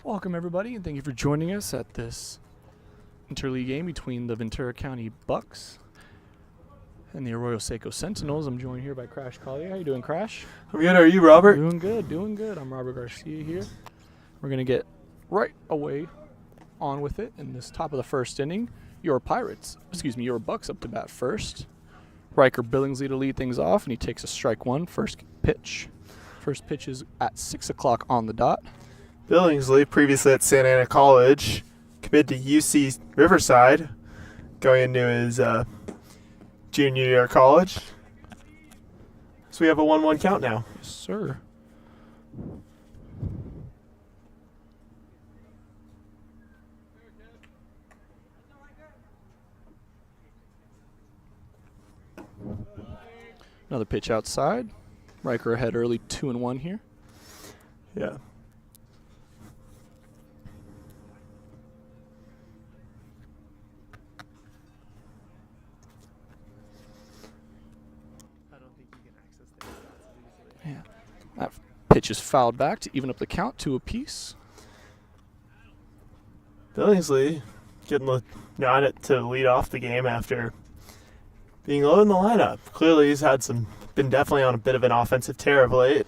Welcome everybody, and thank you for joining us at this interleague game between the Ventura County Bucks and the Arroyo Seco Sentinels. I'm joined here by Crash Collier. How you doing, Crash? I'm good. How are you, Robert? Doing good, doing good. I'm Robert Garcia here. We're going to get right away on with it in this top of the first inning. Your Bucks up to bat first. Riker Billingsley to lead things off, and he takes a strike one, first pitch. First pitch is at 6 o'clock on the dot. Billingsley, previously at Santa Ana College, committed to UC Riverside, going into his junior year of college. So we have a 1-1 count now. Yes, sir. Another pitch outside. Riker ahead early, 2-1 here. Yeah. Yeah. That pitch is fouled back to even up the count, 2 apiece. Billingsley getting the nod to lead off the game after being low in the lineup. Clearly he's been definitely on a bit of an offensive tear of late.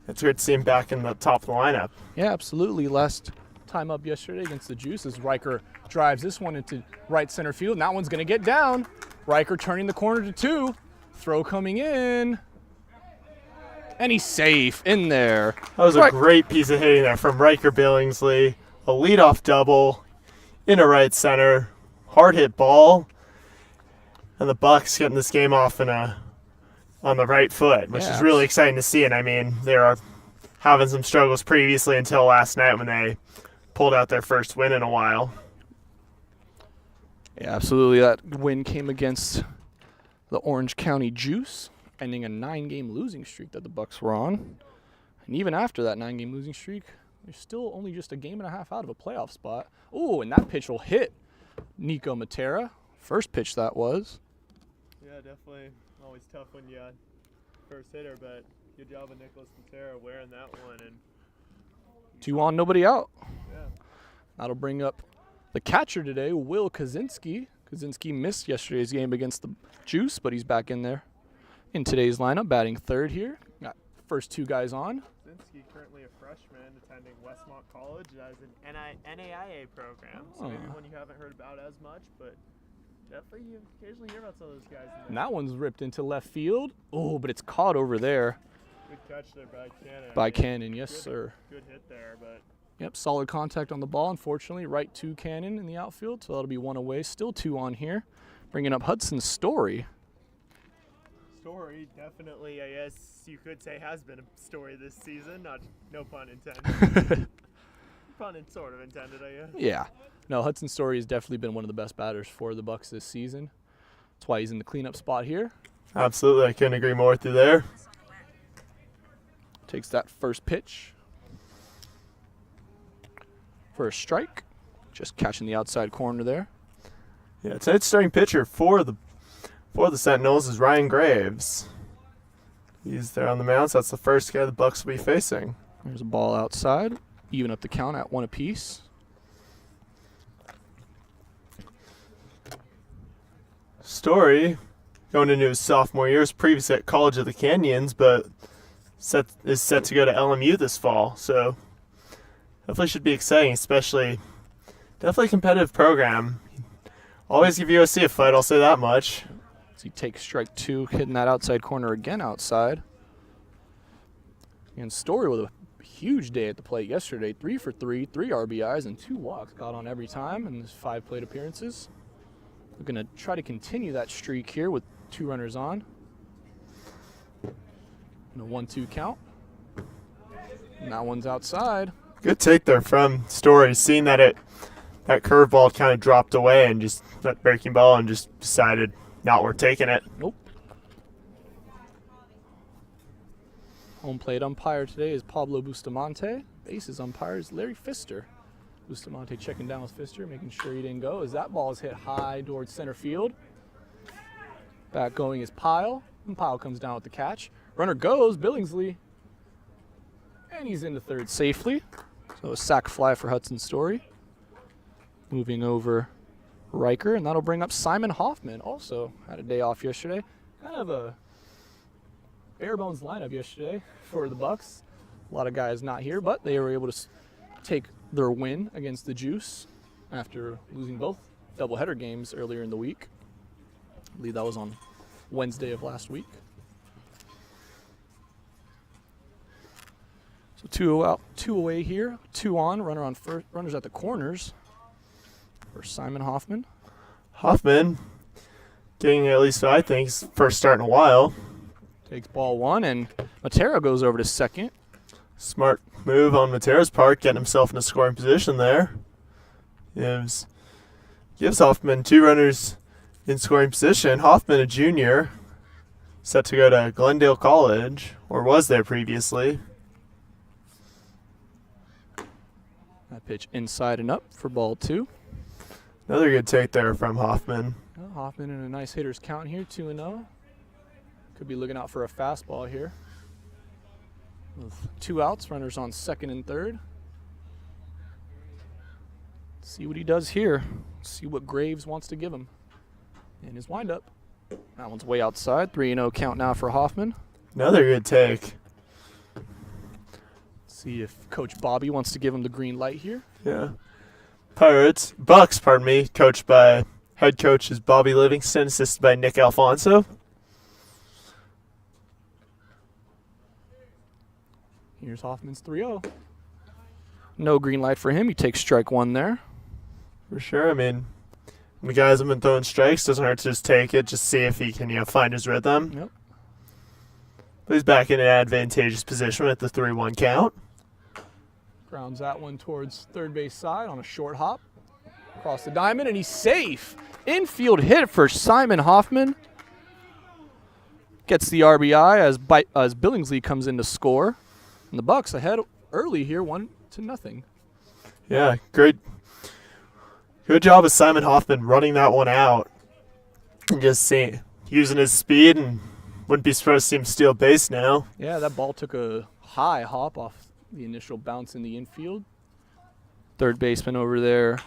It's great to see him back in the top of the lineup. Yeah, absolutely. Last time up yesterday against the Juices, Riker drives this one into right center field, and that one's going to get down. Riker turning the corner to 2. Throw coming in. And he's safe in there. That was a great piece of hitting there from Riker Billingsley. A leadoff double into right center. Hard hit ball. And the Bucks getting this game off on the right foot, which is really exciting to see. And I mean, they were having some struggles previously until last night when they pulled out their first win in a while. Yeah, absolutely. That win came against the Orange County Juice, ending a 9-game losing streak that the Bucks were on. And even after that 9-game losing streak, they're still only just a game and a half out of a playoff spot. Oh, and that pitch will hit Nico Matera. First pitch that was. Yeah, definitely always tough when you first hitter, but good job of Nicholas Matera wearing that one. And 2 on, nobody out. yeah. That'll bring up the catcher today, Will Kaczynski. Kaczynski missed yesterday's game against the Juice, but he's back in there in today's lineup, batting third here. Got first 2 guys on. Kaczynski, currently a freshman attending Westmont College as an NAIA program. So maybe one you haven't heard about as much, but definitely you occasionally hear about some of those guys. And that one's ripped into left field. Oh, but it's caught over there. Good catch there by Cannon. By Cannon, yes, sir. Good hit there, but Yep, solid contact on the ball. Unfortunately, right to Cannon in the outfield, so that'll be 1 away. Still 2 on here. Bringing up Hudson Story. Story definitely, I guess you could say, has been a story this season. No pun intended. Pun sort of intended, I guess. Yeah. No, Hudson Story has definitely been one of the best batters for the Bucks this season. That's why he's in the cleanup spot here. Absolutely. I couldn't agree more with you there. Takes that first pitch for a strike. Just catching the outside corner there. Yeah, tonight's starting pitcher for the Sentinels is Ryan Graves. He's there on the mound, so that's the first guy the Bucks will be facing. There's a ball outside. Even up the count at 1 apiece. Story going into his sophomore year, was previously at College of the Canyons, but is set to go to LMU this fall. So definitely should be exciting, especially definitely a competitive program. Always give USC a fight, I'll say that much. So he takes strike 2, hitting that outside corner again outside. And Story with a huge day at the plate yesterday. 3 for 3, 3 RBIs, and 2 walks. Got on every time in his 5 plate appearances. We're going to try to continue that streak here with 2 runners on. And a 1-2 count. And that one's outside. Good take there from Story, seeing that that curveball kind of dropped away and just that breaking ball and just decided not worth taking it. Nope. Home plate umpire today is Pablo Bustamante. Bases umpire is Larry Pfister. Bustamante checking down with Pfister, making sure he didn't go as that ball is hit high towards center field. Back going is Pyle, and Pyle comes down with the catch. Runner goes, Billingsley, and he's into third safely. So a sack fly for Hudson Story. Moving over Riker, and that'll bring up Simon Hoffman. Also had a day off yesterday. Kind of a bare bones lineup yesterday for the Bucks. A lot of guys not here, but they were able to take their win against the Juice after losing both doubleheader games earlier in the week. I believe that was on Wednesday of last week. So 2 out, 2 away here, 2 on, runner on first, runners at the corners for Simon Hoffman. Hoffman getting at least what I think his first start in a while. Takes ball 1, and Matera goes over to second. Smart move on Matera's part, getting himself in a scoring position there. Gives Hoffman 2 runners in scoring position. Hoffman, a junior, set to go to Glendale College, or was there previously. That pitch inside and up for ball 2. Another good take there from Hoffman. Well, Hoffman in a nice hitter's count here, 2-0. Could be looking out for a fastball here. With 2 outs, runners on second and third. See what he does here. See what Graves wants to give him in his windup. That one's way outside. 3-0 count now for Hoffman. Another good take. See if Coach Bobby wants to give him the green light here. Yeah. Bucks, coached by head coach is Bobby Livingston, assisted by Nick Alfonso. Here's Hoffman's 3-0. No green light for him. He takes strike 1 there. For sure. I mean, when the guys have been throwing strikes, doesn't hurt to just take it, just see if he can, find his rhythm. Yep. But he's back in an advantageous position at the 3-1 count. Grounds that one towards third base side on a short hop. Across the diamond, and he's safe. Infield hit for Simon Hoffman. Gets the RBI as Billingsley comes in to score. And the Bucks ahead early here, 1-0. Yeah, great. Good job of Simon Hoffman running that one out. And just using his speed, and wouldn't be surprised to see him steal base now. Yeah, that ball took a high hop off the initial bounce in the infield. Third baseman over there,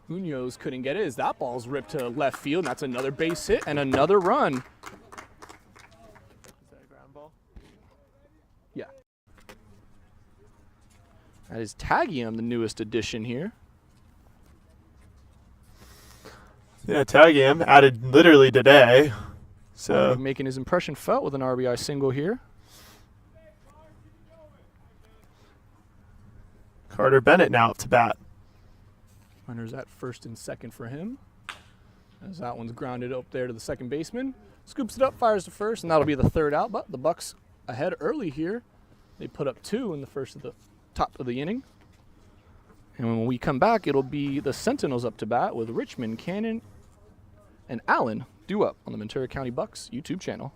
Munoz, couldn't get it as that ball's ripped to left field. And that's another base hit and another run. Is that a ground ball? Yeah. That is Tagium, the newest addition here. Yeah, Tagium added literally today. So Making his impression felt with an RBI single here. Carter Bennett now up to bat. Runners at first and second for him. As that one's grounded up there to the second baseman. Scoops it up, fires to first, and that'll be the third out. But the Bucks ahead early here. They put up 2 in the first of the top of the inning. And when we come back, it'll be the Sentinels up to bat with Richmond, Cannon, and Allen due up on the Ventura County Bucks YouTube channel.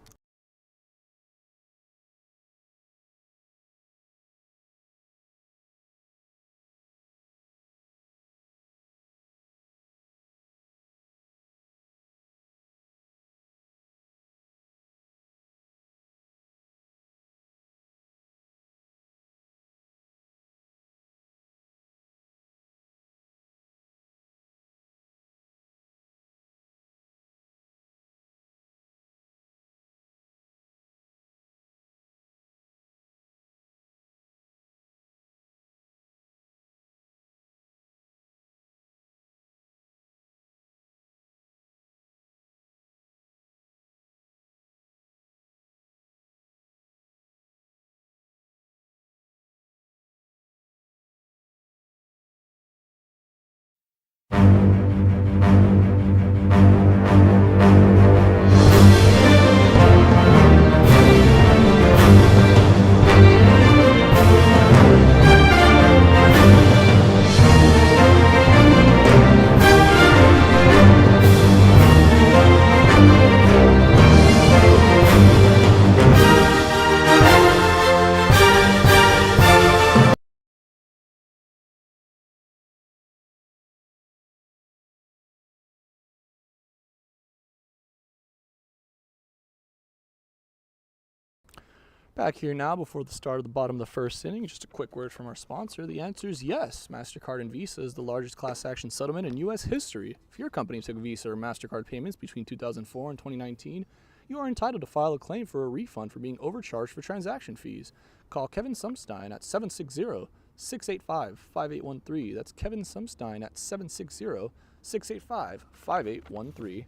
Back here now before the start of the bottom of the first inning. Just a quick word from our sponsor. The answer is yes. MasterCard and Visa is the largest class action settlement in U.S. history. If your company took Visa or MasterCard payments between 2004 and 2019, you are entitled to file a claim for a refund for being overcharged for transaction fees. Call Kevin Sumstein at 760-685-5813. That's Kevin Sumstein at 760-685-5813.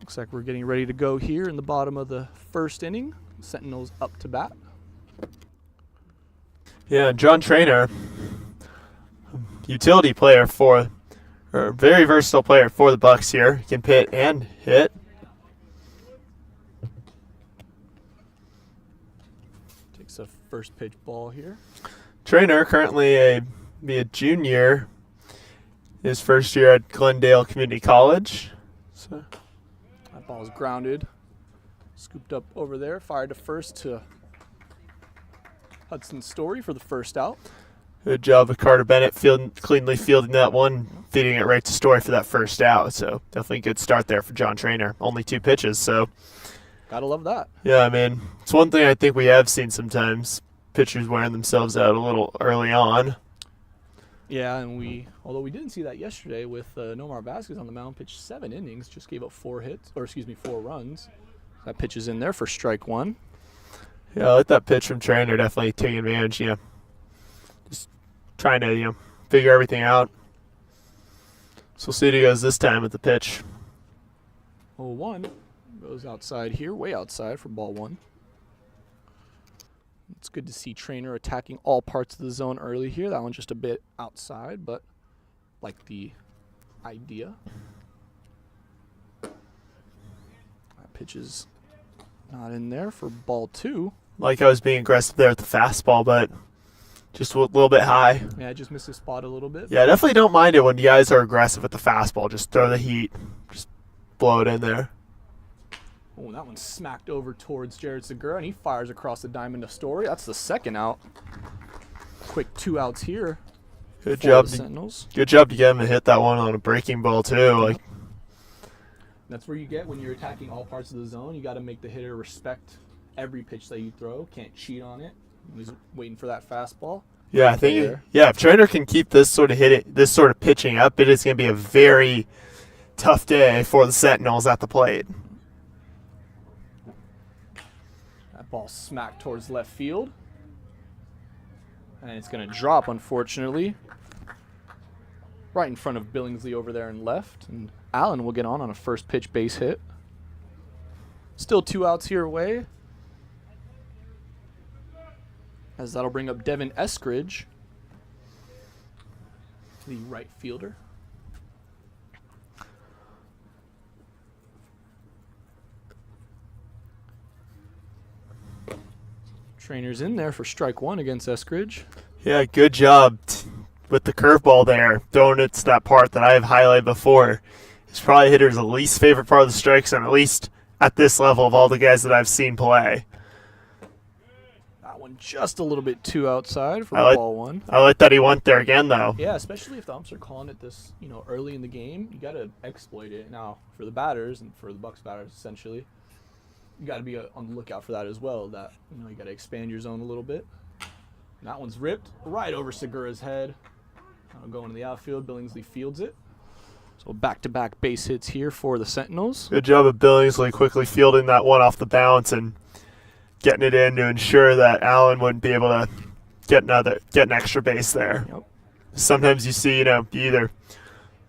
Looks like we're getting ready to go here in the bottom of the first inning. Sentinels up to bat. Yeah, John Trainer, utility player or very versatile player for the Bucks here. He can pit and hit. Takes a first pitch ball here. Trainer, currently a junior, his first year at Glendale Community College. So. That ball's grounded. Scooped up over there. Fired to first to Hudson Story for the first out. Good job of Carter Bennett cleanly fielding that one, feeding it right to Story for that first out. So definitely a good start there for John Trainer. Only 2 pitches, so. Gotta love that. Yeah, I mean, it's one thing I think we have seen sometimes. Pitchers wearing themselves out a little early on. Yeah, and although we didn't see that yesterday with Nomar Vasquez on the mound, pitched 7 innings, just gave up 4 runs. That pitch is in there for strike 1. Yeah, I like that pitch from Trainer, definitely taking advantage, just trying to, figure everything out. So we'll see how he goes this time with the pitch. 0-1 goes outside here, way outside for ball 1. It's good to see Trainer attacking all parts of the zone early here. That one's just a bit outside, but like the idea. That pitch is not in there for ball 2. Like I was being aggressive there with the fastball, but just a little bit high. Yeah, just missed his spot a little bit. Yeah, I definitely don't mind it when you guys are aggressive with the fastball. Just throw the heat. Just blow it in there. Oh, that one smacked over towards Jared Segura, and he fires across the diamond to Story. That's the second out. Quick 2 outs here. Good job, Sentinels. Good job to get him to hit that one on a breaking ball too. That's where you get when you're attacking all parts of the zone. You got to make the hitter respect every pitch that you throw. Can't cheat on it. He's waiting for that fastball. Yeah, I think. Yeah, if Trainer can keep this sort of pitching up, it is going to be a very tough day for the Sentinels at the plate. Ball smacked towards left field. And it's going to drop, unfortunately. Right in front of Billingsley over there in left. And Allen will get on a first pitch base hit. Still 2 outs here away. As that'll bring up Devin Eskridge, the right fielder. Trainer's in there for strike 1 against Eskridge. Yeah, good job with the curveball there, throwing it to that part that I have highlighted before. It's probably hitter's least favorite part of the strike zone, at least at this level of all the guys that I've seen play. That one just a little bit too outside for ball 1. I like that he went there again, though. Yeah, especially if the umps are calling it this, early in the game. You got to exploit it. Now, for the batters and for the Bucks batters, essentially, you got to be on the lookout for that as well. That you got to expand your zone a little bit. And that one's ripped right over Segura's head. Going to the outfield. Billingsley fields it. So back-to-back base hits here for the Sentinels. Good job of Billingsley quickly fielding that one off the bounce and getting it in to ensure that Allen wouldn't be able to get an extra base there. Yep. Sometimes you see, you either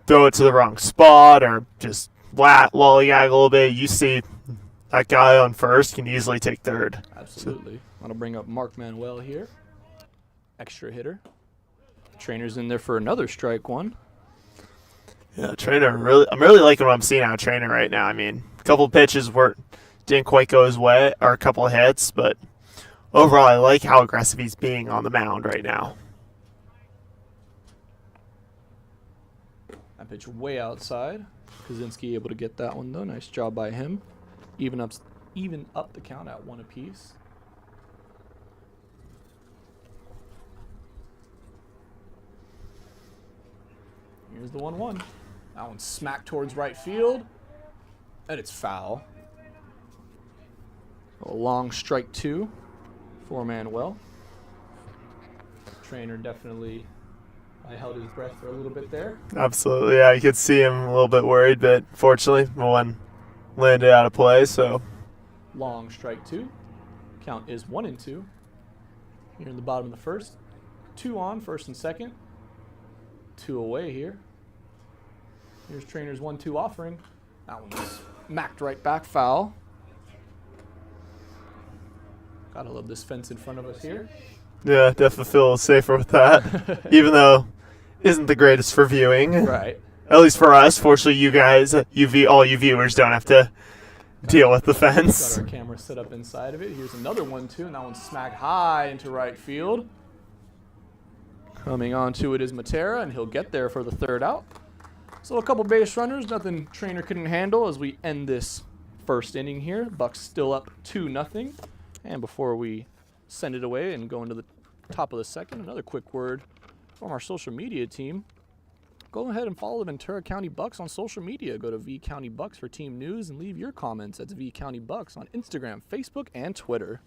throw it to the wrong spot or just lollygag a little bit. You see that guy on first can easily take third. Absolutely. Want to bring up Mark Manuel here. Extra hitter. Trainer's in there for another strike 1. Yeah, Trainer, I'm really liking what I'm seeing out of Trainer right now. I mean, a couple of pitches didn't quite go his way, or a couple of hits, but overall I like how aggressive he's being on the mound right now. That pitch way outside. Kaczynski able to get that one though. Nice job by him. Even up the count at 1 apiece. Here's the 1-1. That one smacked towards right field. And it's foul. A long strike 2 for Manuel. Trainer definitely held his breath for a little bit there. Absolutely, yeah. You could see him a little bit worried, but fortunately, one landed out of play, so. Long strike 2. Count is 1-2. Here in the bottom of the first. 2 on, first and second. 2 away here. Here's Trainer's 1-2 offering. That one's smacked right back, foul. Gotta love this fence in front of us here. Yeah, definitely feel safer with that, even though isn't the greatest for viewing. Right. At least for us. Fortunately, you guys, all you viewers, don't have to deal with the fence. Got our camera set up inside of it. Here's another 1-2, and that one's smacked high into right field. Coming onto it is Matera, and he'll get there for the third out. So a couple base runners, nothing Trainer couldn't handle as we end this first inning here. Bucks still up 2-0. And before we send it away and go into the top of the second, another quick word from our social media team. Go ahead and follow the Ventura County Bucks on social media. Go to V County Bucks for team news and leave your comments. That's V County Bucks on Instagram, Facebook, and Twitter.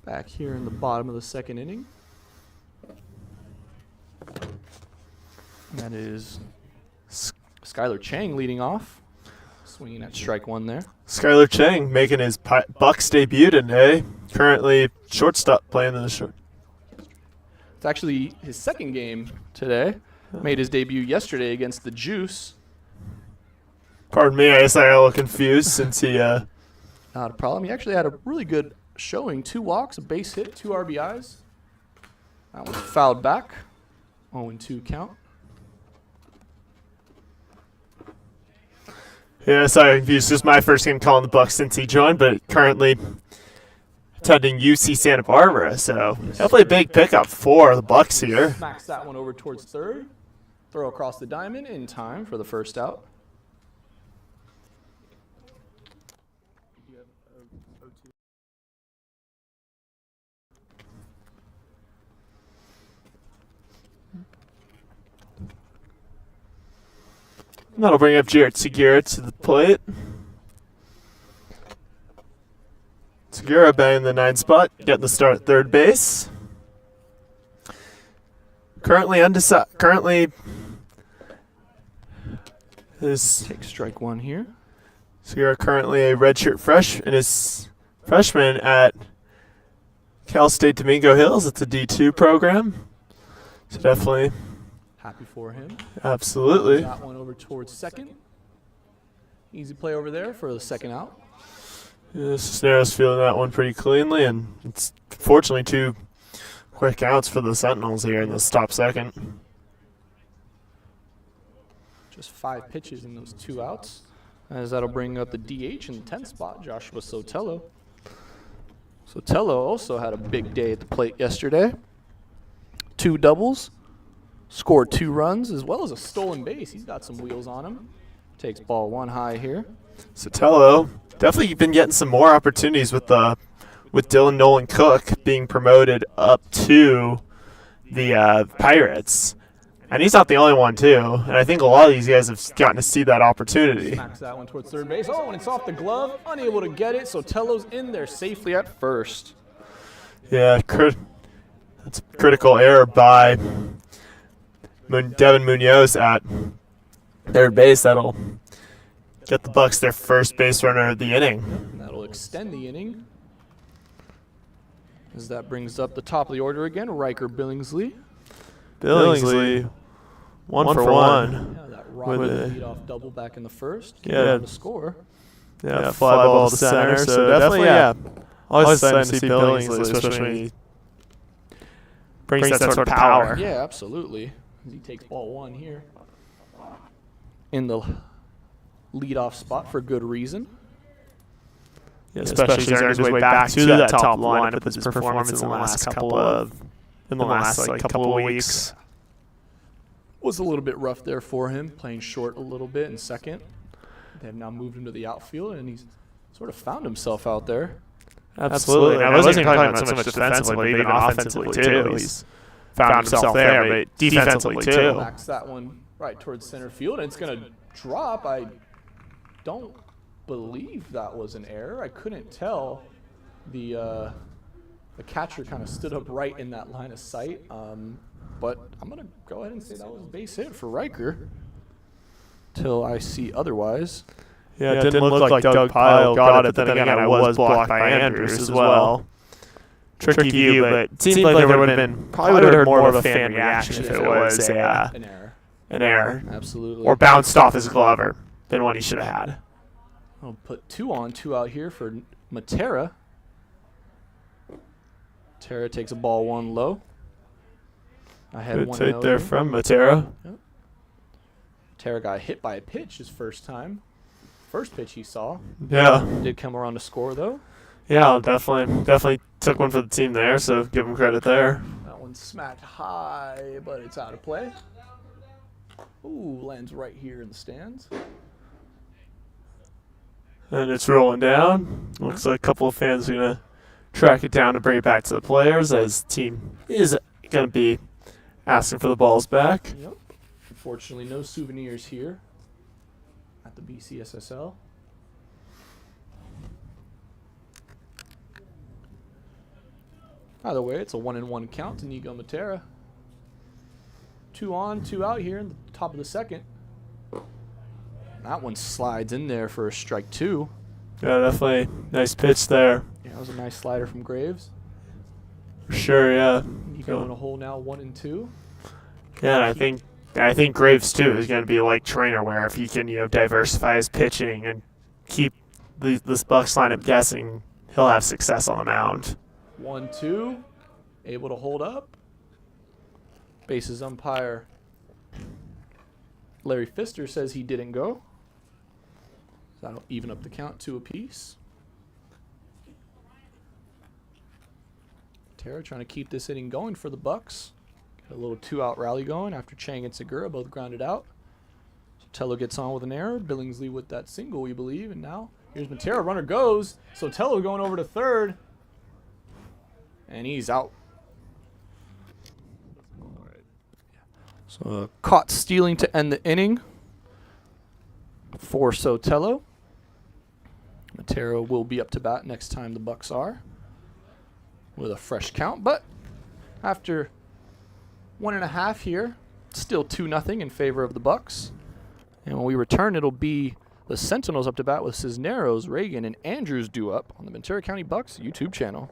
Back here in the bottom of the second inning. And that is Skylar Chang leading off. Swinging at strike 1 there. Skylar Chang making his Bucks debut today. Currently shortstop playing in the short. It's actually his second game today. Made his debut yesterday against the Juice. Pardon me, I guess I got a little confused since he. Not a problem. He actually had a really good showing. 2 walks, a base hit, 2 RBIs. That one's fouled back. 0-2 count. Yeah, sorry, confused. This is my first game calling the Bucks since he joined, but currently attending UC Santa Barbara, so definitely a big pickup for the Bucks here. Smacks that one over towards third. Throw across the diamond in time for the first out. That'll bring up Jarrett Segura to the plate. Segura banging the 9 spot, getting the start at third base. Currently undecided. Currently is Take strike 1 here. Segura currently a redshirt freshman at Cal State Domingo Hills. It's a D2 program, so definitely. Happy for him. Absolutely. That one over towards second. Easy play over there for the second out. Yeah, Cisneros feeling that one pretty cleanly, and it's fortunately 2 quick outs for the Sentinels here in this top second. Just 5 pitches in those 2 outs. As that'll bring up the DH in the 10th spot, Joshua Sotelo. Sotelo also had a big day at the plate yesterday. 2 doubles. Scored 2 runs as well as a stolen base. He's got some wheels on him. Takes ball 1 high here. Sotelo definitely been getting some more opportunities with Dylan Nolan Cook being promoted up to the Pirates. And he's not the only one, too. And I think a lot of these guys have gotten to see that opportunity. Smacks that one towards third base. Oh, and it's off the glove. Unable to get it. Sotelo's in there safely at first. Yeah, that's a critical error by Devin Munoz at third base. That'll get the Bucks their first base runner of the inning. And that'll extend the inning. As that brings up the top of the order again, Riker Billingsley. Billingsley, one for one. Yeah, that Rock with a leadoff double back in the first. Yeah. To score. Yeah, fly ball to center. So definitely, yeah. Always exciting to see Billingsley, especially when he brings that sort of power. Yeah, absolutely. He takes ball one here. In the leadoff spot for good reason. Yeah, especially as he earned his way back to that top lineup with his performance in the last couple of weeks. Was a little bit rough there for him, playing short a little bit in second. They've now moved him to the outfield, and he's sort of found himself out there. Absolutely. I wasn't even talking about so much defensively, but even offensively, too. He's found himself there, but defensively, too. Backs that one right towards center field, and it's going to drop. I don't believe that was an error. I couldn't tell. The catcher kind of stood up right in that line of sight. But I'm going to go ahead and say that was a base hit for Riker till I see otherwise. Yeah, it didn't look like Doug Pyle got it, but then again, I was blocked by Andrews as well. Tricky view, but it seemed like there would have been, probably would have heard more of a fan reaction if it was an error. An error. Absolutely. Or bounced off his glove than what he should have had. I'll put 2 on, 2 out here for Matera. Matera takes a ball 1 low. I had Good 1 take there from Matera. Yep. Matera got hit by a pitch his first time. First pitch he saw. Yeah. Did come around to score though. Yeah, definitely took one for the team there, so give him credit there. That one smacked high, but it's out of play. Ooh, lands right here in the stands. And it's rolling down. Looks like a couple of fans are going to track it down to bring it back to the players, as the team is going to be asking for the balls back. Yep. Unfortunately, no souvenirs here at the BCSSL. Either way, it's a 1-1 count to Nico Matera. 2 on, 2 out here in the top of the second. That one slides in there for a strike 2. Yeah, definitely nice pitch there. Yeah, that was a nice slider from Graves. For sure, yeah. Nico in a hole now, 1 and 2. Yeah, and I think Graves too is going to be like Trainer, where if he can diversify his pitching and keep this Bucks lineup guessing, he'll have success on the mound. 1-2, able to hold up. Bases umpire Larry Pfister says he didn't go. So that'll even up the count 2 apiece. Matera trying to keep this inning going for the Bucks. Got a little 2-out rally going after Chang and Segura both grounded out. Sotelo gets on with an error. Billingsley with that single, we believe. And now here's Matera. Runner goes. Sotelo going over to third. And he's out. So caught stealing to end the inning for Sotelo. Matera will be up to bat next time the Bucks are with a fresh count. But after 1.5 here, still 2-0 in favor of the Bucks. And when we return, it'll be the Sentinels up to bat with Cisneros, Reagan, and Andrews due up on the Ventura County Bucks YouTube channel.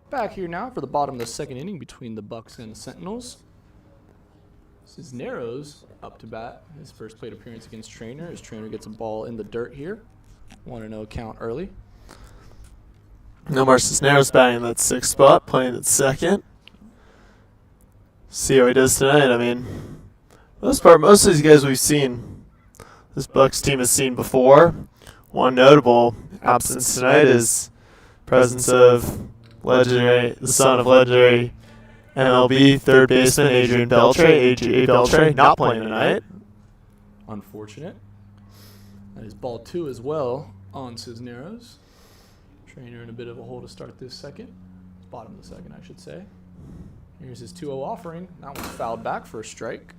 Back here now for the bottom of the second inning between the Bucks and the Sentinels. Cisneros up to bat. His first plate appearance against Trainer. His Trainer gets a ball in the dirt here. 1-0 count early. Nomar Cisneros batting in that 6th spot, playing at 2nd. See how he does tonight. I mean, most of these guys we've seen, this Bucks team has seen before. One notable absence tonight is presence of the son of legendary MLB third baseman Adrian Beltre, A.J. Beltre, not playing tonight. Unfortunate. That is ball 2 as well on Cisneros. Trainer in a bit of a hole to start this second. Bottom of the second, I should say. Here's his 2-0 offering. That one's fouled back for a strike.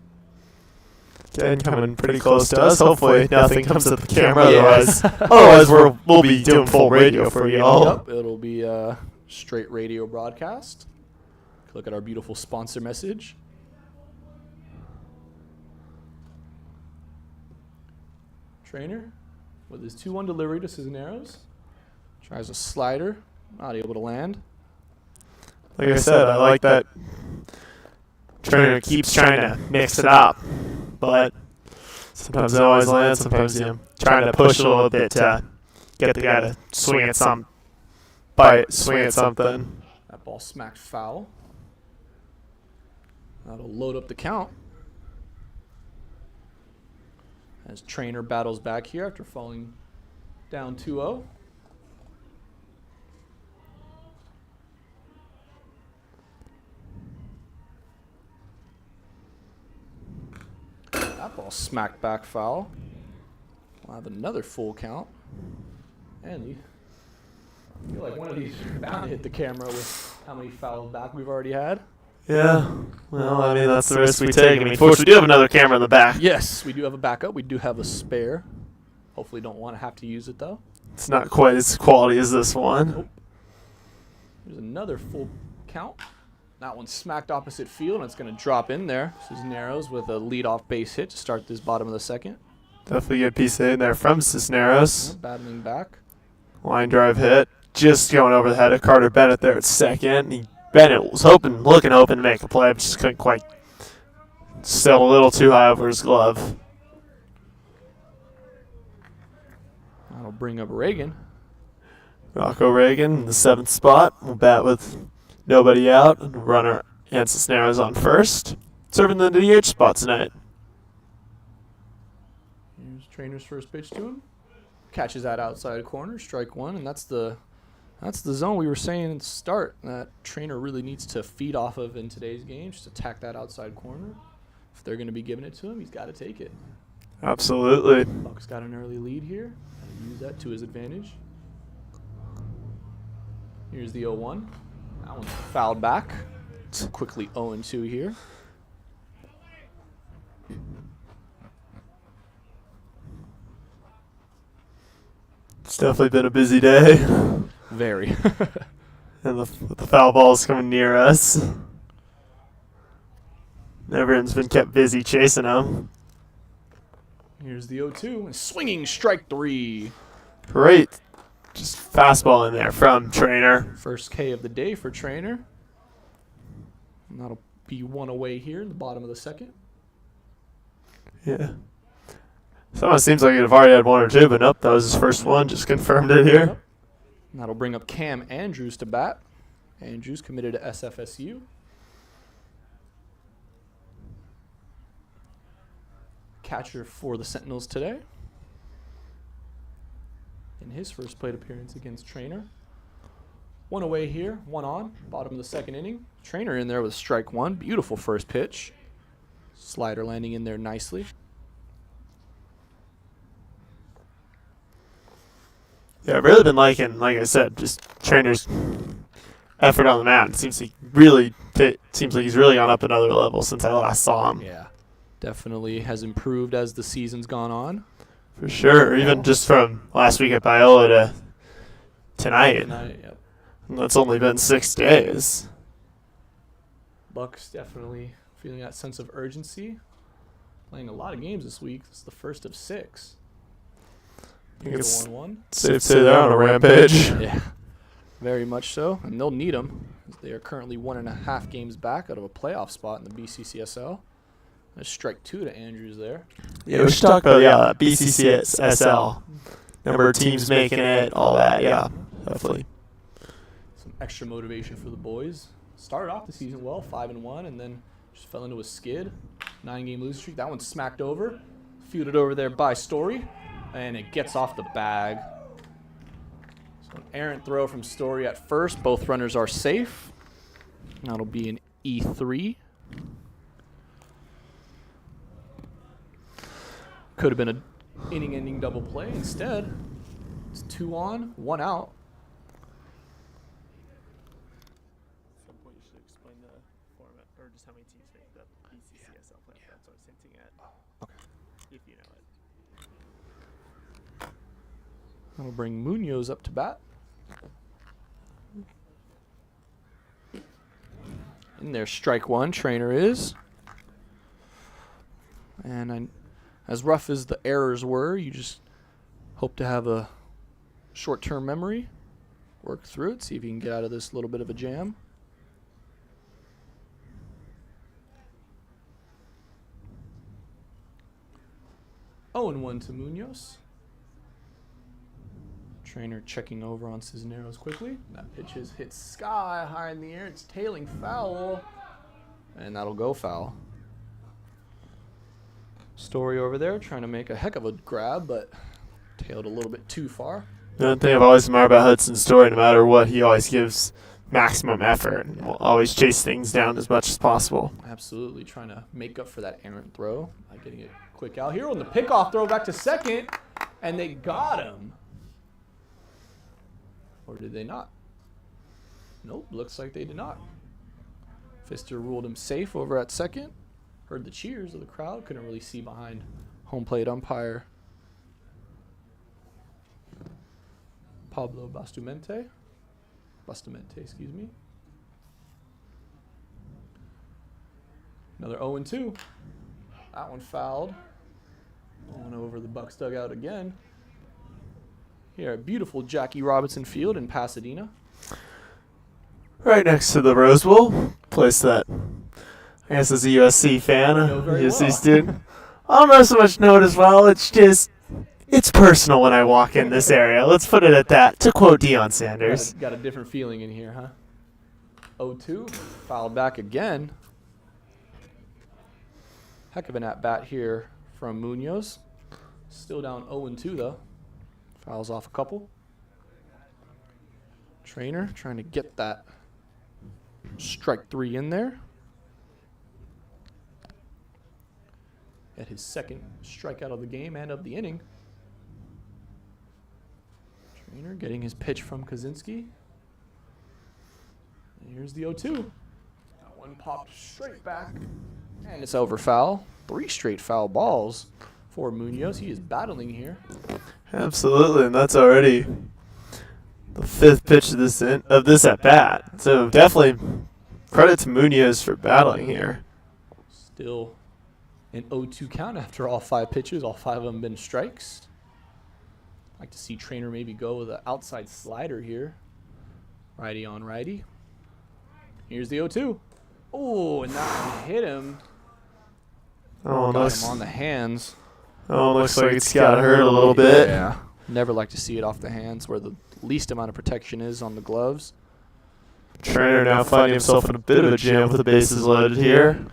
Again, coming pretty close to us. Hopefully nothing comes to the camera. Yeah. Otherwise we'll be doing full radio for y'all. Yep, it'll be a straight radio broadcast. Look at our beautiful sponsor message. Trainer with his 2-1 delivery to Cisneros. Tries a slider, not able to land. Like I said, I like that Trainer keeps trying to mix it up, but sometimes it always lands. Sometimes trying to push a little bit to get the guy to swing at something. That ball smacked foul. That'll load up the count. As Trainer battles back here after falling down 2-0. That ball smacked back foul. We'll have another full count. And I feel like one of these are bound to hit the camera with how many fouls back we've already had. Yeah, well, I mean, that's the risk we take. I mean, fortunately, we do have another camera in the back. Yes, we do have a backup. We do have a spare. Hopefully don't want to have to use it, though. It's not quite as quality as this one. Nope. There's another full count. That one's smacked opposite field, and it's going to drop in there. Cisneros with a leadoff base hit to start this bottom of the second. Definitely a good piece in there from Cisneros. Battling back. Line drive hit. Just going over the head of Carter Bennett there at second. Bennett was looking open to make a play, but just couldn't quite. Still a little too high over his glove. That'll bring up Reagan. Rocco Reagan in the 7th spot. Will bat with nobody out. And runner and Cisneros on first. Serving the DH spot tonight. Here's Trainer's first pitch to him. Catches that outside corner, strike one, and that's the zone we were saying at the start that Trainer really needs to feed off of in today's game, just attack that outside corner. If they're going to be giving it to him, he's got to take it. Absolutely. Buck's got an early lead here. Use that to his advantage. Here's the 0-1. That one's fouled back. Quickly 0-2 here. It's definitely been a busy day. Very. And the foul balls coming near us. Everyone's been kept busy chasing them. Here's the 0-2. And swinging strike 3. Great. Just fastball in there from Trainer. First K of the day for Trainer. And that'll be one away here in the bottom of the second. Yeah. Someone seems like he'd have already had one or two, but nope, that was his first one. Just confirmed it here. Yep. And that'll bring up Cam Andrews to bat. Andrews committed to SFSU. Catcher for the Sentinels today. In his first plate appearance against Trainer. One away here, one on. Bottom of the second inning. Trainer in there with strike one. Beautiful first pitch. Slider landing in there nicely. Yeah, I've really been liking, like I said, just Trainer's effort on the mound. Seems like he's really gone up another level since I last saw him. Yeah, definitely has improved as the season's gone on. For sure, even just from last week at Biola to tonight. Yep. That's only been 6 days. Bucks definitely feeling that sense of urgency. Playing a lot of games this week. It's the first of 6. I think it's 1-1. safe to say they're on a rampage. Yeah. Very much so, and they'll need them. They are currently 1.5 games back out of a playoff spot in the BCCSL. There's strike 2 to Andrews there. Yeah, we should talk about BCCSL. Number of teams making it, all that. Yeah, definitely. Some extra motivation for the boys. Started off the season well, 5-1, and then just fell into a skid. 9-game losing streak. That one smacked over. Fielded over there by Story, and it gets off the bag. So an errant throw from Story at first. Both runners are safe. That'll be an E3. Could have been an inning-ending double play. Instead, it's 2 on, 1 out. At some point, you should explain the format, or just how many teams make the BCCSL playoff. That's what I was hinting at. Okay. If you know it. That'll bring Munoz up to bat. In there, strike 1, Trainer is. And as rough as the errors were, you just hope to have a short-term memory. Work through it, see if you can get out of this little bit of a jam. Oh, and 1 to Munoz. Trainer checking over on Cisneros quickly. That pitch is hit sky high in the air. It's tailing foul. And that'll go foul. Story over there trying to make a heck of a grab, but tailed a little bit too far. The thing I've always admired about Hudson's Story, no matter what, he always gives maximum effort and will always chase things down as much as possible. Absolutely trying to make up for that errant throw by getting it quick out here on the pickoff throw back to second, and they got him. Or did they not? Nope, looks like they did not. Pfister ruled him safe over at second. Heard the cheers of the crowd. Couldn't really see behind home plate umpire Pablo Bustamante, excuse me. Another 0-2. That one fouled. Going over the Bucks dugout again. Here at beautiful Jackie Robinson Field in Pasadena. Right next to the Rose Bowl, place that I guess as a USC fan, USC student. I don't know so much know it as well. It's just, it's personal when I walk in this area. Let's put it at that. To quote Deion Sanders. Got a different feeling in here, huh? 0-2, fouled back again. Heck of an at-bat here from Munoz. Still down 0-2 though. Fouls off a couple. Trainer trying to get that strike 3 in there. At his second strikeout of the game and of the inning. Trainer getting his pitch from Kaczynski. And here's the 0-2. That one popped straight back. And it's over foul. 3 straight foul balls for Munoz. He is battling here. Absolutely, and that's already the 5th pitch of this at bat. So definitely credit to Munoz for battling here. Still an 0-2 count after all 5 pitches. All 5 of them been strikes. Like to see Trainer maybe go with an outside slider here. Righty on righty. Here's the 0-2. Oh, and that one hit him. Oh, Got him on the hands. Oh, looks like it's got hurt a little bit. Yeah. Never like to see it off the hands where the least amount of protection is on the gloves. Trainer now finding himself in a bit of a jam with the bases loaded here.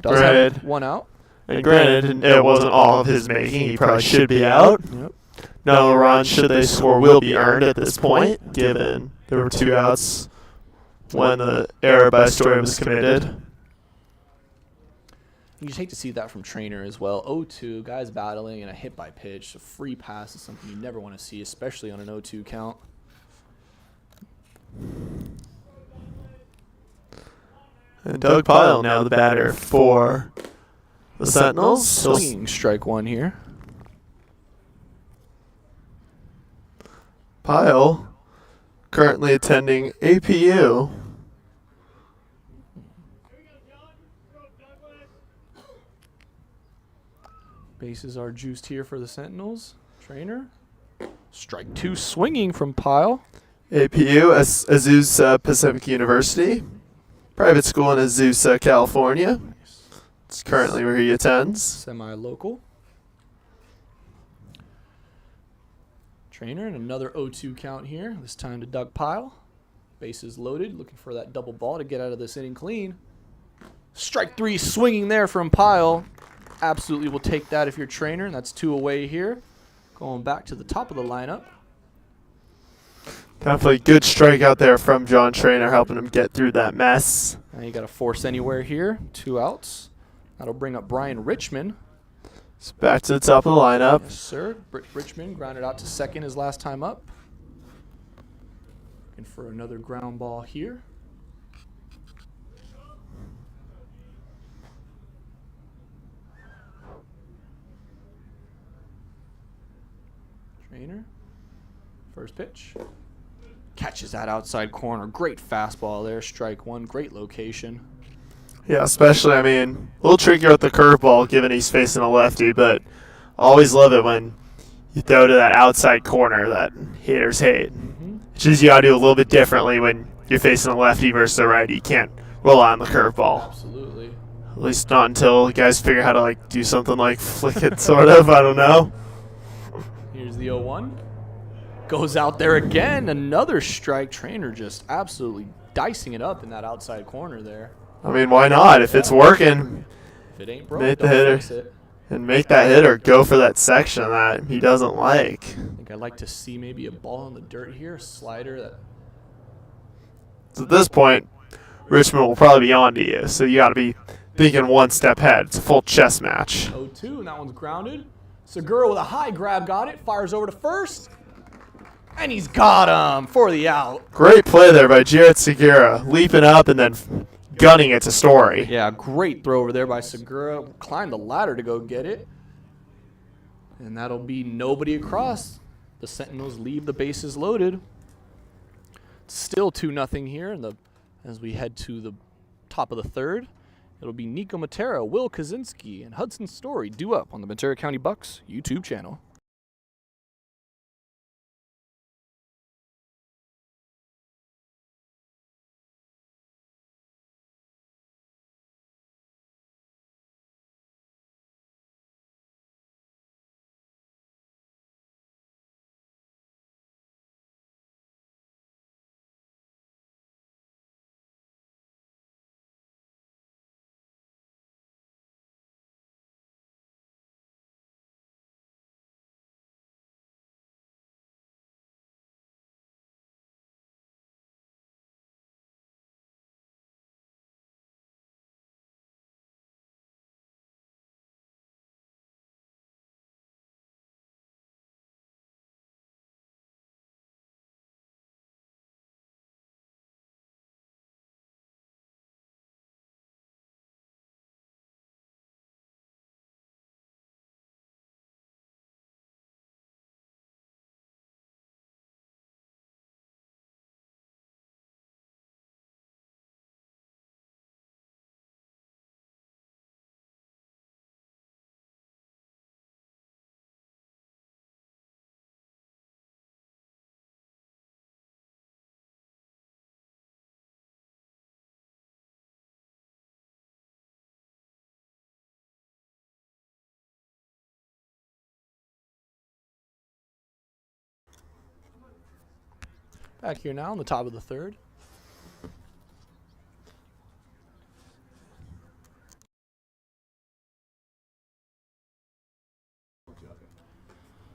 Does have 1 out. And granted, it wasn't all of his making. He probably should be out. Yep. No run, should they score, will be earned at this point, given there were 2 outs when the error by Story was committed. You just hate to see that from Trainer as well. 0-2, guys battling and a hit by pitch. A free pass is something you never want to see, especially on an 0-2 count. And Doug Pyle now the batter for the Sentinels. Swinging strike 1 here. Pyle currently attending APU. Bases are juiced here for the Sentinels. Trainer. Strike 2 swinging from Pyle. APU, Azusa Pacific University. Private school in Azusa, California. It's currently where he attends. Semi-local. Trainer and another 0-2 count here. This time to Doug Pyle. Bases loaded, looking for that double ball to get out of this inning clean. Strike 3 swinging there from Pyle. Absolutely will take that if you're Trainer, and that's 2 away here. Going back to the top of the lineup. Definitely good strikeout there from John Trainer, helping him get through that mess. Now you got a force anywhere here. 2 outs. That'll bring up Brian Richmond. It's back to the top of the lineup. Yes, sir. Richmond grounded out to second his last time up. Looking for another ground ball here. Trainer. First pitch. Catches that outside corner. Great fastball there. Strike 1. Great location. Yeah, especially, I mean, a little trickier with the curveball given he's facing a lefty, but always love it when you throw to that outside corner that hitters hate. It's just you got to do a little bit differently when you're facing a lefty versus a righty. You can't rely on the curveball. Absolutely. At least not until you guys figure out how to like do something like flick it, sort of. I don't know. Here's the 0-1. Goes out there again. Another strike. Trainer just absolutely dicing it up in that outside corner there. I mean, why not? If it's working, If it ain't broke, make the don't hitter fix it. and make that hitter go for that section that he doesn't like. I think I'd like to see maybe a ball in the dirt here, a slider. That So at this point, Richmond will probably be on to you. So you got to be thinking one step ahead. It's a full chess match. 0-2, and that one's grounded. Segura with a high grab got it, fires over to first, and he's got him for the out. Great play there by Jarrett Segura, leaping up and then gunning it to Story. Yeah, great throw over there by Segura. Climbed the ladder to go get it. And that'll be nobody across. The Sentinels leave the bases loaded. Still 2-0 here as we head to the top of the third. It'll be Nico Matera, Will Kaczynski, and Hudson Story due up on the Ventura County Bucks YouTube channel. Back here now on the top of the third.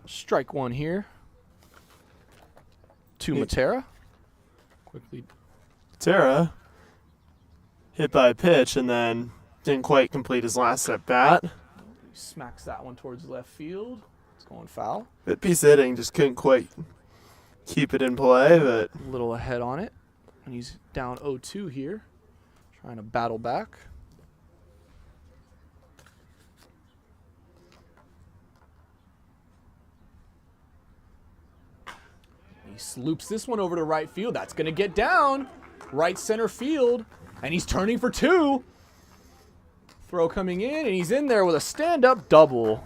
Strike 1 here. To Matera. Quickly. Matera hit by a pitch and then didn't quite complete his last at bat. He smacks that one towards left field. It's going foul. Good piece of hitting, just couldn't quite keep it in play, but A little ahead on it. And he's down 0-2 here. Trying to battle back. He loops this one over to right field. That's going to get down. Right center field. And he's turning for 2. Throw coming in, and he's in there with a stand-up double.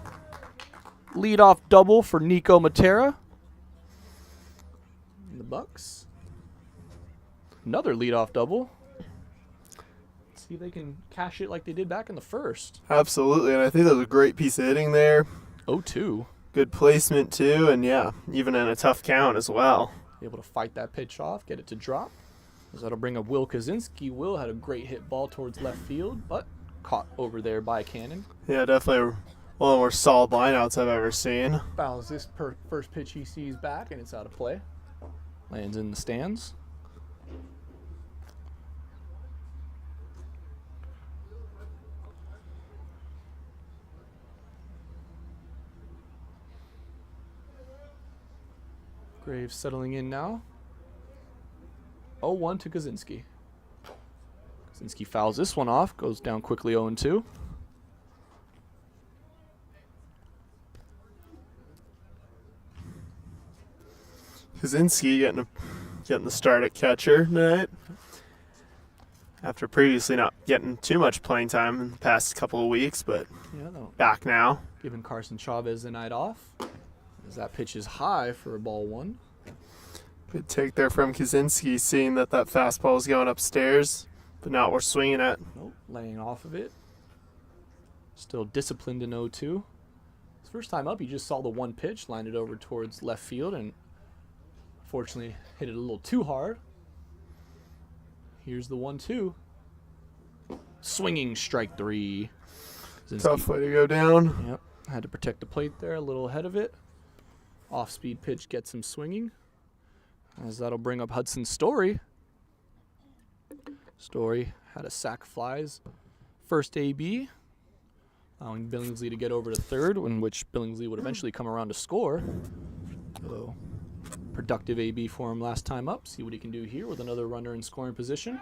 Leadoff double for Nico Matera. And the Bucks Another leadoff double. Let's see if they can cash it like they did back in the first. Absolutely, and I think that was a great piece of hitting there. 0-2. Good placement too, and yeah, even in a tough count as well. Able to fight that pitch off, get it to drop. As that'll bring up Will Kaczynski. Will had a great hit ball towards left field, but caught over there by Cannon. Yeah, definitely one of the more solid lineouts I've ever seen. Fouls this first pitch he sees back, and it's out of play. Lands in the stands. Graves settling in now. 0-1 to Kaczynski. Kaczynski fouls this one off, goes down quickly 0-2. Kaczynski getting the start at catcher tonight. After previously not getting too much playing time in the past couple of weeks, but Yeah, no. back now. Giving Carson Chavez the night off. As that pitch is high for a ball one. Good take there from Kaczynski, seeing that fastball is going upstairs, but not worth swinging at. Nope, laying off of it. Still disciplined in 0-2. His first time up, he just saw the one pitch, lined it over towards left field, and fortunately hit it a little too hard. Here's the 1-2. Swinging strike 3. Kaczynski. Tough way to go down. Yep, had to protect the plate there, a little ahead of it. Off-speed pitch gets him swinging. As that'll bring up Hudson Story. Story had a sac flies. First AB, allowing Billingsley to get over to third, in which Billingsley would eventually come around to score. So, productive AB for him last time up. See what he can do here with another runner in scoring position.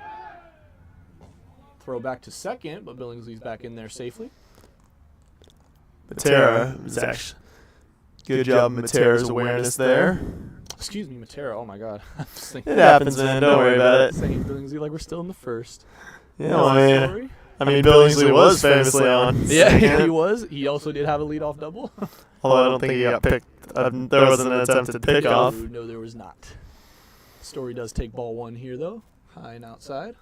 Throw back to second, but Billingsley's back in there safely. Matera was actually good job, Matera's awareness there. Excuse me, Matera. Oh my God. I was thinking It happens, man. Don't worry about it. saying Billingsley like we're still in the first. Yeah, well, I mean, Billingsley was famously on. Yeah, second, he was. He also did have a leadoff double. although I don't think he got picked. There wasn't an attempted pickoff. No, there was not. Story does take ball one here, though. High and outside.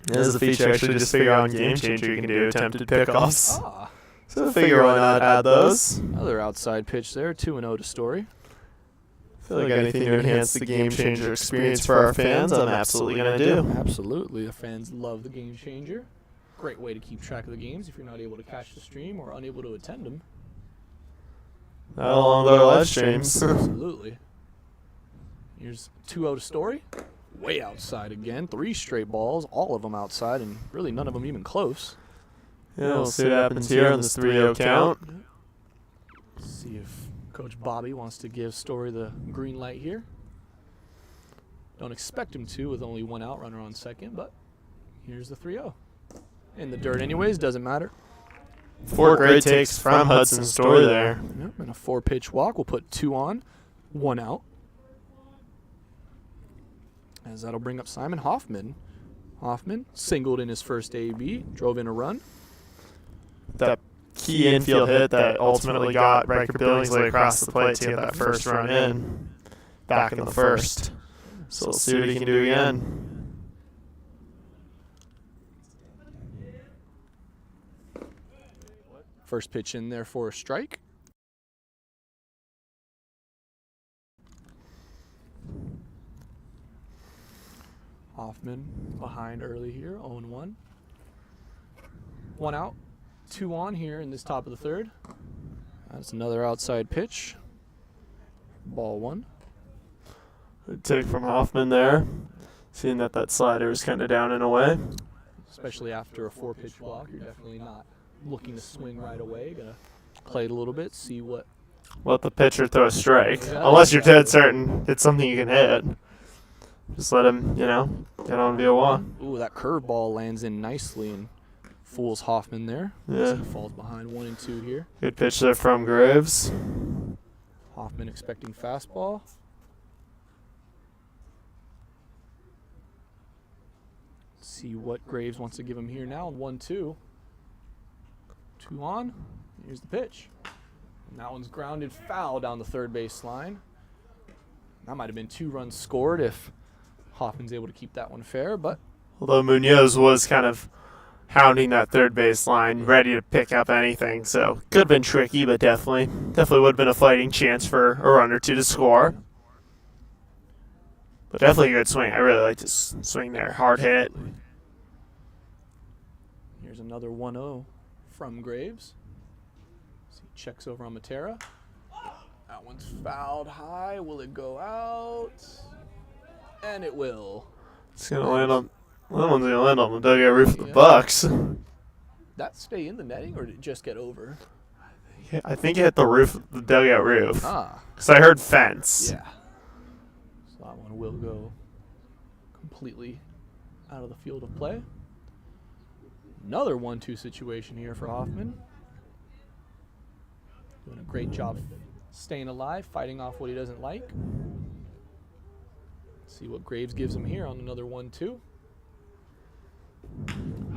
There's a feature actually just figure out in Game Changer you can do attempted pickoffs. Ah, So figure why not add those. another outside pitch there. 2-0 to Story. I feel like anything to enhance the Game Changer experience for our fans, I'm absolutely going to do. Absolutely. The fans love the Game Changer. Great way to keep track of the games if you're not able to catch the stream or unable to attend them. Not along their live streams. Absolutely. Here's 2-0 to Story. Way outside again. 3 straight balls, all of them outside, and really none of them even close. Yeah, we'll see what happens here on this 3-0 count. Let's see if Coach Bobby wants to give Story the green light here. Don't expect him to with only one out, runner on second, but here's the 3-0. In the dirt anyways, doesn't matter. 4 great takes from Hudson Story there. Yep, and a 4-pitch walk. We'll put 2 on, 1 out. As that'll bring up Simon Hoffman. Hoffman singled in his first AB, drove in a run. That key infield hit that ultimately got Riker Billingsley across the plate to get that first run in back in the first. So we'll see what he can do again. First pitch in there for a strike. Hoffman behind early here, 0-1. 1 out, 2 on here in this top of the third. That's another outside pitch. Ball 1. Good take from Hoffman there. Seeing that slider was kind of down and away. Especially after a 4-pitch walk, you're definitely not looking to swing right away. Gonna play it a little bit, see what. Let the pitcher throw a strike. Yeah, Unless you're dead certain it's something you can hit. Just let him, get on view one. Ooh, that curveball lands in nicely and fools Hoffman there. Yeah. He falls behind 1 and 2 here. Good pitch there from Graves. Hoffman expecting fastball. See what Graves wants to give him here now. 1-2. 2 on. Here's the pitch. And that one's grounded foul down the third base line. That might have been 2 runs scored if Hoffman's able to keep that one fair, but Although Munoz was kind of hounding that third base line, ready to pick up anything. So could have been tricky, but definitely would have been a fighting chance for a run or two to score. But definitely a good swing. I really like this swing there. Hard hit. Here's another 1-0 from Graves. So he checks over on Matera. That one's fouled high. Will it go out? And it will. It's gonna land on. That one's gonna land on the dugout roof of the Bucks. That stay in the netting, or did it just get over? Yeah, I think it hit the roof, the dugout roof. Ah. Because I heard fence. Yeah. So that one will go completely out of the field of play. Another 1-2 situation here for Hoffman. Doing a great job staying alive, fighting off what he doesn't like. Let's see what Graves gives him here on another 1-2.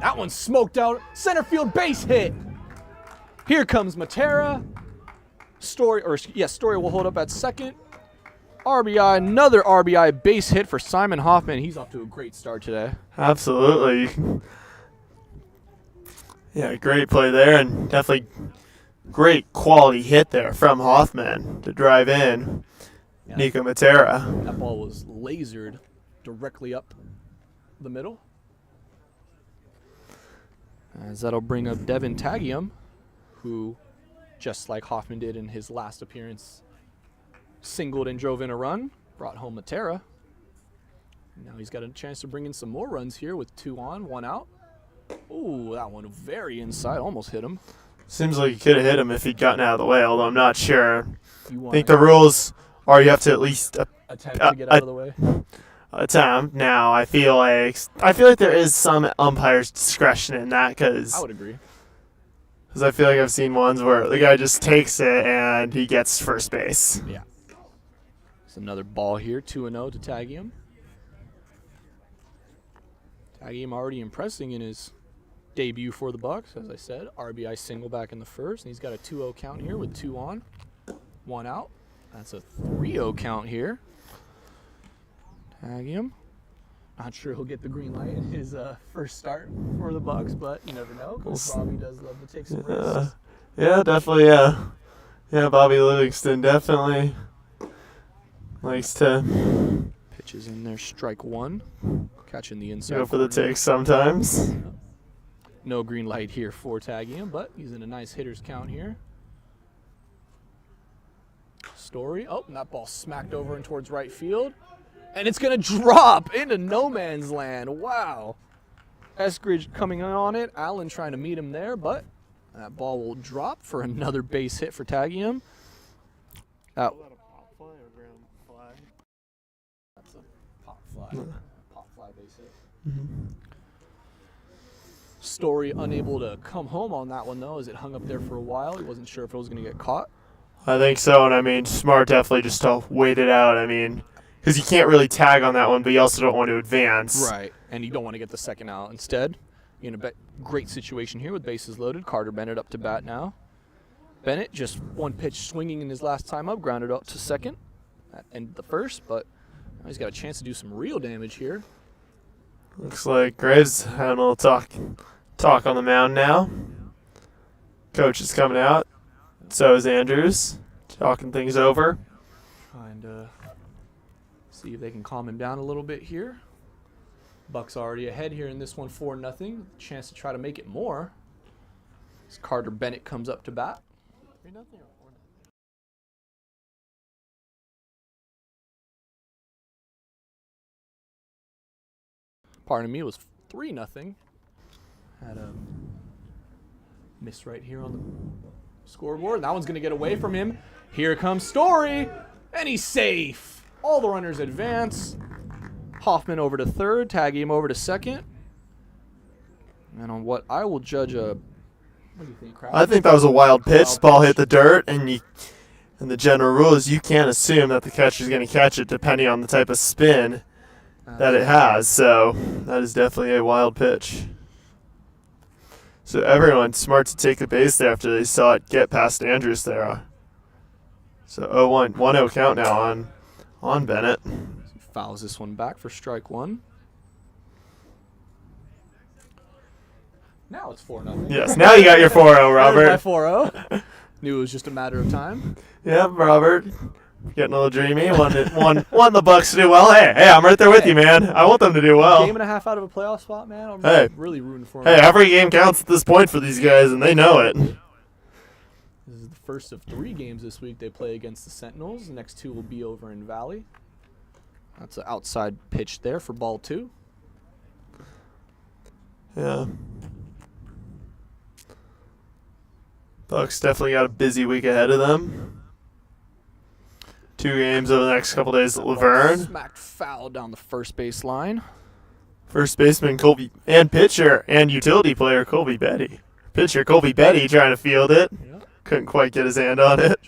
That one's smoked out. Center field base hit. Here comes Matera. Story will hold up at second. RBI, another RBI base hit for Simon Hoffman. He's off to a great start today. Absolutely. Yeah, great play there, and definitely great quality hit there from Hoffman to drive in Nico Matera. That ball was lasered directly up the middle. As that'll bring up Devin Tagium, who, just like Hoffman did in his last appearance, singled and drove in a run, brought home Matera. Now he's got a chance to bring in some more runs here with 2 on, 1 out. Ooh, that one very inside, almost hit him. Seems like he could have hit him if he'd gotten out of the way, although I'm not sure. I You think the rules are you have to at least attempt to get out of the way. attempt. Now I feel like there is some umpire's discretion in that, because I would agree. I feel like I've seen ones where the guy just takes it and he gets first base. Yeah. It's another ball here, 2-0 to Tagium. Tagium already impressing in his debut for the Bucks, as I said. RBI single back in the first, and he's got a 2-0 count here with 2 on, 1 out. That's a 3-0 count here. Tagium. Not sure he'll get the green light in his first start for the Bucks, but you never know, because Bobby does love to take some risks. Yeah, definitely, yeah. Yeah, Bobby Livingston definitely likes to Pitches in there, strike 1. Catching the inside. go for the corner. take sometimes. No green light here for Tagium, but he's in a nice hitter's count here. Story. Oh, and that ball smacked over and towards right field. And it's going to drop into no man's land. Wow. Eskridge coming on it. Allen trying to meet him there, but that ball will drop for another base hit for Tagium. Was that a pop fly or ground fly? That's a pop fly. Pop fly base hit. Story unable to come home on that one, though, as it hung up there for a while. He wasn't sure if it was going to get caught. I think so, and I mean, smart definitely just to wait it out. I mean, because you can't really tag on that one, but you also don't want to advance. Right, and you don't want to get the second out. Instead, you're in a great situation here with bases loaded. Carter Bennett up to bat now. Bennett just one pitch swinging in his last time up, grounded out to second at end of the first, but now he's got a chance to do some real damage here. Looks like Graves having a little talk on the mound now. Coach is coming out. So is Andrews, talking things over. Trying to see if they can calm him down a little bit here. Bucks already ahead here in this one, 4-0. Chance to try to make it more. As Carter Bennett comes up to bat. 3-0 or 4-0? Pardon me, it was 3-0. Had a miss right here on the scoreboard. That one's going to get away from him. Here comes Story, and he's safe. All the runners advance. Hoffman over to third, Tagium over to second. And on what I will judge a... What do you think, Kraft? I think that was a wild pitch. Ball hit the dirt, and the general rule is you can't assume that the catcher's going to catch it depending on the type of spin that it has. So that is definitely a wild pitch. So everyone's smart to take the base there after they saw it get past Andrews there. So 1-0 count now on Bennett. Fouls this one back for strike one. Now it's 4-0. Yes, now you got your 4-0, Robert. There's my 4-0. Knew it was just a matter of time. Yep, Robert. Getting a little dreamy. Want the Bucks to do well. Hey, I'm right there with you, man. I want them to do well. Game and a half out of a playoff spot, man. I'm really rooting for them. Hey, every game counts at this point for these guys, and they know it. This is the first of 3 games this week they play against the Sentinels. The next 2 will be over in Valley. That's an outside pitch there for ball 2. Yeah. Bucks definitely got a busy week ahead of them. 2 games over the next couple days at Laverne. Smacked foul down the first base line. First baseman Colby and pitcher and utility player Colby Betty. Pitcher Colby Betty trying to field it. Yep. Couldn't quite get his hand on it.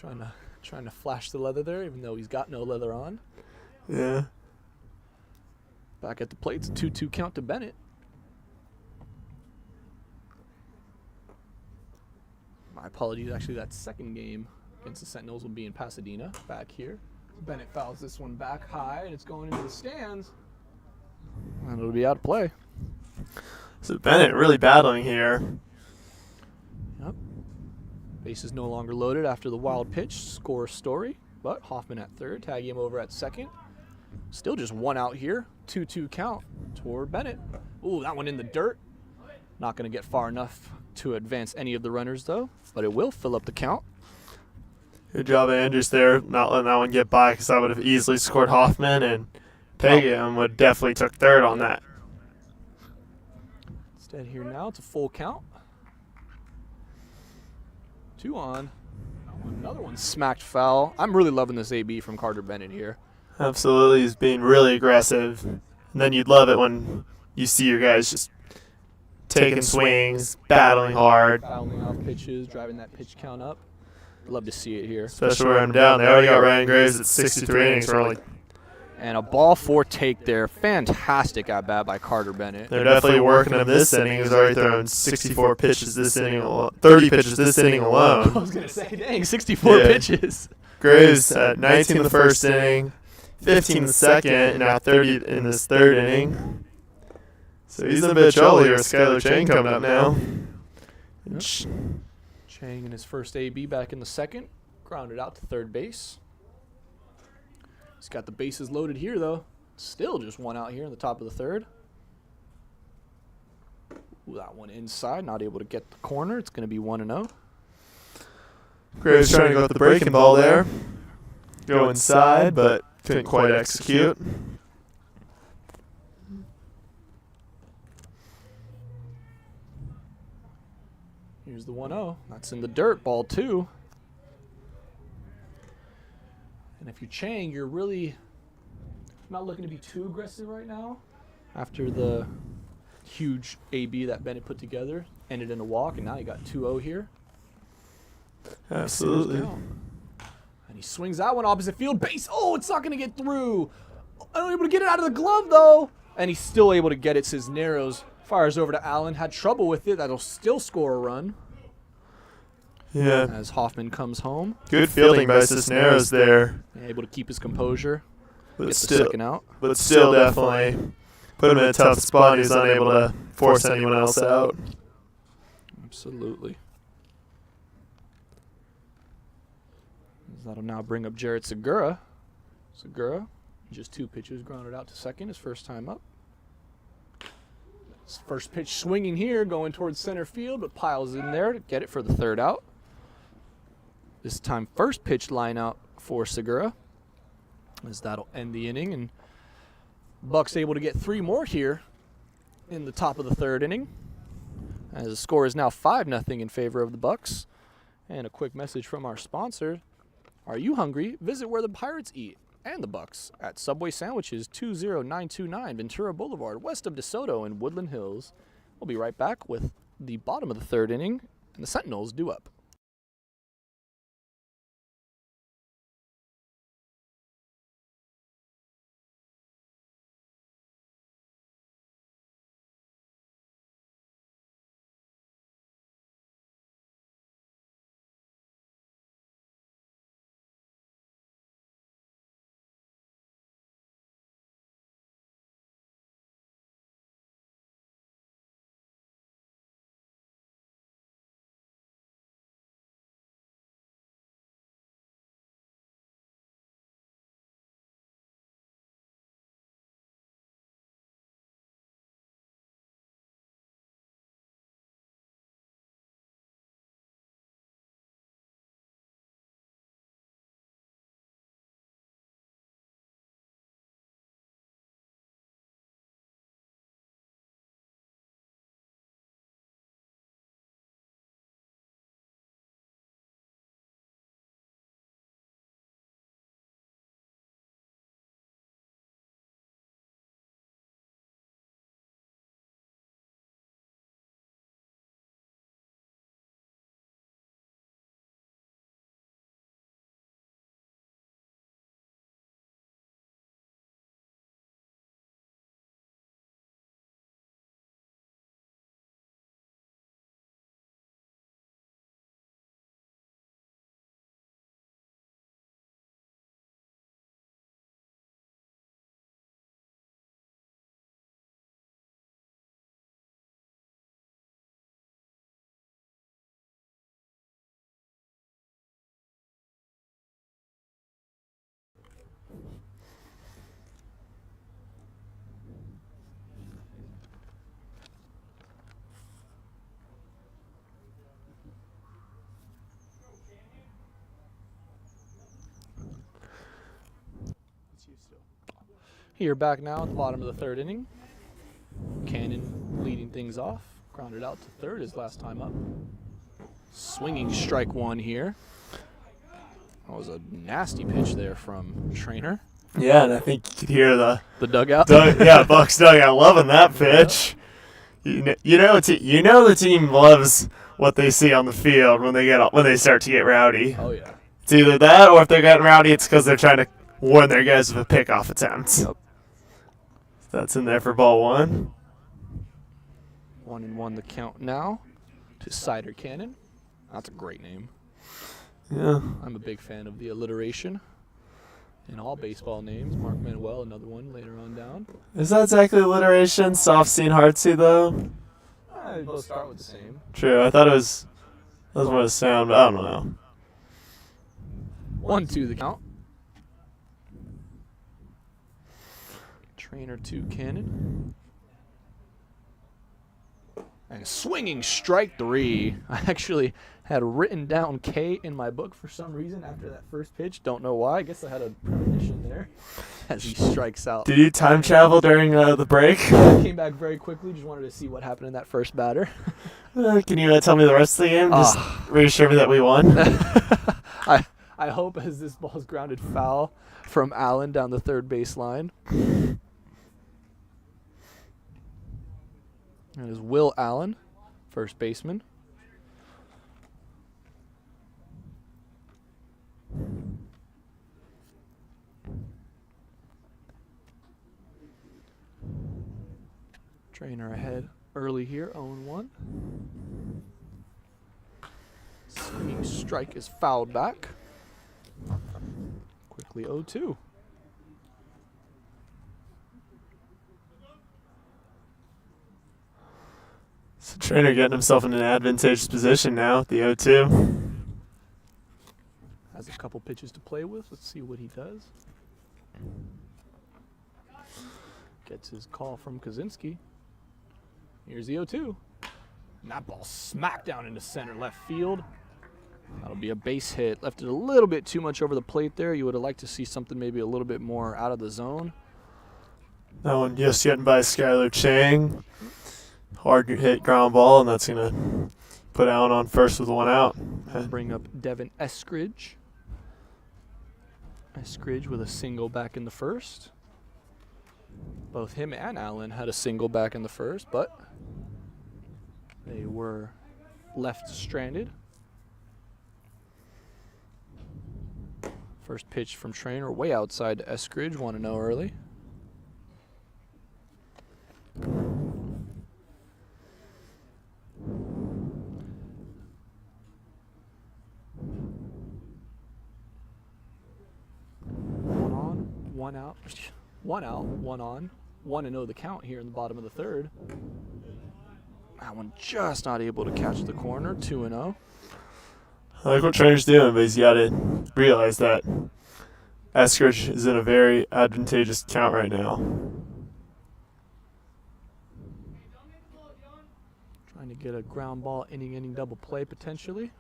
Trying to flash the leather there, even though he's got no leather on. Yeah. Back at the plate, it's a 2-2 count to Bennett. My apologies, actually that second game against the Sentinels will be in Pasadena, back here. Bennett fouls this one back high, and it's going into the stands. And it'll be out of play. So Bennett really battling here. Yep. Base is no longer loaded after the wild pitch. Score story, but Hoffman at third, tag him over at second. Still just 1 out here. 2-2 count toward Bennett. Ooh, that one in the dirt. Not going to get far enough to advance any of the runners, though, but it will fill up the count. Good job, Andrews, there, not letting that one get by, because I would have easily scored Hoffman, and Pagam would definitely took third on that. Instead here now, it's a full count. 2 on. Another one smacked foul. I'm really loving this AB from Carter Bennett here. Absolutely, he's being really aggressive. And then you'd love it when you see your guys just taking swings, battling hard. Fouling off pitches, driving that pitch count up. Love to see it here. Especially where I'm down. They already got Ryan Graves at 63 innings early. And a ball 4 take there. Fantastic at bat by Carter Bennett. They're definitely working him this inning. He's already thrown 64 pitches this inning alone. 30 pitches this inning I alone. was going to say, dang, 64 pitches. Graves at 19 in the first inning, 15 in the second, and now 30 in this third inning. So he's in a bit of trouble here with Skylar Chang coming up now. Yep. Chang in his first AB back in the second. Grounded out to third base. He's got the bases loaded here, though. Still just 1 out here in the top of the third. Ooh, that one inside. Not able to get the corner. It's going to be 1-0. Graves trying to go with the breaking ball there. Go inside, but couldn't quite execute. Here's the 1-0. That's in the dirt. Ball 2. And if you're Chang, you're really not looking to be too aggressive right now. After the huge AB that Bennett put together, ended in a walk, and now you got 2-0 here. Absolutely. And he swings that one opposite field. Base. Oh, it's not going to get through. Unable to get it out of the glove, though. And he's still able to get it. Cisneros fires over to Allen. Had trouble with it. That'll still score a run. Yeah. As Hoffman comes home. Good fielding by Cisneros there. Able to keep his composure. But Get the still, second out. but still definitely put him in a tough spot. He's unable to force anyone else out. Absolutely. That'll now bring up Jarrett Segura. Segura, just 2 pitches, grounded out to second, his first time up. His first pitch swinging here, going towards center field, but piles in there to get it for the third out. This time, first pitch line out for Segura, as that'll end the inning. And Bucks able to get 3 more here in the top of the third inning, as the score is now 5-0 in favor of the Bucks. And a quick message from our sponsor. Are you hungry? Visit where the Pirates eat and the Bucks at Subway Sandwiches, 20929 Ventura Boulevard, west of DeSoto in Woodland Hills. We'll be right back with the bottom of the third inning and the Sentinels due up. Here back now at the bottom of the third inning. Cannon leading things off. Grounded out to third his last time up. Swinging strike one here. That was a nasty pitch there from Trainer. Yeah, and I think you could hear the dugout. Bucks dugout loving that pitch. You know the team loves what they see on the field when they start to get rowdy. Oh yeah. It's either that, or if they're getting rowdy, it's because they're trying to warn their guys of a pickoff attempt. Yep. That's in there for ball one. 1-1 the count now to Cider Cannon. That's a great name. Yeah. I'm a big fan of the alliteration in all baseball names. Mark Manuel, another one later on down. Is that exactly alliteration? Soft C and hard C, though? They both start with the same. True. I thought it was more the sound, but I don't know. 1-2 the count. Trainer to Cannon. And swinging strike three. I actually had written down K in my book for some reason after that first pitch. Don't know why. I guess I had a premonition there as he strikes out. Did you time travel during the break? I came back very quickly. Just wanted to see what happened in that first batter. Can you tell me the rest of the game? Just reassure me that we won. I hope as this ball's grounded foul from Allen down the third base line. That is Will Allen, first baseman. Trainer ahead early here, 0-1. Swinging strike is fouled back. Quickly 0-2. So Trainer getting himself in an advantageous position now with the 0-2. Has a couple pitches to play with. Let's see what he does. Gets his call from Kaczynski. Here's the 0-2. And that ball smacked down into center left field. That'll be a base hit. Left it a little bit too much over the plate there. You would have liked to see something maybe a little bit more out of the zone. That one just getting by Skylar Chang. Hard hit ground ball, and that's going to put Allen on first with one out. Bring up Devin Eskridge. Eskridge with a single back in the first. Both him and Allen had a single back in the first, but they were left stranded. First pitch from Trainer way outside to Eskridge, 1-0 early. One out, one on. 1-0 the count here in the bottom of the third. That one just not able to catch the corner, 2-0. I like what Trainer's doing, but he's got to realize that Eskridge is in a very advantageous count right now. Trying to get a ground ball inning double play potentially.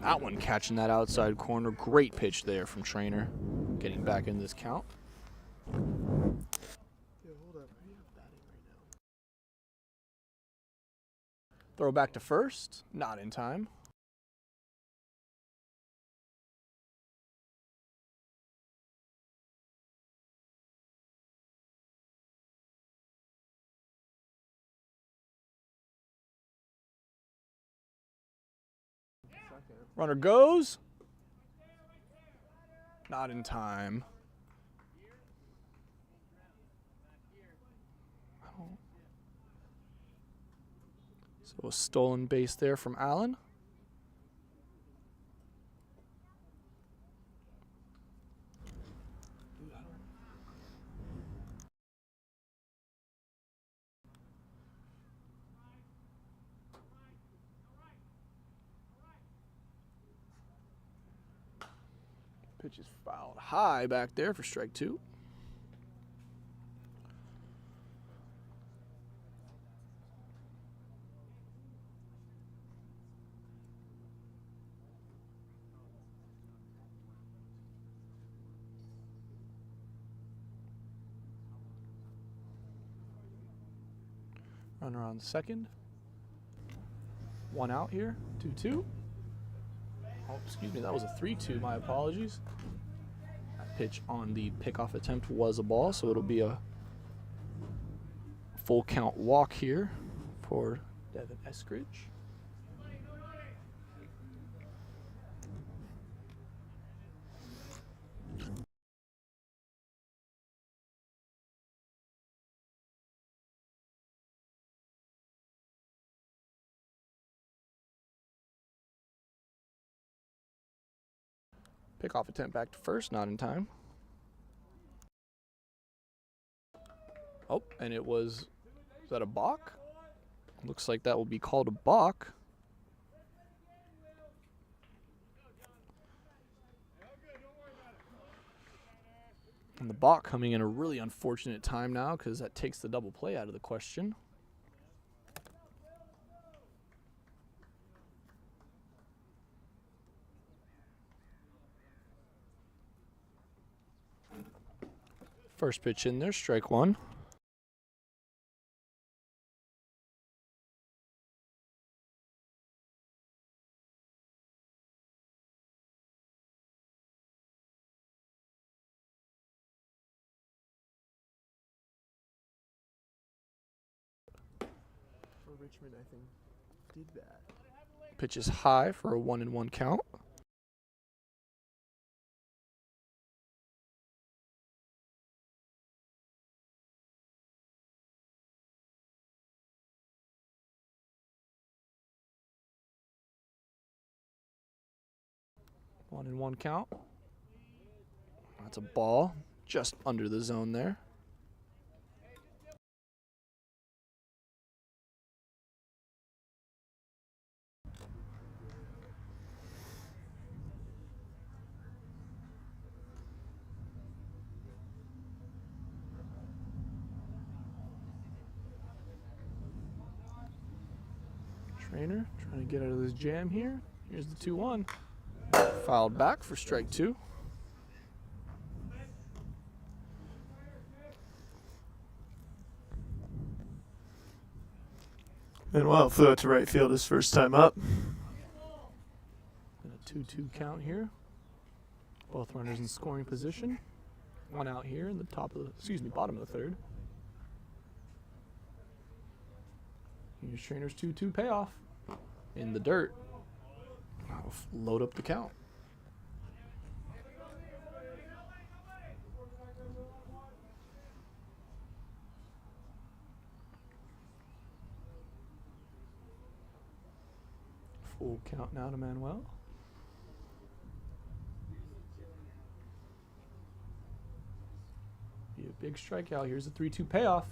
That one catching that outside corner. Great pitch there from Trainer. Getting back in this count. Throw back to first. Not in time. Runner goes. Not in time. So a stolen base there from Allen. Pitch is fouled high back there for strike two. Runner on second. One out here. 2-2. Oh, excuse me, that was a 3-2. My apologies. That pitch on the pickoff attempt was a ball, so it'll be a full count walk here for Devin Eskridge. Pickoff attempt back to first, not in time. Oh, and it was that a balk? Looks like that will be called a balk. And the balk coming in a really unfortunate time now because that takes the double play out of the question. First pitch in there, strike one. For Richmond, I think, did that. Pitch is high for a 1-1 count. One and one count. That's a ball just under the zone there. Trainer trying to get out of this jam here. Here's the 2-1. Fouled back for strike two. Manuel flew out to right field his first time up. And a 2-2 count here. Both runners in scoring position. One out here in the bottom of the third. Here's Trainer's 2-2 payoff in the dirt. I'll load up the count. Full count now to Manuel. Be a big strikeout. Here's the 3-2 payoff.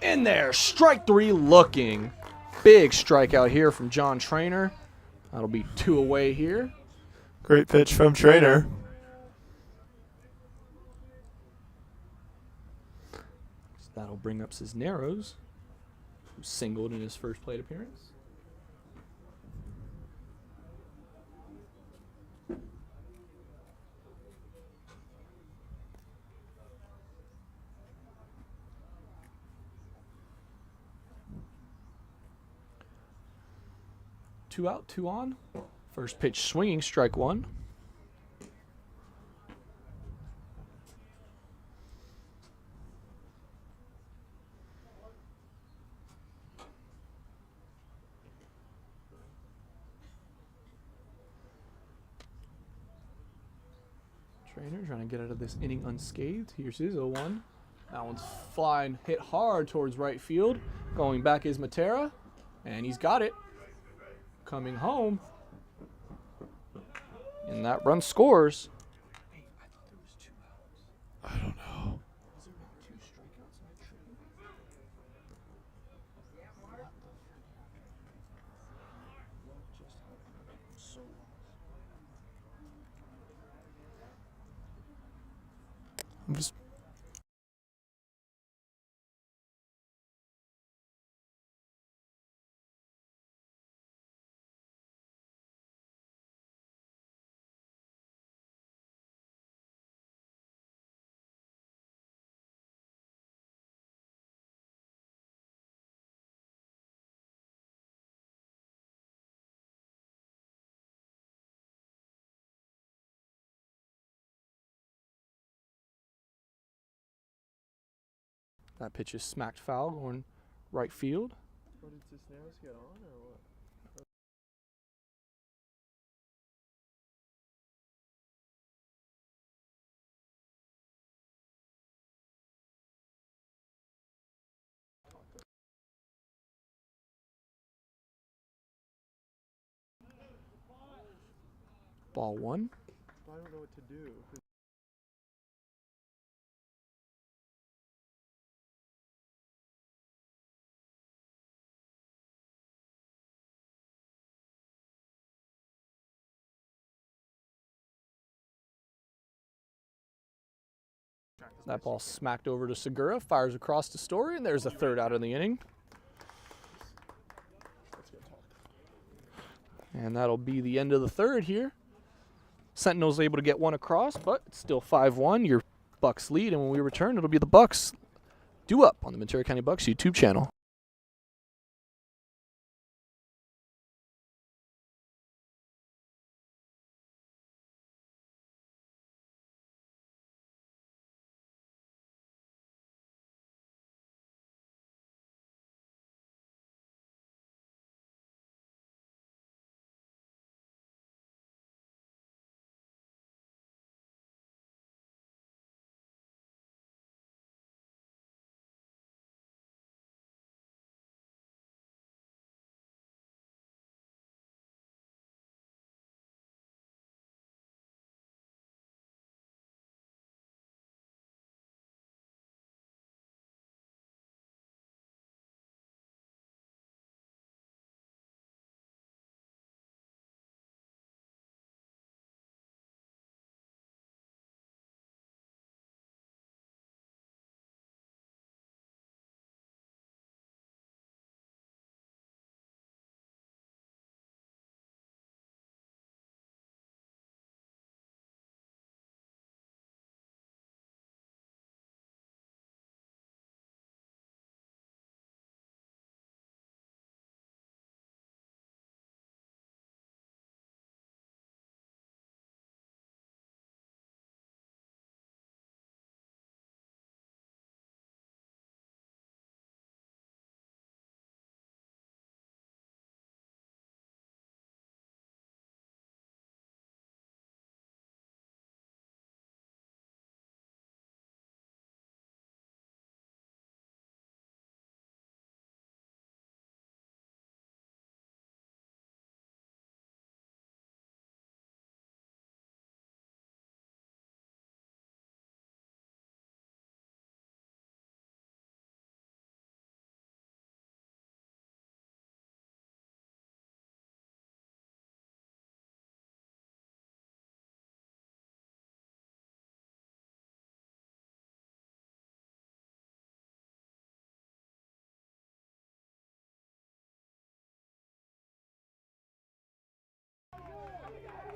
In there, strike three looking. Big strikeout here from John Trainer. That'll be two away here. Great pitch from Trainer. So that'll bring up Cisneros, who singled in his first plate appearance. Two out, two on. First pitch swinging, strike one. Trainer trying to get out of this inning unscathed. Here's his 0-1. That one's flying, hit hard towards right field. Going back is Matera, and he's got it. Coming home, and that run scores. I don't know. I'm just That pitch is smacked foul going right field. What did Cisneros get on or what? Ball 1. I don't know what to do. That ball smacked over to Segura, fires across to Story, and there's a third out of the inning. And that'll be the end of the third here. Sentinels able to get one across, but it's still 5-1. Your Bucks lead, and when we return, it'll be the Bucks due up on the Ventura County Bucks YouTube channel.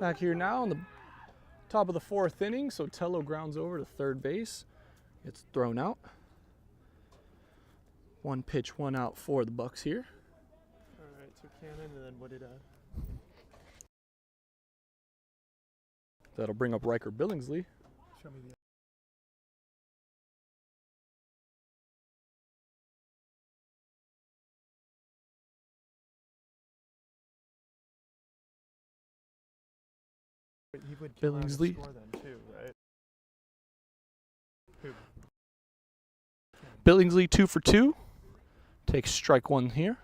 Back here now on the top of the fourth inning, so Tello grounds over to third base. Gets thrown out. One pitch, one out for the Bucks here. All right, so Cannon, and then what did That'll bring up Riker Billingsley. show me the he would come out and Billingsley. score then too, right? Who? Billingsley 2 for 2. Takes strike one here.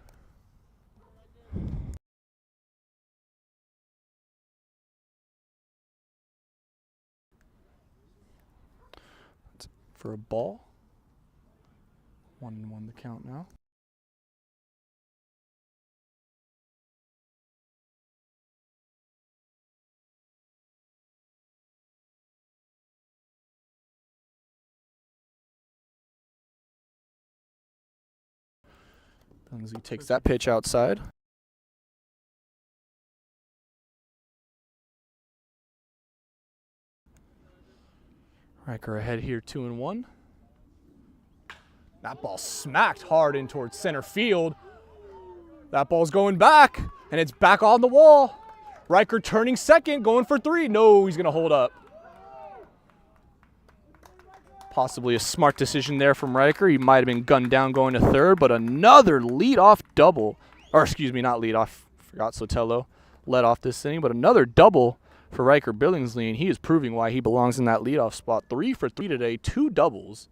That's for a ball. 1-1 the count now. Billingsley takes that pitch outside. Riker ahead here, 2-1. That ball smacked hard in towards center field. That ball's going back, and it's back on the wall. Riker turning second, going for 3. No, he's going to hold up. Possibly a smart decision there from Riker. He might have been gunned down going to third, but another leadoff double. Or excuse me, not leadoff. Forgot Sotelo led off this inning, but another double for Riker Billingsley, and he is proving why he belongs in that leadoff spot. 3 for 3 today, 2 doubles.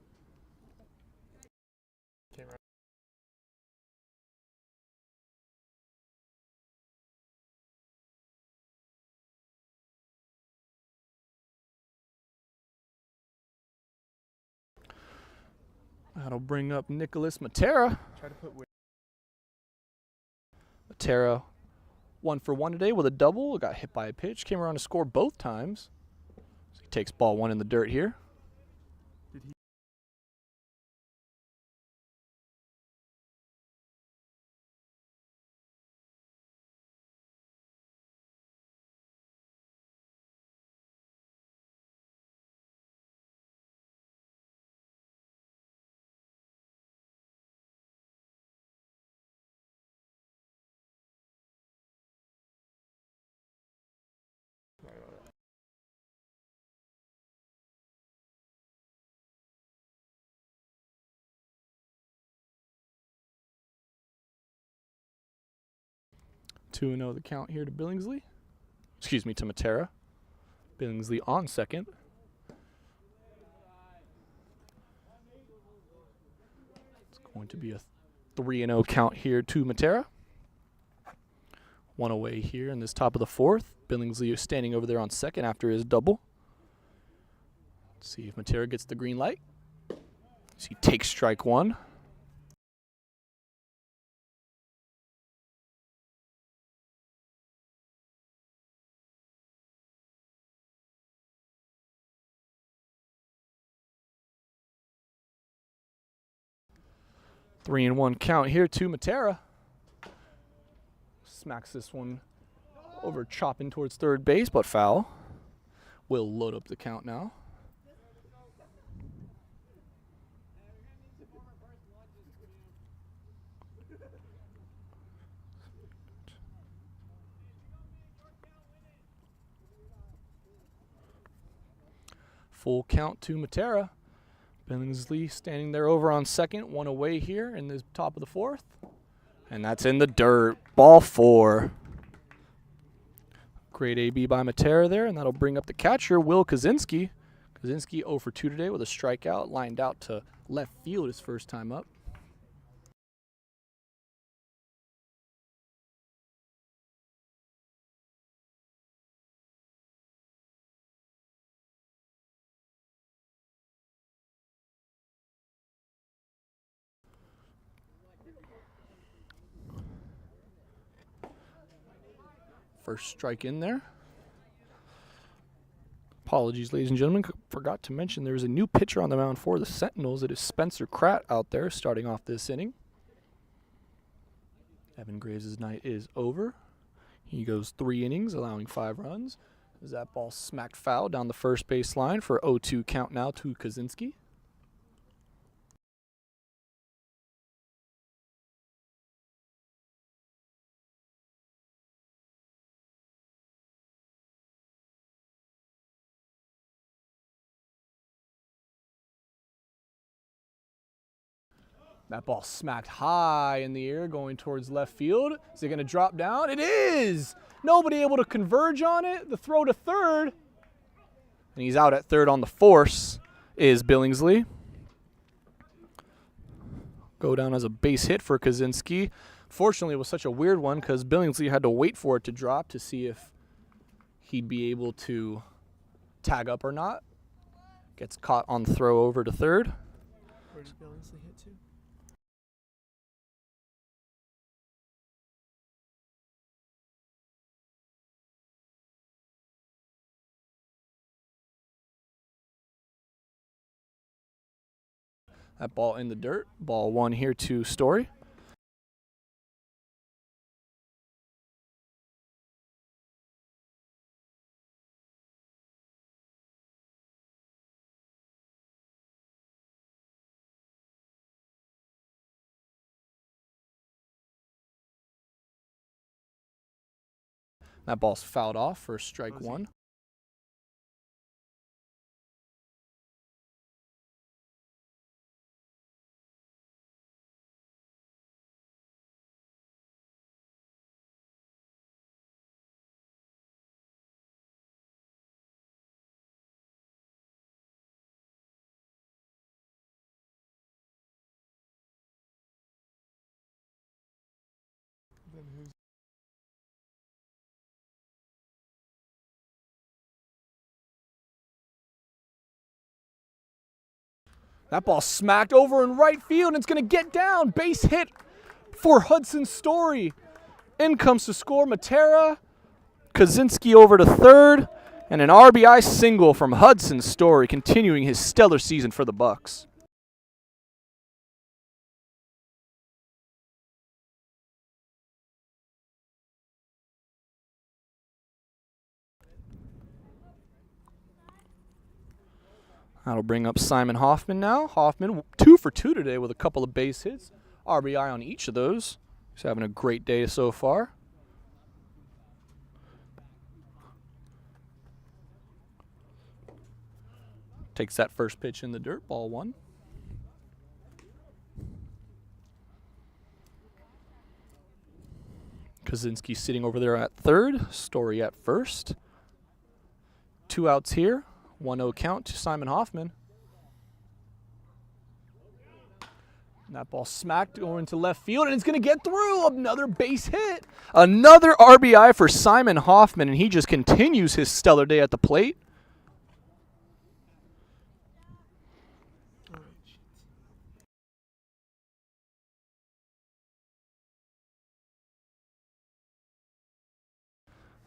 That'll bring up Nicholas Matera. Try to put Matera 1 for 1 today with a double. Got hit by a pitch. Came around to score both times. So he takes ball 1 in the dirt here. Did he? 2-0 the count here to Billingsley. Excuse me, to Matera. Billingsley on second. It's going to be a 3-0 count here to Matera. 1 away here in this top of the 4th. Billingsley is standing over there on second after his double. Let's see if Matera gets the green light. So he takes strike 1. Three and 1 count here to Matera. Smacks this one over, chopping towards third base, but foul. Will load up the count now. Full count to Matera. Billingsley standing there over on second, 1 away here in the top of the 4th. And that's in the dirt. Ball 4. Great AB by Matera there, and that'll bring up the catcher, Will Kaczynski. Kaczynski 0 for 2 today with a strikeout, lined out to left field his first time up. First strike in there. Apologies, ladies and gentlemen. Forgot to mention there's a new pitcher on the mound for the Sentinels. It is Spencer Kratt out there starting off this inning. Evan Graves' night is over. He goes 3 innings, allowing 5 runs. As that ball smacked foul down the first base line for 0-2 count now to Kaczynski. That ball smacked high in the air going towards left field. Is it going to drop down? It is! Nobody able to converge on it. The throw to third. And he's out at third on the force is Billingsley. Go down as a base hit for Kaczynski. Fortunately, it was such a weird one because Billingsley had to wait for it to drop to see if he'd be able to tag up or not. Gets caught on the throw over to third. Where did Billingsley hit to? That ball in the dirt. Ball 1 here to Story. That ball's fouled off for strike 1. That ball smacked over in right field, and it's going to get down. Base hit for Hudson Story. In comes to score Matera. Kaczynski over to third, and an RBI single from Hudson Story, continuing his stellar season for the Bucks. That'll bring up Simon Hoffman now. Hoffman 2 for 2 today with a couple of base hits. RBI on each of those. He's having a great day so far. Takes that first pitch in the dirt, ball 1. Kaczynski sitting over there at third. Story at first. 2 outs here. 1-0 count to Simon Hoffman. And that ball smacked going to left field, and it's going to get through. Another base hit. Another RBI for Simon Hoffman, and he just continues his stellar day at the plate.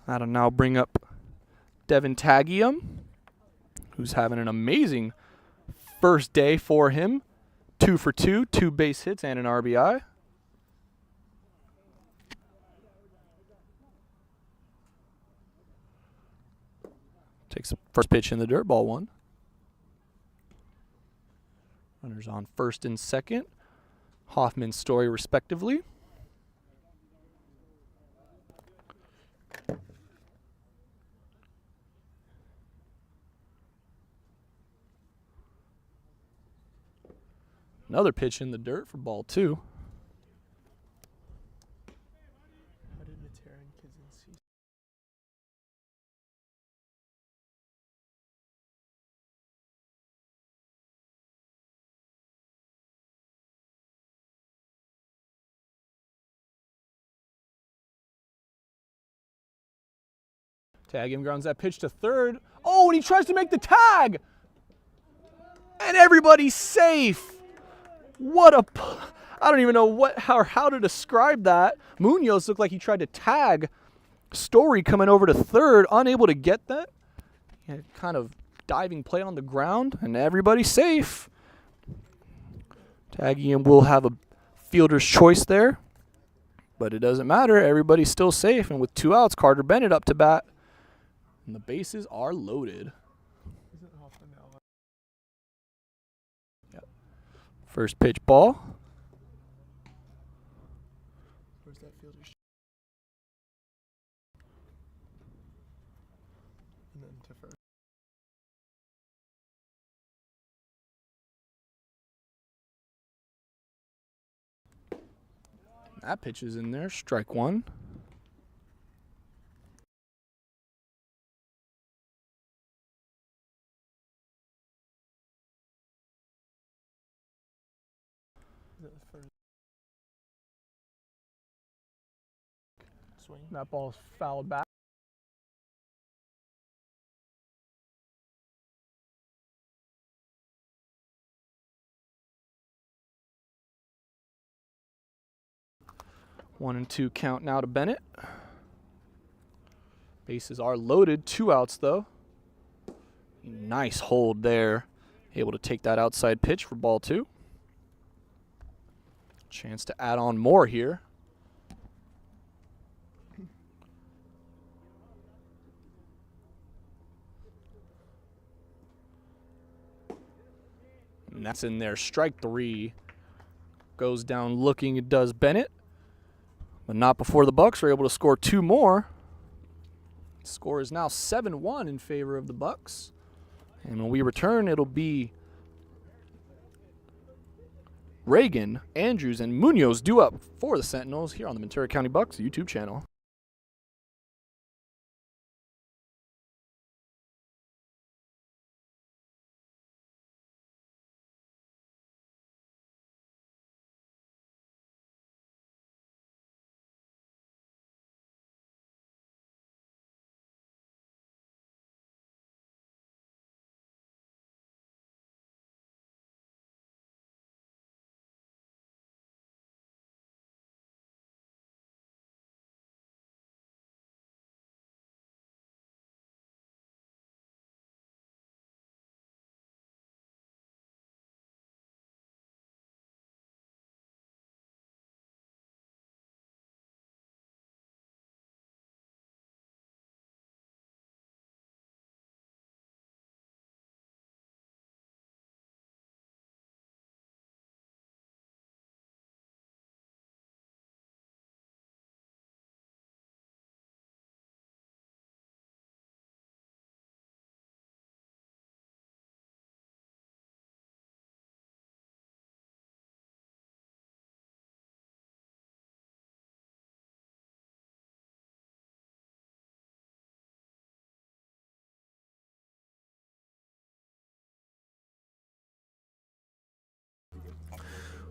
That'll now bring up Devin Tagium, who's having an amazing first day for him. 2 for 2, 2 base hits and an RBI. Takes the first pitch in the dirt, ball 1. Runners on first and second. Hoffman, Story respectively. Another pitch in the dirt for ball 2. How did Matera and Kaczynski? Tagium grounds that pitch to third. Oh, and he tries to make the tag! And everybody's safe! I don't even know how to describe that. Munoz looked like he tried to tag Story coming over to third, unable to get that. Kind of diving play on the ground, and everybody's safe. Tagium will have a fielder's choice there, but it doesn't matter. Everybody's still safe, and with 2 outs, Carter Bennett up to bat, and the bases are loaded. First pitch ball. Where's that fielder? And then to first. That pitch is in there. Strike 1. Swing. That ball's fouled back. One and 2 count now to Bennett. Bases are loaded. 2 outs though. Nice hold there. Able to take that outside pitch for ball 2. Chance to add on more here. And that's in there. Strike 3. Goes down looking. It does Bennett. But not before the Bucks are able to score 2 more. Score is now 7-1 in favor of the Bucks. And when we return, it'll be Reagan, Andrews, and Munoz due up for the Sentinels here on the Ventura County Bucks YouTube channel.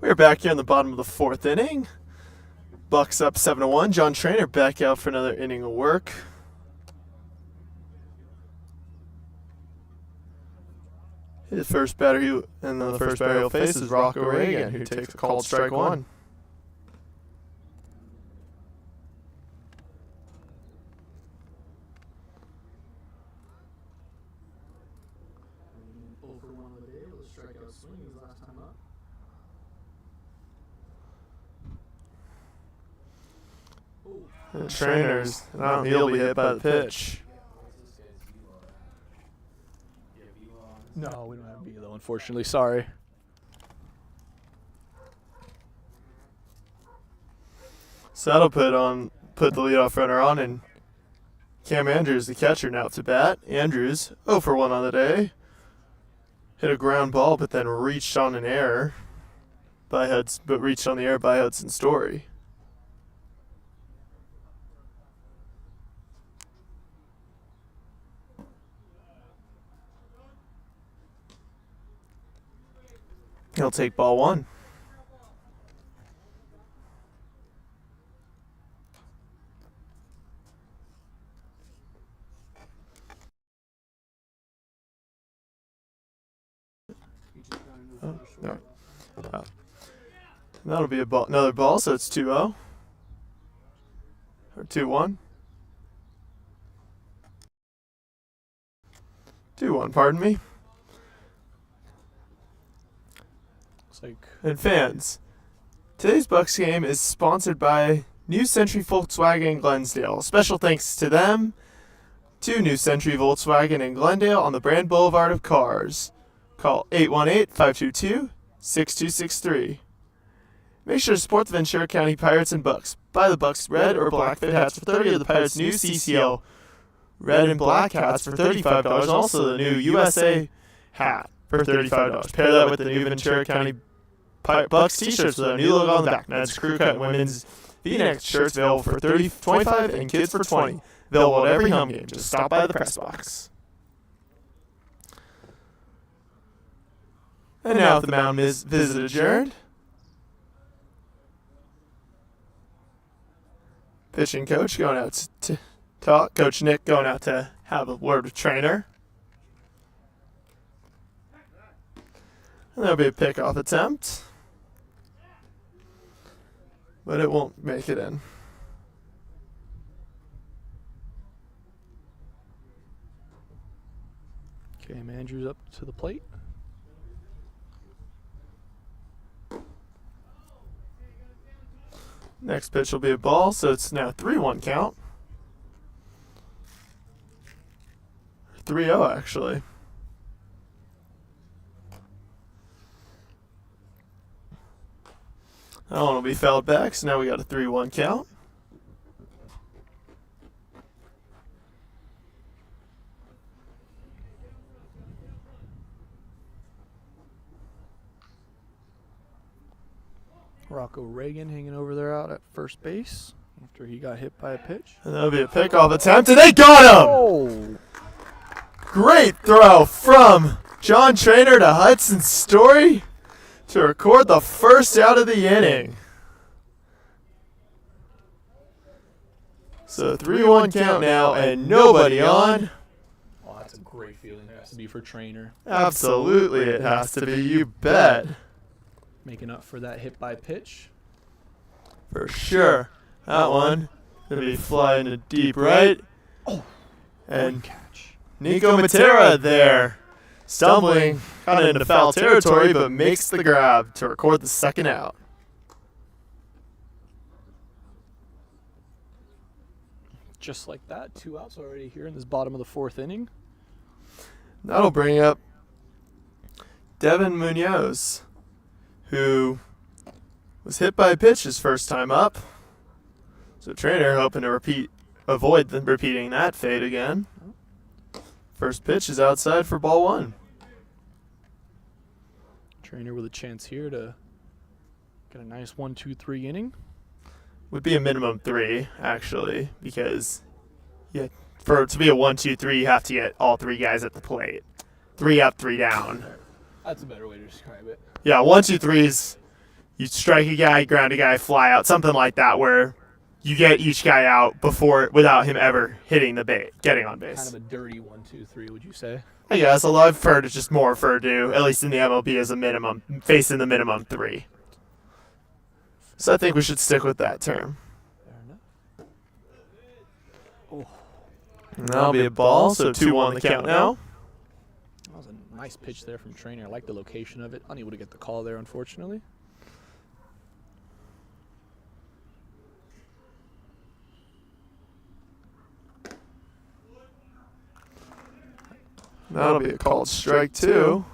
We're back here in the bottom of the fourth inning. Bucks up 7-1. John Trainer back out for another inning of work. His first batter, the first batter he'll face is Arroyo, who takes a called strike one. Over one of the day with a strikeout swing his last time up. The Trainer's, he'll be hit by the pitch. No, we don't have velo, unfortunately. Sorry. So that'll put the leadoff runner on, and Cam Andrews, the catcher, now to bat. Andrews, 0 for 1 on the day. Hit a ground ball, but then reached on the air by Hudson Story. He'll take ball one. Oh, no. That'll be another ball, so it's 2-0. Or 2-1. 2-1, pardon me. And fans, today's Bucks game is sponsored by New Century Volkswagen in Glensdale. Special thanks to them, to New Century Volkswagen in Glendale on the Brand Boulevard of Cars. Call 818-522-6263. Make sure to support the Ventura County Pirates and Bucks. Buy the Bucks red or black fit hats for $30 of the Pirates' new CCL red and black hats for $35, and also the new USA hat for $35. Pair that with the new Ventura County Bucks t-shirts with our new logo on the back. Men's crew cut women's V-neck shirts available for $25 and kids for $20. Available at every home game. Just stop by the press box. And now the mound visit adjourned. Pitching coach going out to talk. Coach Nick going out to have a word with trainer. And there'll be a pickoff attempt. But it won't make it in. Okay, Andrews up to the plate. Next pitch will be a ball, so it's now 3-1 count. 3-0 actually. That one will be fouled back, so now we got a 3-1 count. Rocco Reagan hanging over there out at first base after he got hit by a pitch. And that'll be a pickoff attempt, and they got him! Oh! Great throw from John Trainer to Hudson Story to record the first out of the inning. So 3-1 count now and nobody on. Oh, that's a great feeling. It has to be for Trainer. Absolutely, it has to be. You bet. Making up for that hit by pitch. For sure. That one going to be flying to deep right. Oh, and catch. Nico Matera there, stumbling kind of into foul territory, but makes the grab to record the second out. Just like that, 2 outs already here in this bottom of the fourth inning. That'll bring up Devin Munoz, who was hit by a pitch his first time up. So Trainer hoping to avoid them repeating that fate again. First pitch is outside for ball one. Trainer with a chance here to get a nice 1-2-3 inning. Would be a minimum 3, actually, because for it to be a 1-2-3, you have to get all 3 guys at the plate. 3 up, 3 down. That's a better way to describe it. Yeah, 1-2-3 is you strike a guy, ground a guy, fly out, something like that, where you get each guy out without him ever hitting the bait, getting on base. Kind of a dirty 1-2-3, would you say? I guess, although I've heard it's just more referred to, at least in the MLB, as a minimum, facing the minimum 3. So I think we should stick with that term. Fair enough. Oh, And that'll be a ball, so 2-1 on the count now. that was a nice pitch there from Trainer. I like the location of it. Unable to get the call there, unfortunately. That'll be a called strike 2.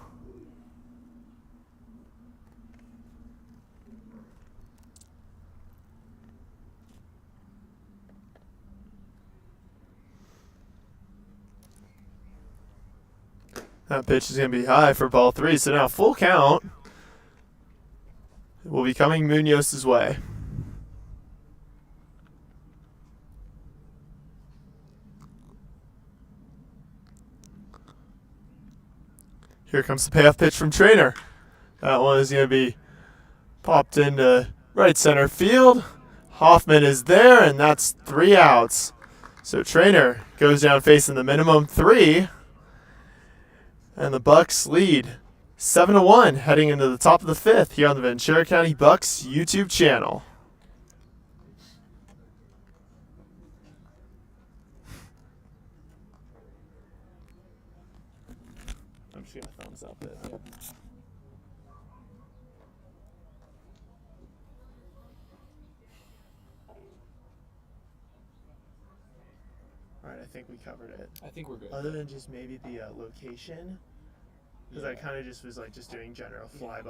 That pitch is going to be high for ball 3, so now full count will be coming Munoz's way. Here comes the payoff pitch from Trainer. That one is going to be popped into right center field. Hoffman is there, and that's 3 outs. So Trainer goes down facing the minimum 3. And the Bucks lead 7-1 heading into the top of the 5th here on the Ventura County Bucks YouTube channel. I'm just going to thumbs up it. All right, I think we covered it. I think we're good. Other than just maybe the location, because I kind of just was like just doing general fly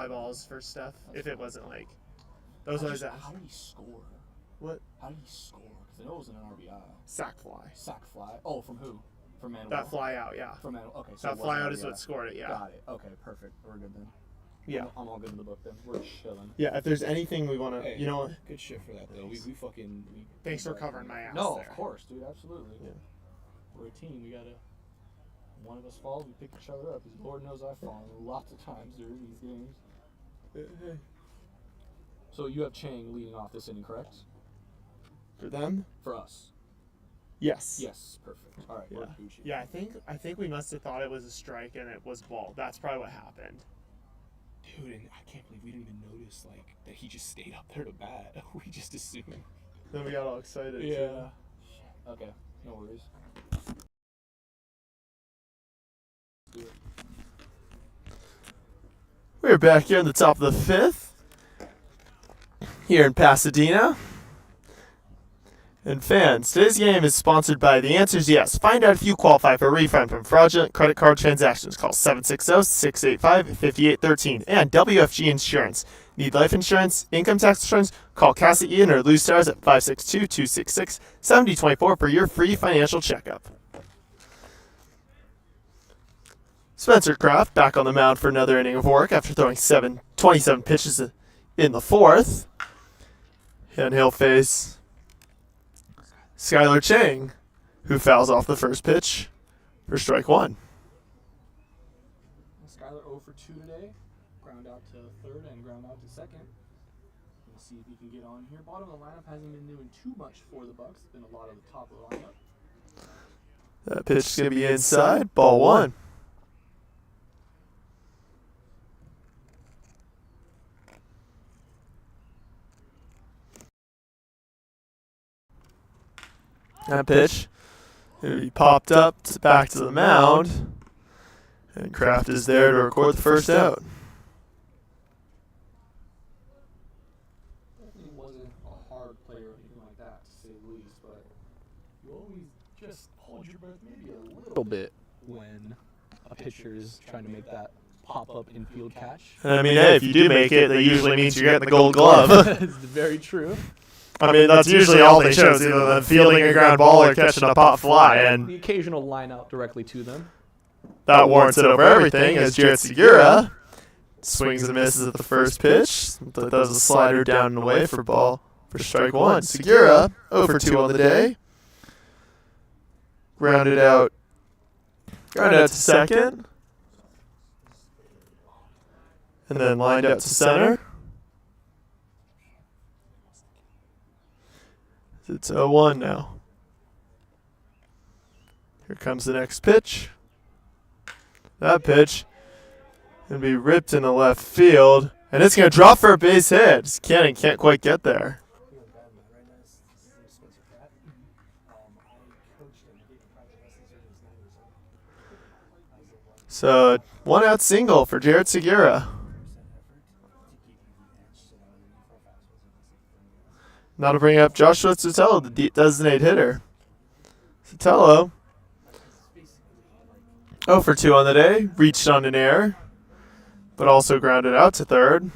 balls for stuff. If it wasn't like those always How did he score? What? How did he score? Because I know it was an RBI. Sack fly. Sack fly. Oh, from who? From Manuel. That fly out, yeah. From Manuel. Okay, so That fly out is what scored it, yeah. Got it. Okay, perfect. We're good then. Yeah. I'm all good in the book then. We're chilling. Yeah. If there's anything we want to, Hey, you know what? Good shit for that though. We fucking. Thanks for covering my ass. No, there. of course, dude. Absolutely. Yeah. We're a team. We gotta. One of us falls, we pick each other up. Because Lord knows I've fallen lots of times during these games. So you have Chang leading off this inning, correct? For them? For us. Yes. Yes, perfect. All right, Yeah. we're Gucci. Yeah. I think we must have thought it was a strike and it was ball. That's probably what happened. Dude, and I can't believe we didn't even notice like that he just stayed up there to bat. We just assumed. Then we got all excited. Yeah. Too. Okay, no worries. Do it. We're back here in the top of the 5th, here in Pasadena. And fans, today's game is sponsored by The Answer's Yes. Find out if you qualify for a refund from fraudulent credit card transactions. Call 760-685-5813. And WFG Insurance. Need life insurance, income tax insurance? Call Cassie Ian or Lou Stars at 562-266-7024 for your free financial checkup. Spencer Kraft back on the mound for another inning of work after throwing 27 pitches in the 4th. And he'll face Skylar Chang, who fouls off the first pitch for strike 1. Skylar 0 for 2 today. Ground out to third and ground out to second. Let's see if he can get on here. Bottom of the lineup hasn't been doing too much for the Bucks. It's been a lot of the top of the lineup. That pitch is going to be inside. Ball 1. That pitch, he popped up back to the mound, and Kraft is there to record the first out. He wasn't a hard player or anything like that, to say the least, but you always just hold your breath maybe a little bit when a pitcher is trying to make that pop-up infield catch. And I mean, hey, if you do make it, that usually means you're getting the gold glove. It's very true. I mean, that's usually all they show is either them fielding a ground ball or catching a pop fly, and The occasional line out directly to them. that warrants it over everything as Jarrett Segura swings and misses at the first pitch. Does a slider down and away for strike 1. Segura 0 for 2 on the day. Grounded out to second. And then lined out to center. It's 0-1 now. Here comes the next pitch. That pitch going to be ripped in the left field, and it's going to drop for a base hit. Cannon can't quite get there. So, 1-out single for Jarrett Segura. Now to bring up Joshua Sotelo, the designated hitter. Sotelo, 0 for 2 on the day, reached on an error, but also grounded out to third.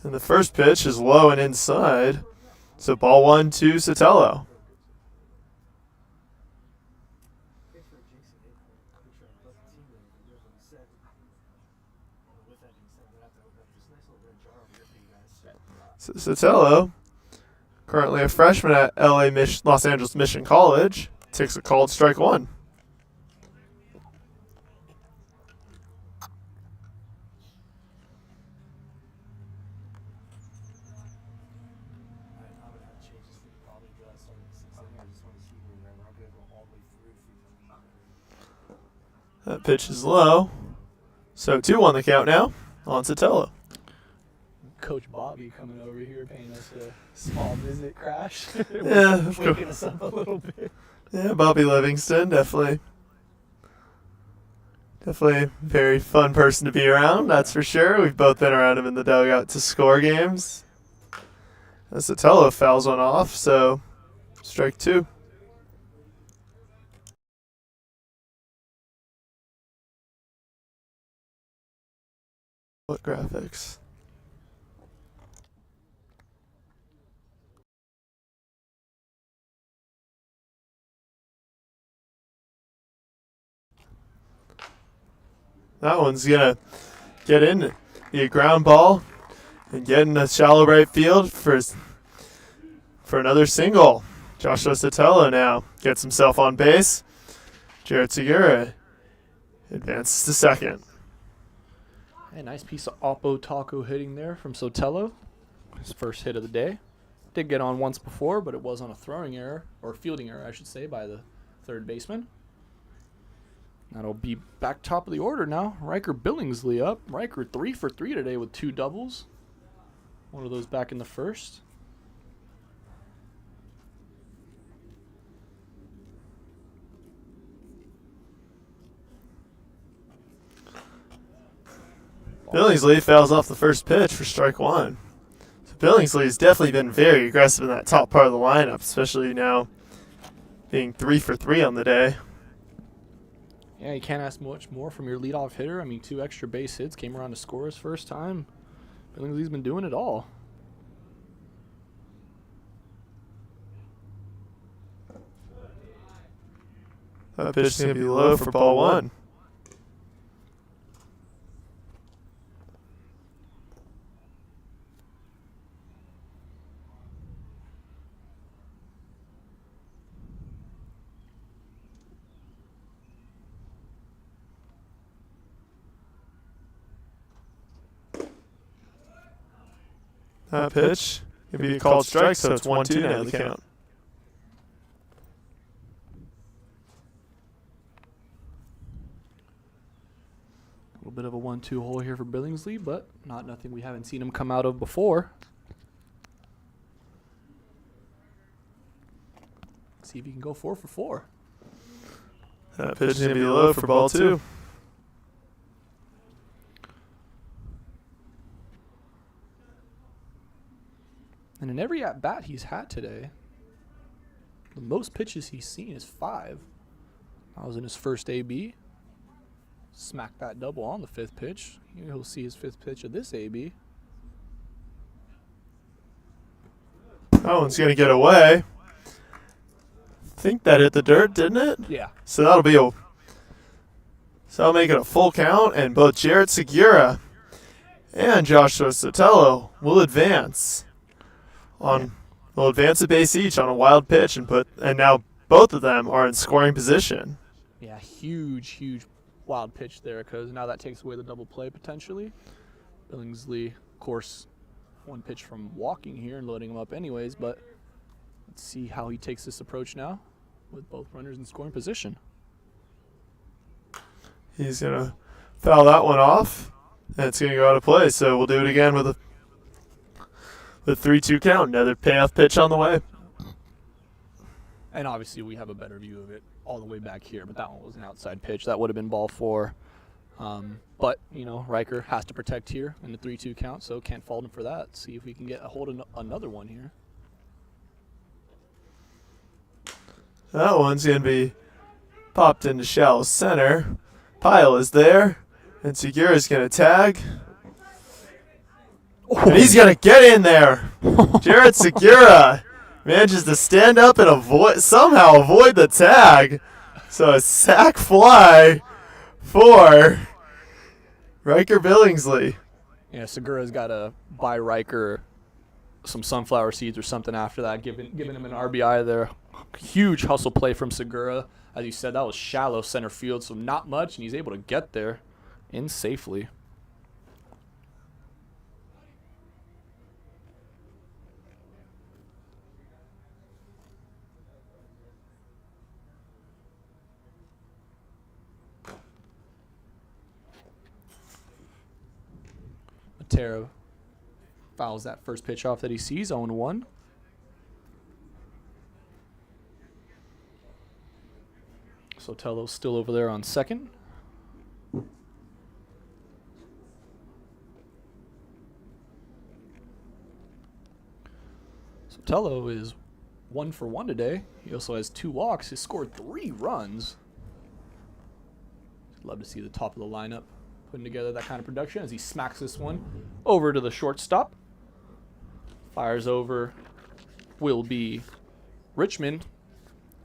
And the first pitch is low and inside, so ball 1 to Sotelo. Sotelo, currently a freshman at Los Angeles Mission College, takes a called strike 1. That pitch is low, so 2-1 the count now on Sotelo. Coach Bobby coming over here paying us a small visit, Crash. Yeah, of course. Waking us up a little bit. Yeah, Bobby Livingston, definitely a very fun person to be around, that's for sure. We've both been around him in the dugout to score games. As Sotelo fouls one off, so strike 2. What graphics? That one's going to get in, be a ground ball, and get in the shallow right field for another single. Joshua Sotelo now gets himself on base. Jarrett Segura advances to second. A nice piece of Oppo Taco hitting there from Sotelo. His first hit of the day. Did get on once before, but it was on a throwing error, or fielding error, I should say, by the third baseman. That'll be back top of the order now. Riker Billingsley up. Riker 3 for 3 today with 2 doubles. One of those back in the first. Billingsley fouls off the first pitch for strike 1. So Billingsley has definitely been very aggressive in that top part of the lineup, especially now being 3 for 3 on the day. Yeah, you can't ask much more from your leadoff hitter. I mean, 2 extra base hits, came around to score his first time. Billingsley's been doing it all. That pitch is going to be low for ball 1. That pitch can be a called strike, so it's 1-2 now the count. A little bit of a 1-2 hole here for Billingsley, but nothing we haven't seen him come out of before. See if he can go 4 for 4. That pitch is going to be low for ball 2. And in every at-bat he's had today, the most pitches he's seen is 5. That was in his first AB. Smacked that double on the 5th pitch. He'll see his 5th pitch of this AB. That one's going to get away. I think that hit the dirt, didn't it? Yeah. So that'll make it a full count, and both Jarrett Segura and Joshua Sotelo will advance. Will advance a base each on a wild pitch, and now both of them are in scoring position. Yeah, huge wild pitch there, because now that takes away the double play potentially. Billingsley course, one pitch from walking here and loading him up anyways, but let's see how he takes this approach now with both runners in scoring position. He's going to foul that one off, and it's going to go out of play. So we'll do it again with a 3-2 count. Another payoff pitch on the way. And obviously we have a better view of it all the way back here, but that one was an outside pitch. That would have been ball 4. But, you know, Riker has to protect here in the 3-2 count, so can't fault him for that. See if we can get a hold of another one here. That one's going to be popped into shallow center. Pyle is there, and Segura's going to tag. And he's going to get in there. Jared Segura manages to stand up and somehow avoid the tag. So a sac fly for Riker Billingsley. Yeah, Segura's got to buy Riker some sunflower seeds or something after that, giving him an RBI there. Huge hustle play from Segura. As you said, that was shallow center field, so not much, and he's able to get there in safely. Matera fouls that first pitch off that he sees, 0-1. Sotelo's still over there on second. Sotelo is 1 for 1 today. He also has 2 walks. He's scored 3 runs. Love to see the top of the lineup putting together that kind of production as he smacks this one over to the shortstop. Fires over will be Richmond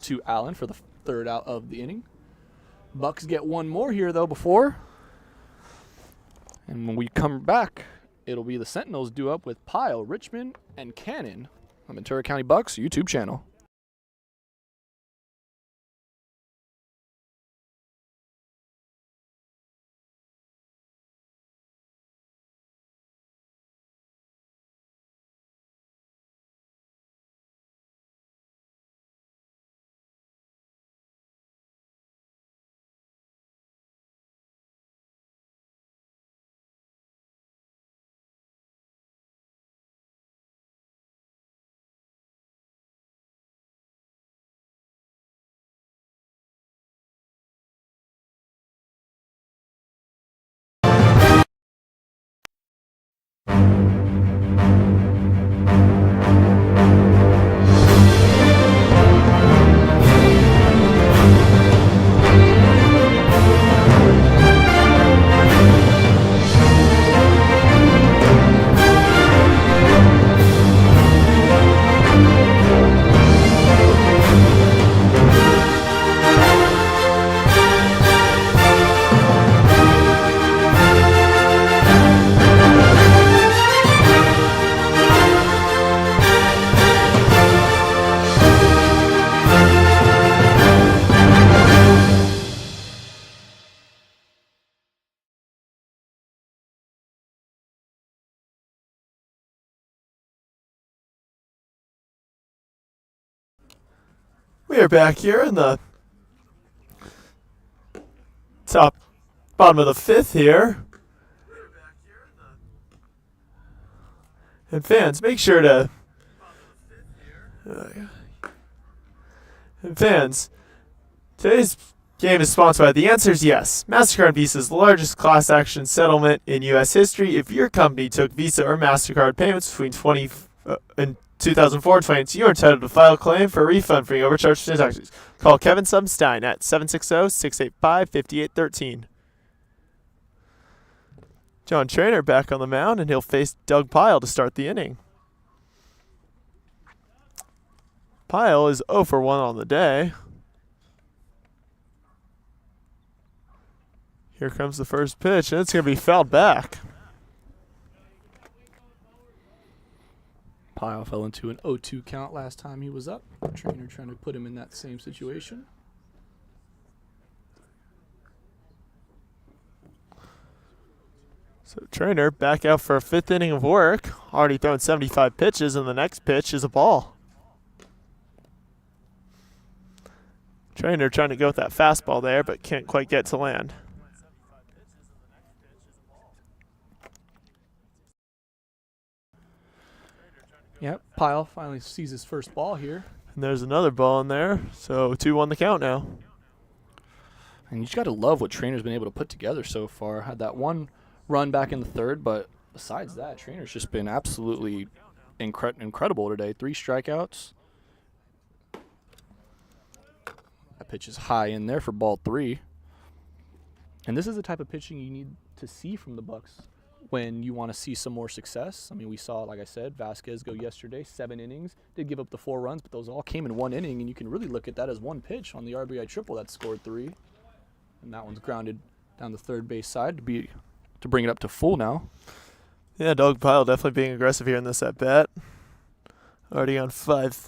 to Allen for the 3rd out of the inning. Bucks get one more here, though, before. And when we come back, it'll be the Sentinels due up with Pyle, Richmond, and Cannon on Ventura County Bucks YouTube channel. We are back here in the bottom of the 5th here. And fans, make sure to... And fans, today's game is sponsored by The Answer's Yes. MasterCard Visa is the largest class action settlement in U.S. history. If your company took Visa or MasterCard payments between 2004 and 2022, you are entitled to file a claim for a refund for your overcharged transactions. Call Kevin Substein at 760-685-5813. John Trainer back on the mound, and he'll face Doug Pyle to start the inning. Pyle is 0 for 1 on the day. Here comes the first pitch, and it's going to be fouled back. Pyle fell into an 0-2 count last time he was up. Trainer trying to put him in that same situation. So Trainer back out for a 5th inning of work. Already thrown 75 pitches, and the next pitch is a ball. Trainer trying to go with that fastball there, but can't quite get to land. Yep, Pyle finally sees his first ball here. And there's another ball in there, so 2-1 the count now. And you just got to love what Trainer's been able to put together so far. Had that one run back in the third, but besides that, Trainer's just been absolutely incredible today. 3 strikeouts. That pitch is high in there for ball 3. And this is the type of pitching you need to see from the Bucks when you want to see some more success. I mean, we saw, like I said, Vasquez go yesterday, 7 innings. Did give up the 4 runs, but those all came in 1 inning, and you can really look at that as one pitch on the RBI triple that scored 3. And that one's grounded down the third base side to bring it up to full now. Yeah, Doug Pyle definitely being aggressive here in this at bat. Already on 5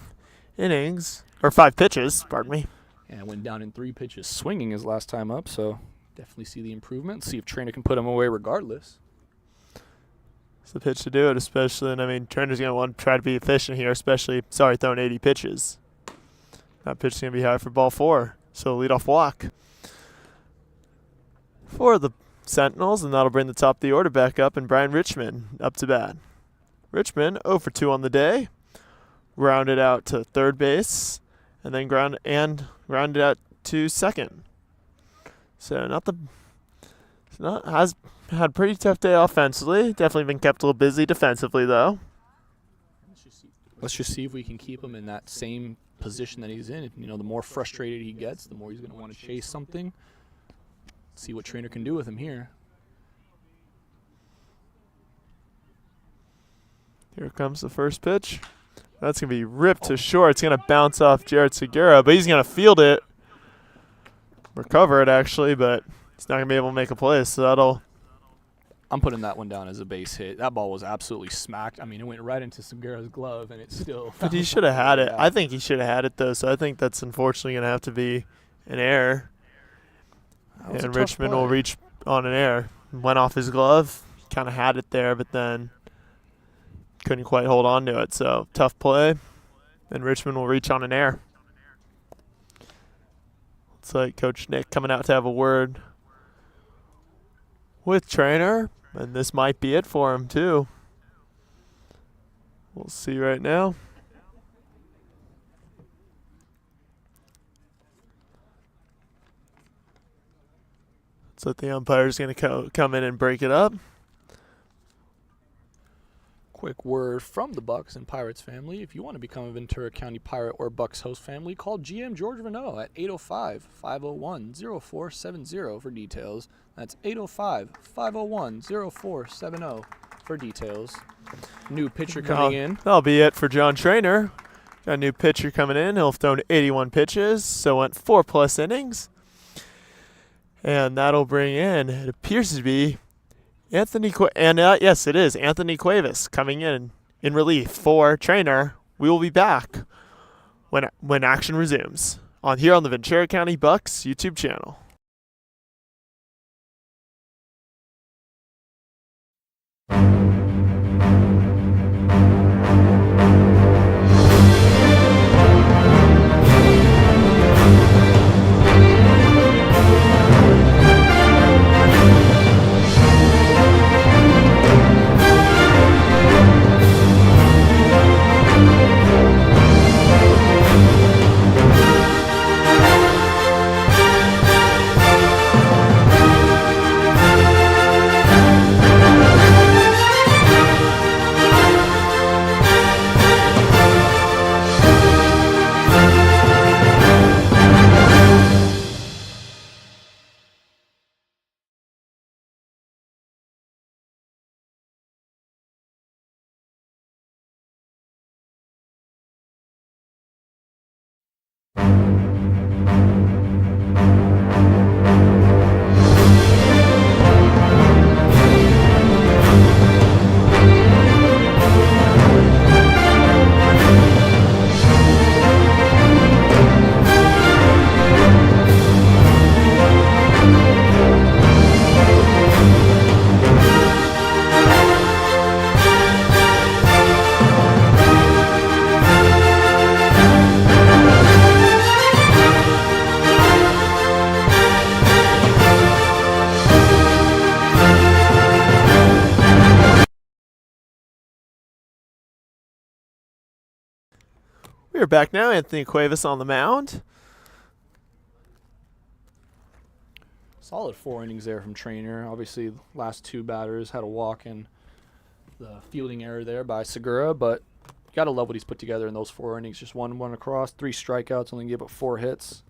innings, or 5 pitches, pardon me. And went down in 3 pitches swinging his last time up, so definitely see the improvement. See if Trainer can put him away regardless. It's the pitch to do it, especially, and I mean, Trainer's going to want to try to be efficient here, especially, throwing 80 pitches. That pitch is going to be high for ball 4, so leadoff walk for the Sentinels, and that'll bring the top of the order back up, and Brian Richmond up to bat. Richmond 0 for 2 on the day, grounded out to third base, and then grounded out to second. So has had a pretty tough day offensively. Definitely been kept a little busy defensively though. Let's just see if we can keep him in that same position that he's in. You know, the more frustrated he gets, the more he's going to want to chase something. See what Trainer can do with him here. Here comes the first pitch. That's going to be ripped to short. It's going to bounce off Jared Segura, but he's going to field it. Recover it, actually, but he's not going to be able to make a play, so that'll... I'm putting that one down as a base hit. That ball was absolutely smacked. I mean, it went right into Segura's glove, and it still... But he should have had it. I think he should have had it, though, so I think that's unfortunately going to have to be an error. And Richmond will reach on an error. Went off his glove. Kind of had it there, but then couldn't quite hold on to it. So, tough play. And Richmond will reach on an error. Looks like Coach Nick coming out to have a word with Trainer. And this might be it for him, too. We'll see right now. So the umpire's going to come in and break it up. Quick word from the Bucks and Pirates family. If you want to become a Ventura County Pirate or Bucks host family, call GM George Renault at 805-501-0470 for details. That's 805-501-0470 for details. New pitcher coming in. That'll be it for John Trainer. Got a new pitcher coming in. He'll have thrown 81 pitches, so went 4+ innings. And that'll bring in, it appears to be Anthony yes, it is Anthony Cuevas coming in relief for Trainer. We will be back when action resumes here on the Ventura County Bucks YouTube channel. We are back now. Anthony Cuevas on the mound. Solid 4 innings there from Trainer. Obviously, last 2 batters had a walk and the fielding error there by Segura, but you got to love what he's put together in those 4 innings. Just 1 across, 3 strikeouts, only gave up 4 hits.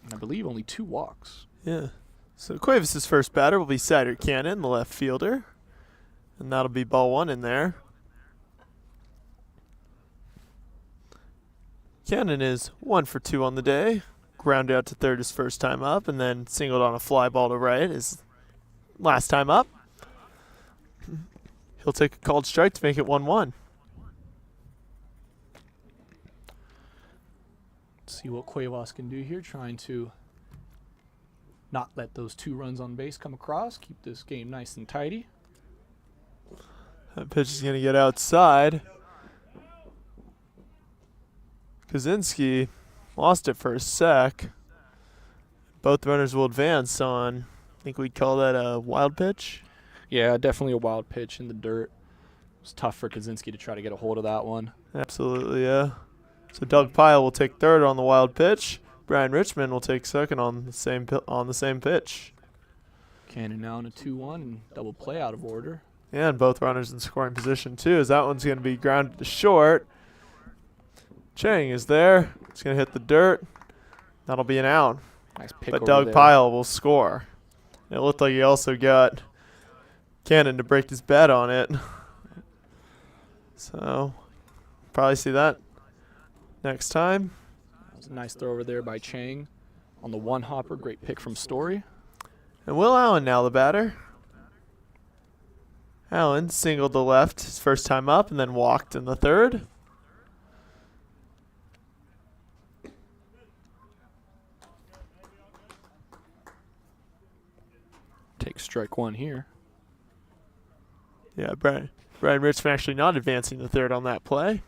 And I believe only 2 walks. Yeah. So Cuevas' first batter will be Cider Cannon, the left fielder. And that'll be ball 1 in there. Cannon is 1 for 2 on the day. Grounded out to third his first time up, and then singled on a fly ball to right his last time up. He'll take a called strike to make it 1-1. See what Cuevas can do here, trying to not let those 2 runs on base come across, keep this game nice and tidy. That pitch is going to get outside. Kaczynski lost it for a sec. Both runners will advance on, I think we'd call that a wild pitch. Yeah, definitely a wild pitch in the dirt. It was tough for Kaczynski to try to get a hold of that one. Absolutely, yeah. So Doug Pyle will take third on the wild pitch. Brian Richmond will take second on the same pitch. Cannon now in a 2-1 and double play out of order. Yeah, and both runners in scoring position too, as that one's going to be grounded to short. Chang is there. It's going to hit the dirt. That'll be an out. Nice pick But over Doug there. Pyle will score. It looked like he also got Cannon to break his bet on it. So, probably see that next time. That was a nice throw over there by Chang on the 1-hopper. Great pick from Story. And Will Allen now the batter. Allen singled to left his first time up and then walked in the third. Take strike 1 here. Yeah, Brian Richmond actually not advancing the third on that play.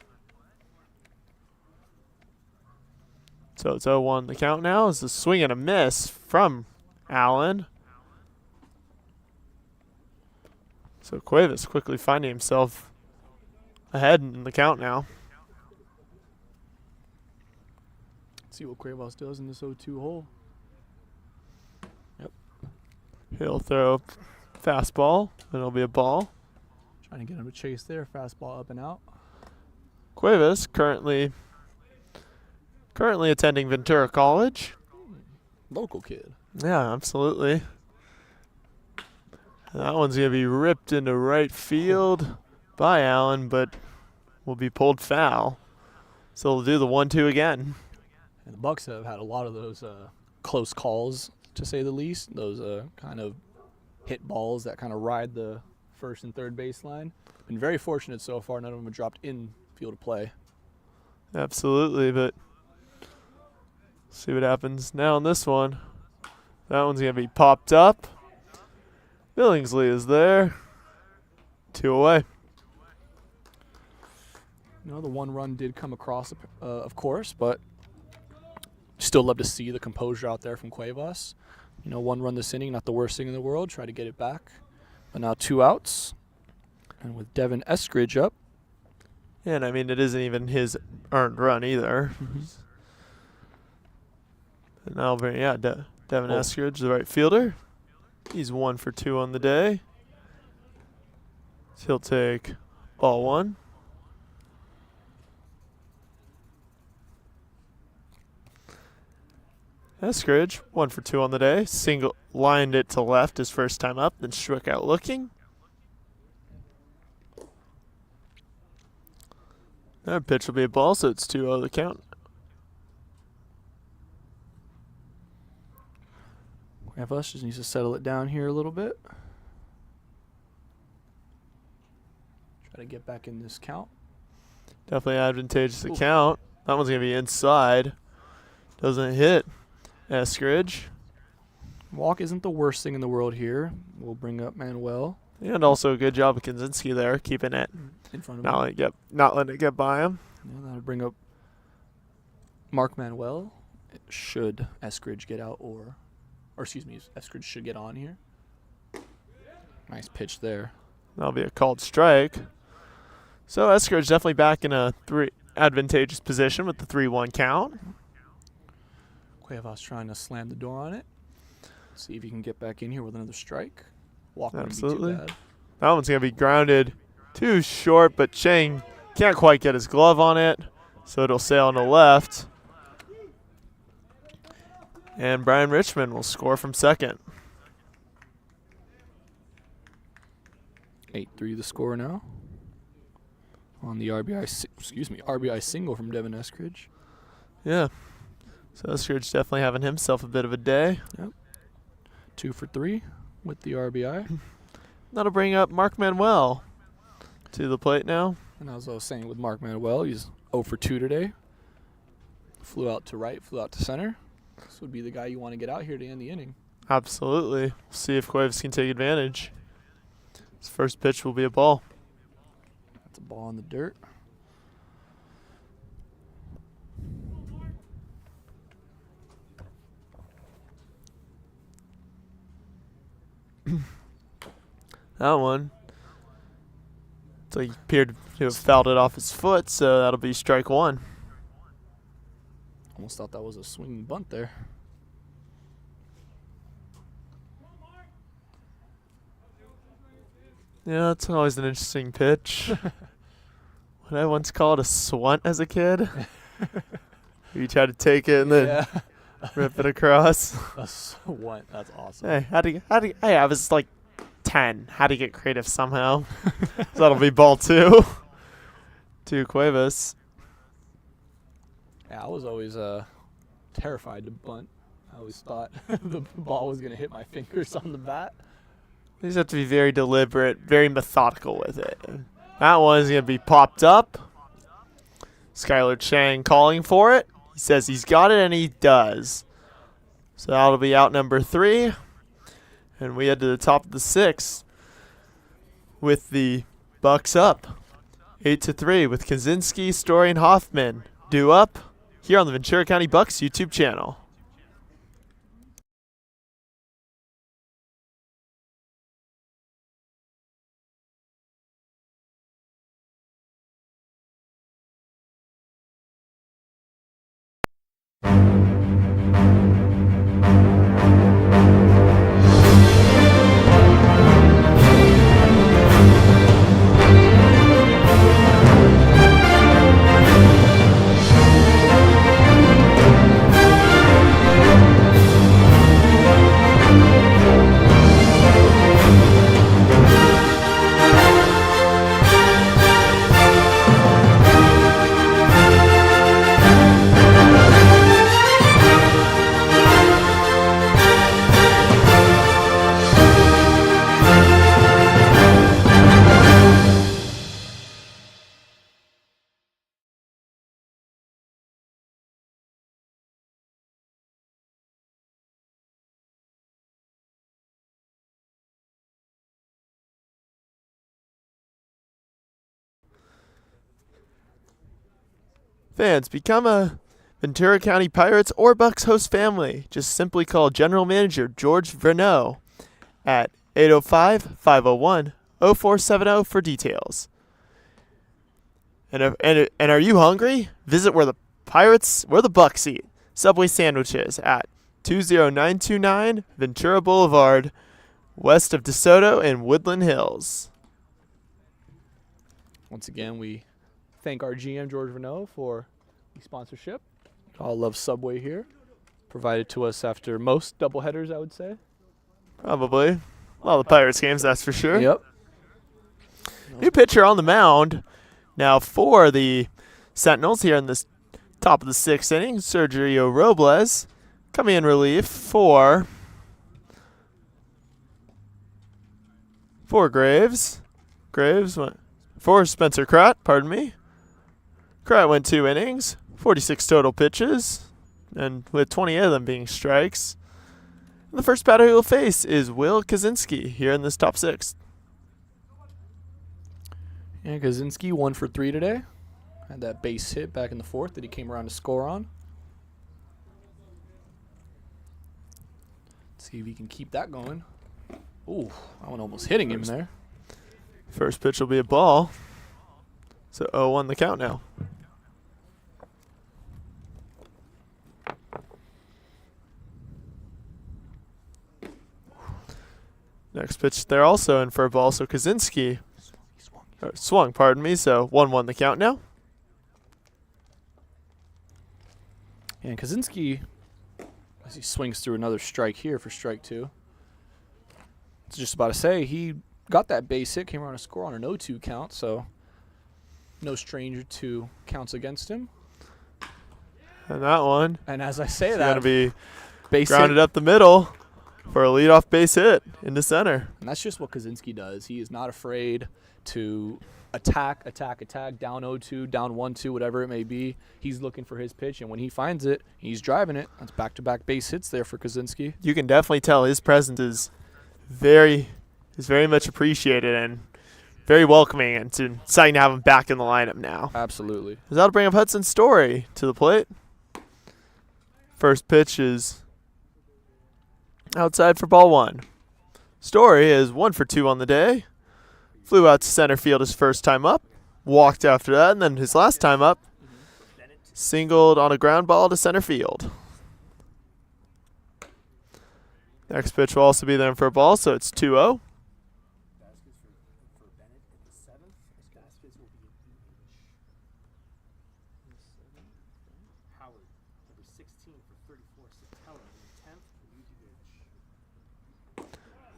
So it's 0-1 the count now. It's a swing and a miss from Allen. So Cuevas quickly finding himself ahead in the count now. Let's see what Cuevas does in this 0-2 hole. He'll throw fastball, and it'll be a ball. Trying to get him to chase there. Fastball up and out. Cuevas currently attending Ventura College. Local kid. Yeah, absolutely. And that one's going to be ripped into right field by Allen, but will be pulled foul. So they'll do the 1-2 again. And the Bucks have had a lot of those close calls, to say the least. Those kind of hit balls that kind of ride the first and third baseline. Been very fortunate so far. None of them have dropped in field of play. Absolutely, but see what happens now on this one. That one's going to be popped up. Billingsley is there. 2 away. You know, the 1 run did come across, of course, but still love to see the composure out there from Cuevas. You know, 1 run this inning, not the worst thing in the world. Try to get it back. But now 2 outs. And with Devin Eskridge up. And I mean, it isn't even his earned run either. And now, Devin Eskridge, the right fielder. He's 1 for 2 on the day. So he'll take ball 1. Eskridge, 1 for 2 on the day. Single lined it to left his first time up, then struck out looking. That pitch will be a ball, so it's 2-0 the count. Cuevas just needs to settle it down here a little bit. Try to get back in this count. Definitely advantageous to count. That one's going to be inside. Doesn't hit Eskridge. Walk isn't the worst thing in the world here. We'll bring up Manuel And also a good job of Kaczynski there, keeping it, in front of him. not letting it get by him. Yeah, that'll bring up Mark Manuel. Should Eskridge get out or excuse me, Eskridge should get on here. Nice pitch there. That'll be a called strike. So Eskridge definitely back in a advantageous position with the 3-1 count. Cuevas trying to slam the door on it. See if he can get back in here with another strike. Walk wouldn't be Absolutely. too bad. That one's going to be grounded too short, but Chang can't quite get his glove on it, so it'll sail on the left. And Brian Richmond will score from second. 8-3 the score now. On the RBI single from Devin Eskridge. Yeah. So Eskridge definitely having himself a bit of a day. 2 for 3 with the RBI. That'll bring up Mark Manuel to the plate now. And as I was saying with Mark Manuel, he's 0 for 2 today. Flew out to right, flew out to center. This would be the guy you want to get out here to end the inning. Absolutely. We'll see if Cuevas can take advantage. His first pitch will be a ball. That's a ball in the dirt. That one. So he appeared to have fouled it off his foot, so that'll be strike one. Almost thought that was a swinging bunt there. Yeah, that's always an interesting pitch. What I once called a swunt as a kid. You tried to take it and then rip it across. A swunt. That's awesome. Hey, hey, I was like 10. How to get creative somehow. So that'll be ball two. To Cuevas. Yeah, I was always terrified to bunt. I always thought the ball was going to hit my fingers on the bat. You just have to be very deliberate, very methodical with it. That one's going to be popped up. Skylar Chang calling for it. He says he's got it, and he does. So that'll be out number 3. And we head to the top of the 6th with the Bucks up. 8-3 with Kaczynski, Story, and Hoffman due up here on the Ventura County Bucks YouTube channel. Fans, become a Ventura County Pirates or Bucks host family. Just simply call General Manager George Verneau at 805-501-0470 for details. And are you hungry? Visit where the Bucks eat. Subway sandwiches at 20929 Ventura Boulevard, west of DeSoto and Woodland Hills. Once again, we thank our GM, George Renault, for the sponsorship. All love Subway here. Provided to us after most doubleheaders, I would say. Probably. Well, the Pirates games, that's for sure. Yep. New pitcher on the mound. Now for the Sentinels here in this top of the 6th inning, Sergio Robles coming in relief for Graves. Graves went for Spencer Kratt, pardon me. Kratt went 2 innings, 46 total pitches, and with 20 of them being strikes. And the first batter he'll face is Will Kaczynski here in this top 6. Yeah, Kaczynski 1 for 3 today. Had that base hit back in the 4th that he came around to score on. Let's see if he can keep that going. Ooh, that one almost hitting him there. First pitch will be a ball. So 0-1 the count now. Next pitch, they're also in for a ball, so Kaczynski swung, pardon me, so 1-1 the count now. And Kaczynski, as he swings through another strike here for strike 2. It's just about to say he got that base hit, came around a score on an 0-2 count, so no stranger to counts against him. And that one And as I say is that, going to be base grounded hit, up the middle for a leadoff base hit into center. and that's just what Kaczynski does. He is not afraid to attack, down 0-2, down 1-2, whatever it may be. He's looking for his pitch, and when he finds it, he's driving it. That's back-to-back base hits there for Kaczynski. You can definitely tell his presence is very much appreciated and very welcoming, and it's exciting to have him back in the lineup now. Absolutely. That'll bring up Hudson Story to the plate. First pitch is outside for ball 1. Story is 1 for 2 on the day. Flew out to center field his first time up. Walked after that, and then his last time up, singled on a ground ball to center field. Next pitch will also be there for a ball, so it's 2-0.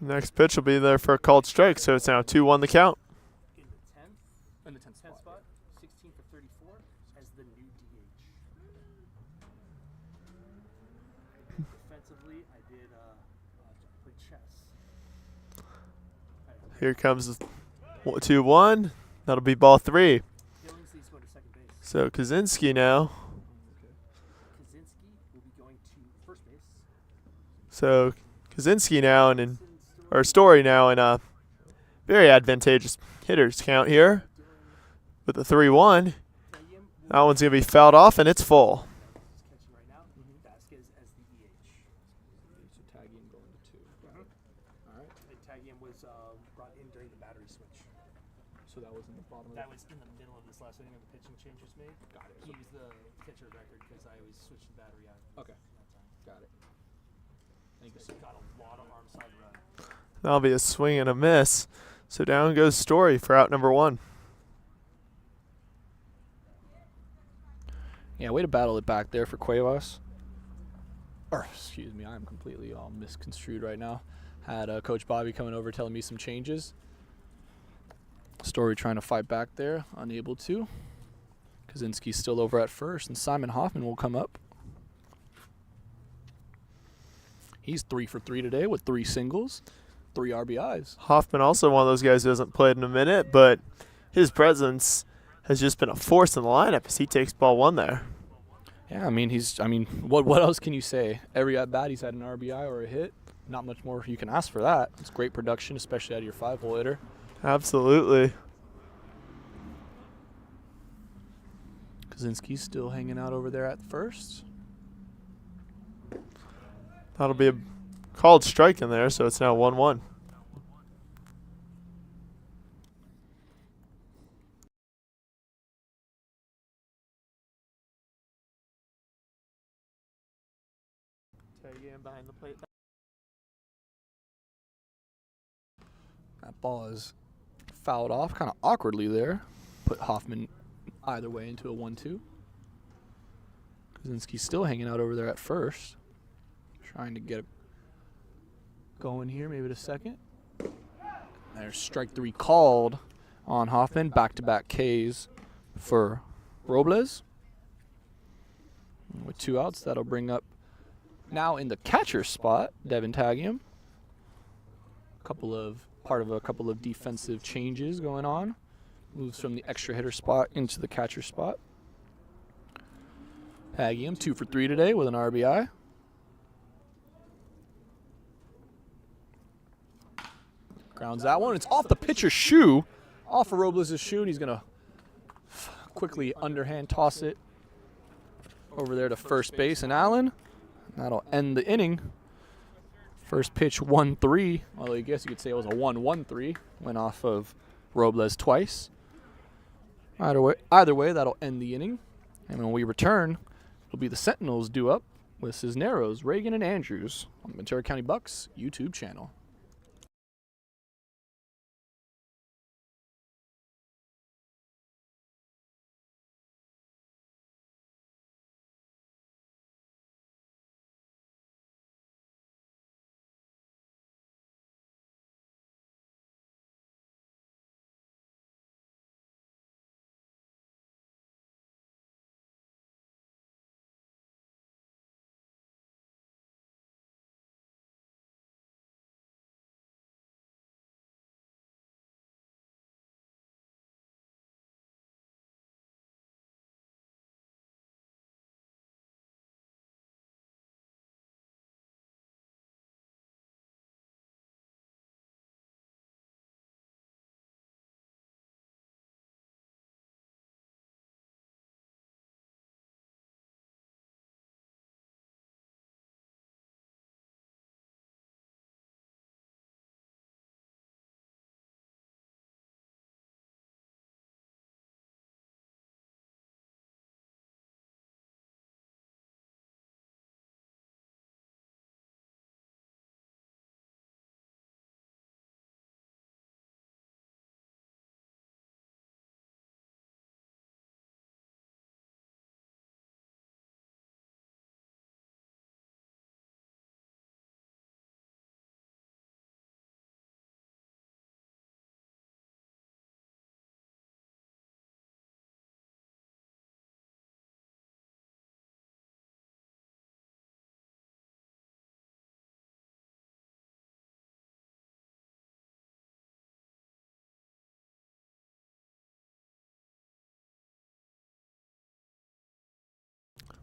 Next pitch will be there for a called strike, so it's now 2-1 the count. In the 10th spot. 16 for 34 as the new DH. Defensively, I did play chess. Here comes 2-1. That'll be ball 3. Billingsley's going to second base. So Kaczynski now. Kaczynski will be going to first base. So Kaczynski now or Story now in a very advantageous hitters count here with the 3-1. That one's going to be fouled off, and it's full. Catching right now. Vasquez as the EH. So tagging going to 2. All right. Tagium was brought in during the battery switch. So that was in the bottom of That was in the middle of this last inning of the pitching change was made. Got it. He was the pitcher record because I always switched the battery out. Okay. Got it. Thank you. So got a lot of arm side run. That'll be a swing and a miss. So down goes Story for out number 1. Yeah, way to battle it back there for Cuevas. Or, excuse me, I'm completely all misconstrued right now. Had Coach Bobby coming over telling me some changes. Story trying to fight back there, unable to. Kaczynski's still over at first, and Simon Hoffman will come up. He's 3 for 3 today with 3 singles, 3 RBIs. Hoffman also one of those guys who hasn't played in a minute, but his presence has just been a force in the lineup as he takes ball 1 there. Yeah, what else can you say? Every at bat he's had an RBI or a hit. Not much more you can ask for that. It's great production, especially out of your 5-hole hitter. Absolutely. Kaczynski's still hanging out over there at first. That'll be a called strike in there, so it's now 1-1. Tagium behind the plate. That ball is fouled off kind of awkwardly there. Put Hoffman either way into a 1-2. Kaczynski's still hanging out over there at first. Trying to get going here, maybe to second. There's strike 3 called on Hoffman. Back-to-back Ks for Robles. With 2 outs, that'll bring up now in the catcher spot, Devin Tagium. Part of a couple of defensive changes going on. Moves from the extra hitter spot into the catcher spot. Tagium 2 for 3 today with an RBI. Grounds that one. It's off the pitcher's shoe. Off of Robles' shoe, and he's going to quickly underhand toss it over there to first base. And Allen, that'll end the inning. First pitch 1-3. Well, I guess you could say it was a 1-1-3. Went off of Robles twice. Either way, that'll end the inning. And when we return, it'll be the Sentinels due up with Cisneros, Reagan, and Andrews on the Ventura County Bucks YouTube channel.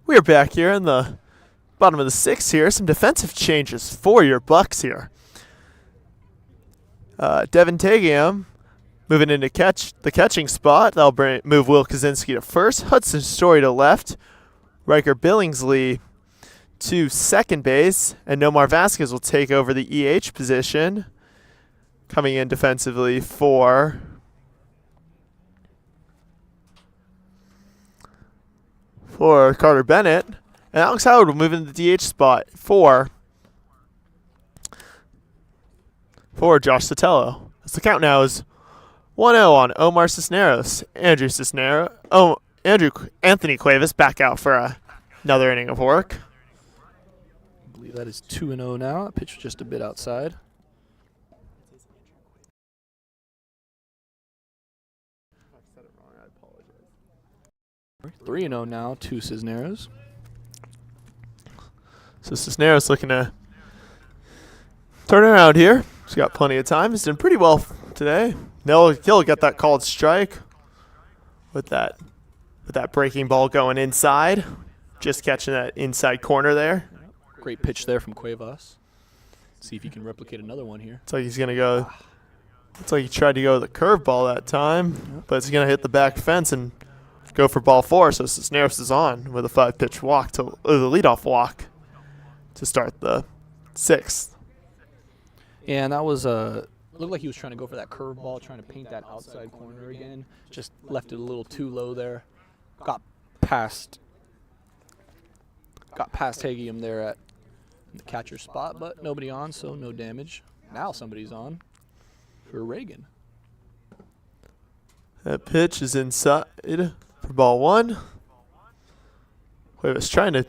We are back here in the bottom of the sixth here. Some defensive changes for your Bucks here. Devin Tagiam moving into the catching spot. That'll move Will Kaczynski to first. Hudson Story to left. Riker Billingsley to second base. And Nomar Vasquez will take over the EH position. Coming in defensively for Carter Bennett. And Alex Howard will move into the DH spot for Josh Sotelo. So the count now is 1-0 on Omar Cisneros. Anthony Cuevas back out for another inning of work. I believe that is 2-0 now. That pitch was just a bit outside. I said it wrong. I apologize. 3-0 now to Cisneros. So Cisneros looking to turn around here. He's got plenty of time. He's done pretty well today. He'll get that called strike with that breaking ball going inside. Just catching that inside corner there. Great pitch there from Cuevas. See if he can replicate another one here. It's like he's gonna go. It's like he tried to go with a curveball that time, but it's gonna hit the back fence and go for ball 4. So Cisneros is on with a 5-pitch walk the leadoff walk to start the 6th. Yeah, and that was looked like he was trying to go for that curveball, trying to paint that outside corner again. Just left it a little too low there. Got past Hagium there at the catcher spot, but nobody on, so no damage. Now somebody's on for Reagan. That pitch is inside for ball 1. Cuevas trying to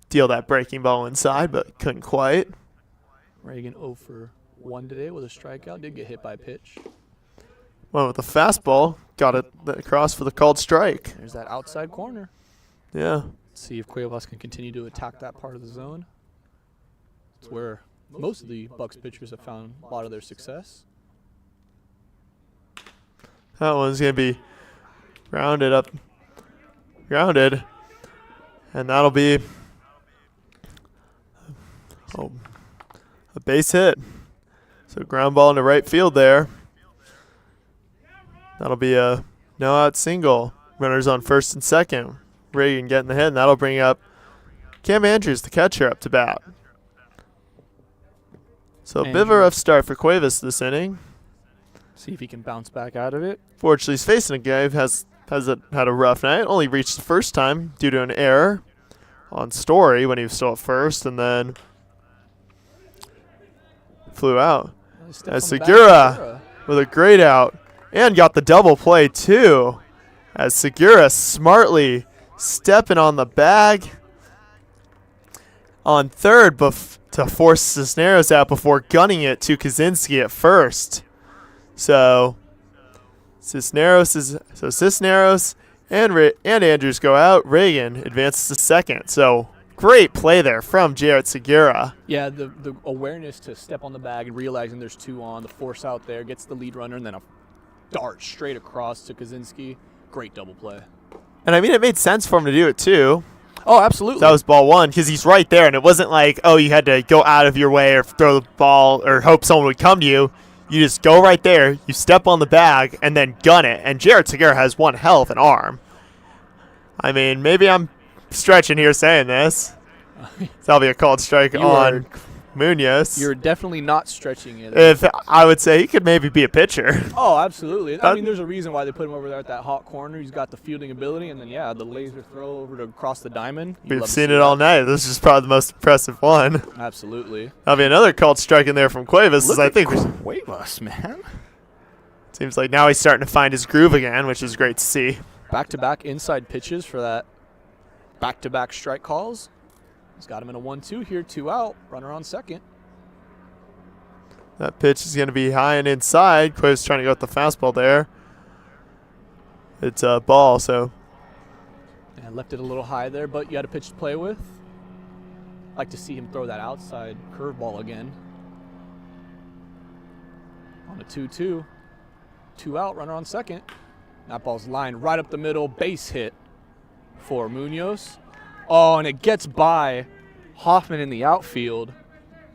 deal that breaking ball inside, but couldn't quite. Reagan 0 for 1 today with a strikeout. Did get hit by a pitch. Went with the fastball. Got it across for the called strike. There's that outside corner. Yeah. See if Cuevas can continue to attack that part of the zone. It's where most of the Bucks pitchers have found a lot of their success. That one's going to be grounded. And that'll be a base hit. So ground ball into right field there. That'll be a no-out single. Runners on first and second. Reagan getting the hit, and that'll bring up Cam Andrews, the catcher, up to bat. So a bit of a rough start for Cuevas this inning. See if he can bounce back out of it. Fortunately, he's facing a guy who has had a rough night. Only reached the first time due to an error on Story when he was still at first, and then flew out. As Segura with a great out and got the double play too. As Segura smartly stepping on the bag on third to force Cisneros out before gunning it to Kaczynski at first. So Cisneros and Andrews go out. Reagan advances to second. So great play there from Jarrett Segura. Yeah, the awareness to step on the bag and realizing there's 2 on, the force out there, gets the lead runner, and then a dart straight across to Kaczynski. Great double play. And I mean, it made sense for him to do it too. Oh, absolutely. That was ball 1 because he's right there, and it wasn't like, oh, you had to go out of your way or throw the ball or hope someone would come to you. You just go right there, you step on the bag, and then gun it. And Jarrett Segura has one hell of an arm. I mean, maybe I'm stretching here saying this. So that'll be a called strike on Munoz. You're definitely not stretching it. If I would say he could maybe be a pitcher. Oh, absolutely. I mean, there's a reason why they put him over there at that hot corner. He's got the fielding ability, and then, yeah, the laser throw over to across the diamond. We've seen it all night. This is probably the most impressive one. Absolutely. That'll be another called strike in there from Cuevas. I think Cuevas, man. Seems like now he's starting to find his groove again, which is great to see. Back-to-back inside pitches for that back-to-back strike calls. He's got him in a 1-2 here, 2 out, runner on second. That pitch is going to be high and inside. Cuevas trying to go with the fastball there. It's a ball, so. Yeah, left it a little high there, but you had a pitch to play with. Like to see him throw that outside curveball again. On a 2-2. 2 out, runner on second. That ball's lined right up the middle, base hit for Munoz. Oh, and it gets by Hoffman in the outfield.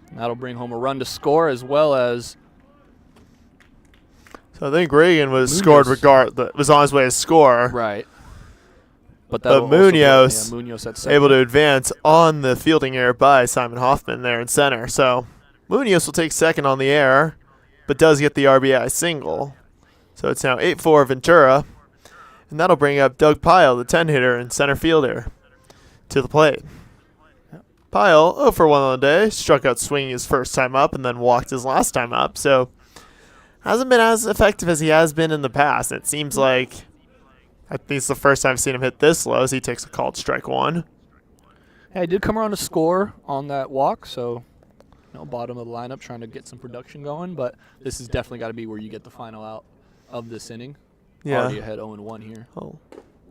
And that'll bring home a run to score as well as So I think Reagan was Munoz. was on his way to score. right. But Munoz Munoz at second. able to advance on the fielding error by Simon Hoffman there in center. So Munoz will take second on the error, but does get the RBI single. So it's now 8-4 Ventura, and that'll bring up Doug Pyle, the 10-hitter and center fielder, to the plate. Pyle, 0 for 1 on the day, struck out swinging his first time up and then walked his last time up. So hasn't been as effective as he has been in the past. It seems like I think it's the first time I've seen him hit this low as he takes a called strike one. Yeah, he did come around to score on that walk, so bottom of the lineup trying to get some production going. But this has definitely got to be where you get the final out of this inning. Yeah. Already ahead 0-1 here. Oh.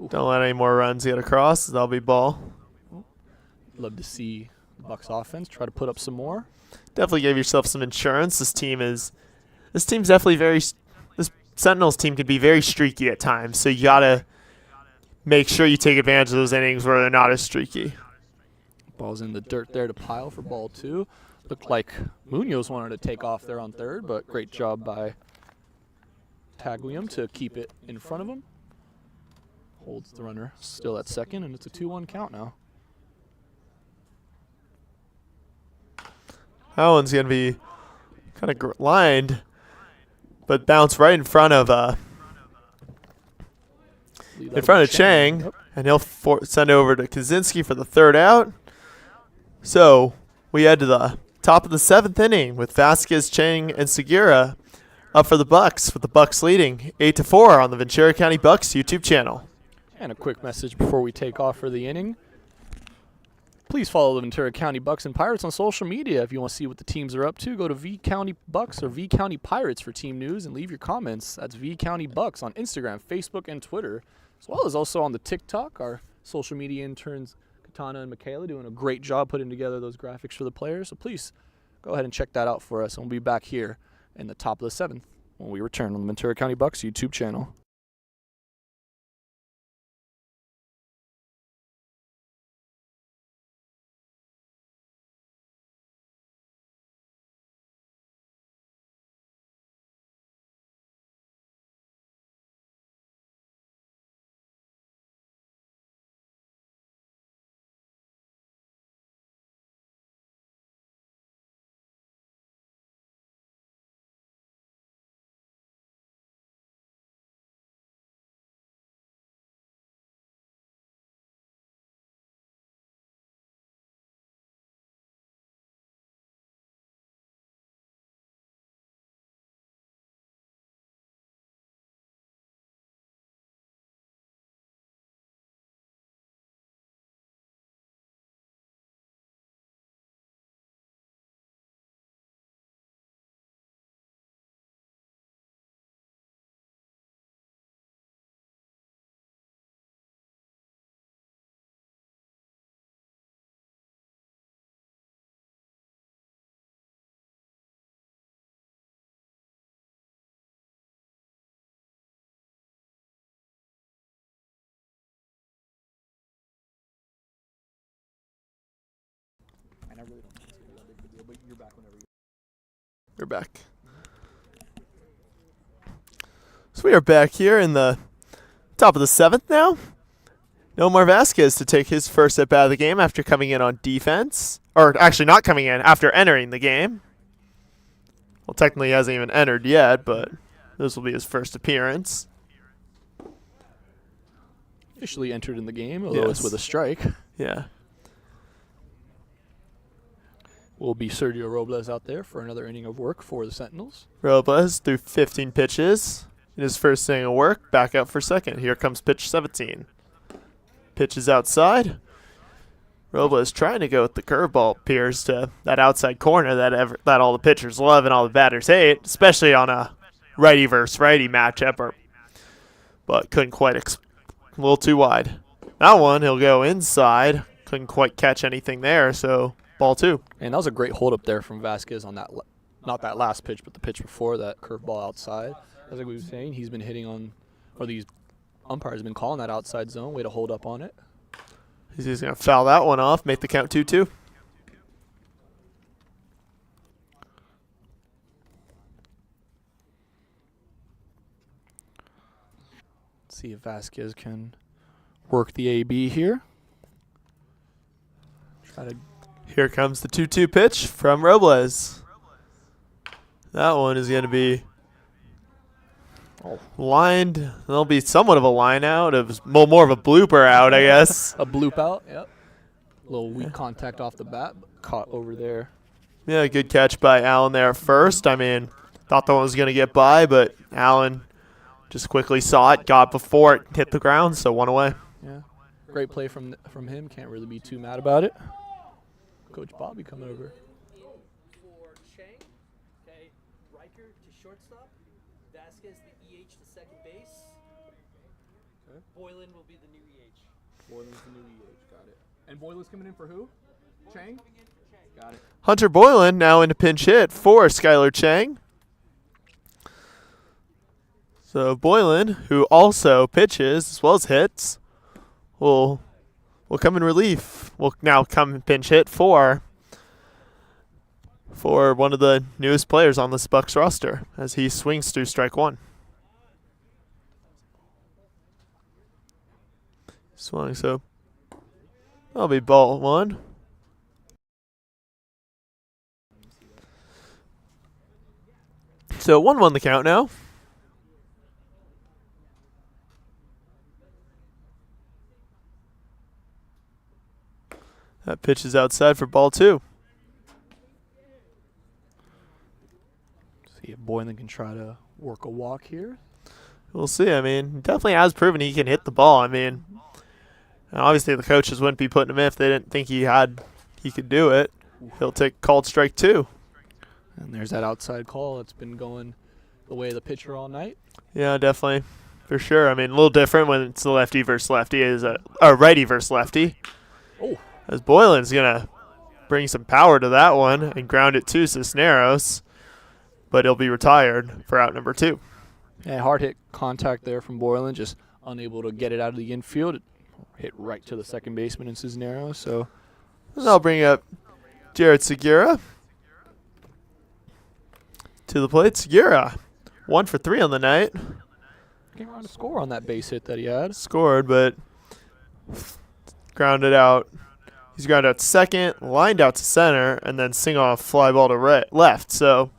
Don't let any more runs get across. That'll be ball. Love to see the Bucs offense try to put up some more. Definitely give yourself some insurance. This team's definitely this Sentinels team can be very streaky at times, so you gotta make sure you take advantage of those innings where they're not as streaky. Ball's in the dirt there to Pyle for ball 2. Looked like Munoz wanted to take off there on third, but great job by Taglium to keep it in front of him. Holds the runner still at second, and it's a 2-1 count now. That one's going to be kind of lined, but bounce right in front of Chang, Yep. and he'll send it over to Kaczynski for the third out. So we head to the top of the 7th inning with Vasquez, Chang, and Segura up for the Bucs, with the Bucs leading 8-4 on the Ventura County Bucs YouTube channel. And a quick message before we take off for the inning. Please follow the Ventura County Bucs and Pirates on social media. If you want to see what the teams are up to, go to V County Bucs or V County Pirates for team news and leave your comments. That's V County Bucs on Instagram, Facebook, and Twitter, as well as also on the TikTok. Our social media interns, Katana and Michaela, doing a great job putting together those graphics for the players. So please go ahead and check that out for us. And we'll be back here in the top of the 7th when we return on the Ventura County Bucs YouTube channel. And I really don't think it's going to be that big of a deal, but you're back whenever We're back. So we are back here in the top of the 7th now. Nomar Vasquez to take his first at bat of the game after coming in on defense. Or actually not coming in, after entering the game. Well, technically he hasn't even entered yet, but this will be his first appearance. officially entered in the game, although it's Yes. with a strike. Yeah. Will be Sergio Robles out there for another inning of work for the Sentinels. Robles threw 15 pitches in his first inning of work. Back out for second. Here comes pitch 17. Pitch is outside. Robles trying to go with the curveball. Appears to that outside corner that all the pitchers love and all the batters hate, especially on a righty versus righty matchup. But couldn't quite. A little too wide. That one, he'll go inside. Couldn't quite catch anything there, so ball two. And that was a great hold up there from Vasquez on that, not that last pitch, but the pitch before that curveball outside. As like we were saying, he's been hitting on, or these umpires have been calling that outside zone. Way to hold up on it. He's just going to foul that one off, make the count 2-2. See if Vasquez can work the AB here. Try to. Here comes the 2-2 pitch from Robles. That one is going to be lined. There'll be somewhat of a line out. It was more of a blooper out, I guess. A bloop out, yep. A little weak contact off the bat, but caught over there. Yeah, good catch by Allen there first. I mean, thought that one was going to get by, but Allen just quickly saw it, got before it hit the ground, so one away. Yeah, great play from him. Can't really be too mad about it. Coach Bobby coming over. For Chang, okay, Riker to shortstop, Vasquez the EH to second base. Okay. Boylan will be the new EH. Boylan's the new EH, got it. And Boylan's coming in for who? Chang? Got it. Hunter Boylan now into pinch hit for Skylar Chang. So Boylan, who also pitches as well as hits, will come in relief. Will now come in pinch hit for one of the newest players on this Bucks roster as he swings through strike one. Swung, so that'll be ball one. So 1-1 the count now. That pitch is outside for ball two. See if Boylan can try to work a walk here. We'll see. I mean, definitely has proven he can hit the ball. I mean, obviously the coaches wouldn't be putting him in if they didn't think he could do it. He'll take called strike two. And there's that outside call that's been going the way of the pitcher all night. Yeah, definitely. For sure. I mean, a little different when it's a lefty versus lefty, or righty versus lefty. Oh. As Boylan's going to bring some power to that one and ground it to Cisneros, but he'll be retired for out number two. Yeah, hard hit contact there from Boylan, just unable to get it out of the infield. It hit right to the second baseman in Cisneros. So I'll bring up Jared Segura to the plate. Segura, 1 for 3 on the night. came around to score on that base hit that he had. Scored, but grounded out. He's grounded out to second, lined out to center, and then sing off fly ball to left. So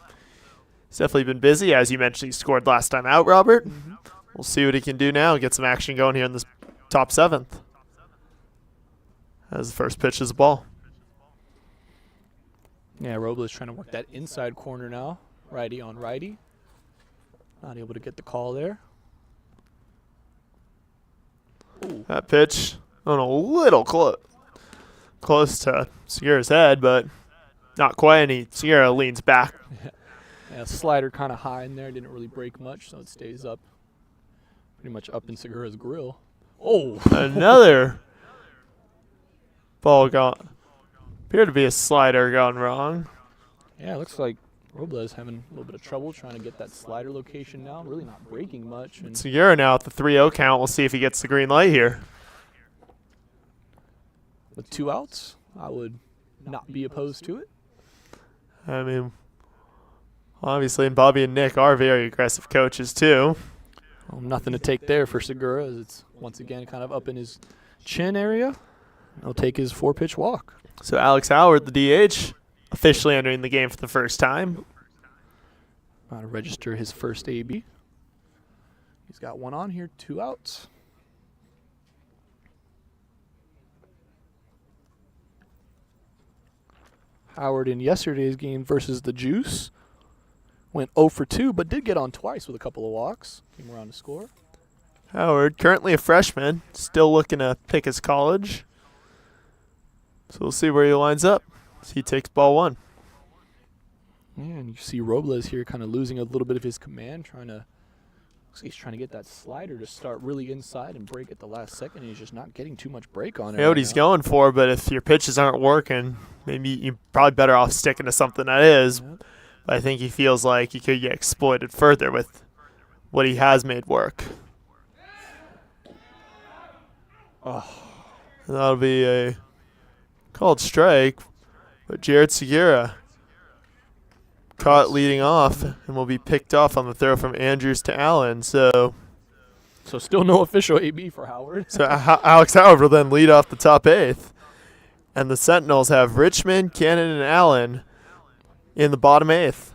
he's definitely been busy. As you mentioned, he scored last time out, Robert. Mm-hmm. We'll see what he can do now. Get some action going here in this top seventh. As the first pitch is the ball. Yeah, Robles trying to work that inside corner now. Righty on righty. Not able to get the call there. Ooh. That pitch on a little close to Segura's head, but not quite. And Segura leans back. Yeah, slider kind of high in there. Didn't really break much, so it stays up. Pretty much up in Segura's grill. Oh! Another ball gone. Appeared to be a slider gone wrong. Yeah, it looks like Robles having a little bit of trouble trying to get that slider location now. Really not breaking much. And Segura now at the 3-0 count. We'll see if he gets the green light here. with 2 outs, I would not be opposed to it. I mean, obviously, and Bobby and Nick are very aggressive coaches too. Well, nothing to take there for Segura, as it's once again kind of up in his chin area. He'll take his 4-pitch walk. So Alex Howard, the DH, officially entering the game for the first time. About to register his first AB. He's got 1 on here, 2 outs. Howard in yesterday's game versus the Juice went 0 for 2, but did get on twice with a couple of walks. Came around to score. Howard, currently a freshman, still looking to pick his college. So we'll see where he lines up as he takes ball 1. Yeah, and you see Robles here kind of losing a little bit of his command, he's trying to get that slider to start really inside and break at the last second, and he's just not getting too much break on it. You know what he's going for, but if your pitches aren't working, maybe you're probably better off sticking to something that is. Yep. But I think he feels like he could get exploited further with what he has made work. Oh. And that'll be a called strike, but Jared Segura caught leading off and will be picked off on the throw from Andrews to Allen. So still no official AB for Howard. Alex Howard will then lead off the top eighth. And the Sentinels have Richmond, Cannon, and Allen in the bottom eighth,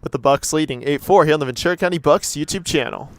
with the Bucks leading 8-4 here on the Ventura County Bucks YouTube channel.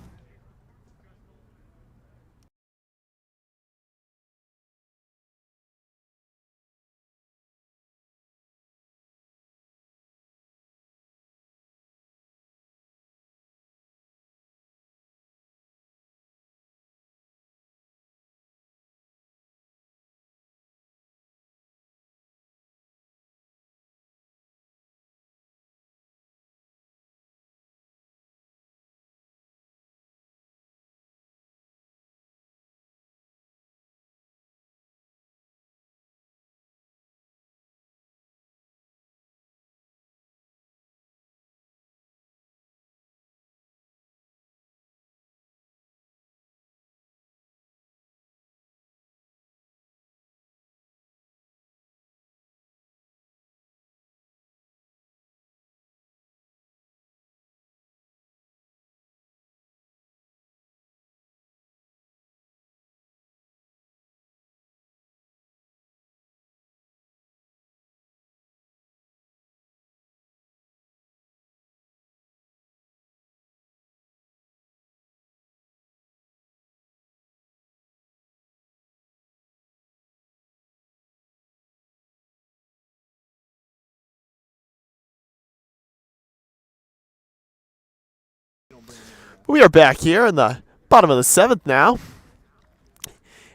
We are back here in the bottom of the seventh now.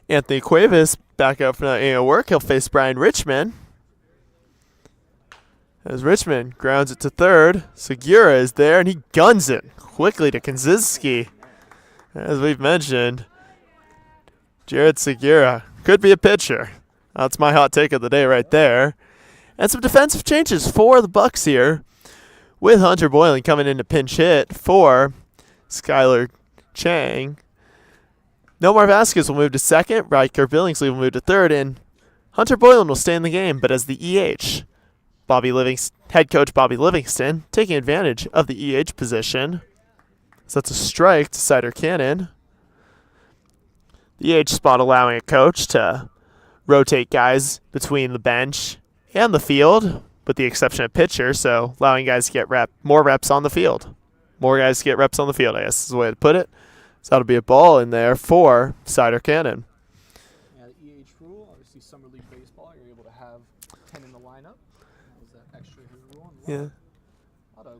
Anthony Cuevas back out for the work. He'll face Brian Richmond. As Richmond grounds it to third, Segura is there, and he guns it quickly to Kaczynski. As we've mentioned, Jared Segura could be a pitcher. That's my hot take of the day right there. And some defensive changes for the Bucks here, with Hunter Boylan coming in to pinch hit for Skylar Chang. Nomar Vasquez will move to second. Riker Billingsley will move to third. And Hunter Boylan will stay in the game, but as the EH. Head coach Bobby Livingston taking advantage of the EH position. So that's a strike to Cider Cannon. The EH spot allowing a coach to rotate guys between the bench and the field, with the exception of pitcher, so allowing guys to get more reps on the field. More guys to get reps on the field, I guess is the way to put it. So that'll be a ball in there for Cider Cannon. Yeah, the EH rule, obviously Summer League Baseball, you're able to have 10 in the lineup. That was that extra rule. Yeah. A lot of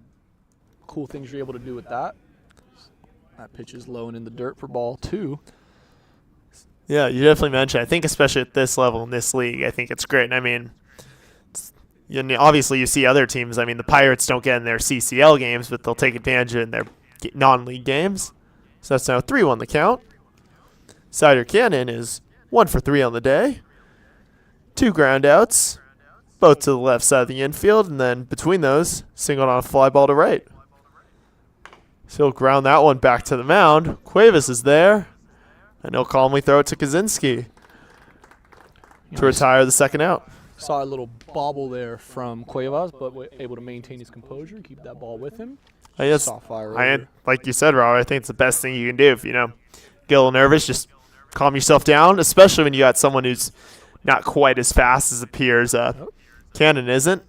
cool things you're able to do with that. That pitch is low and in the dirt for ball 2. Yeah, you definitely mentioned. I think especially at this level in this league, I think it's great. And I mean, obviously you see other teams. I mean, the Pirates don't get in their CCL games, but they'll take advantage of it in their non-league games. So that's now 3-1 the count. Cider Cannon is 1 for 3 on the day. 2 ground outs, both to the left side of the infield, and then between those, singled on a fly ball to right. So he'll ground that one back to the mound. Cuevas is there, and he'll calmly throw it to Kaczynski to retire the second out. Saw a little bobble there from Cuevas, but able to maintain his composure, keep that ball with him. I guess, Soft fire over. like you said, Rob, I think it's the best thing you can do. If you get a little nervous, just calm yourself down, especially when you got someone who's not quite as fast as appears. Cannon isn't.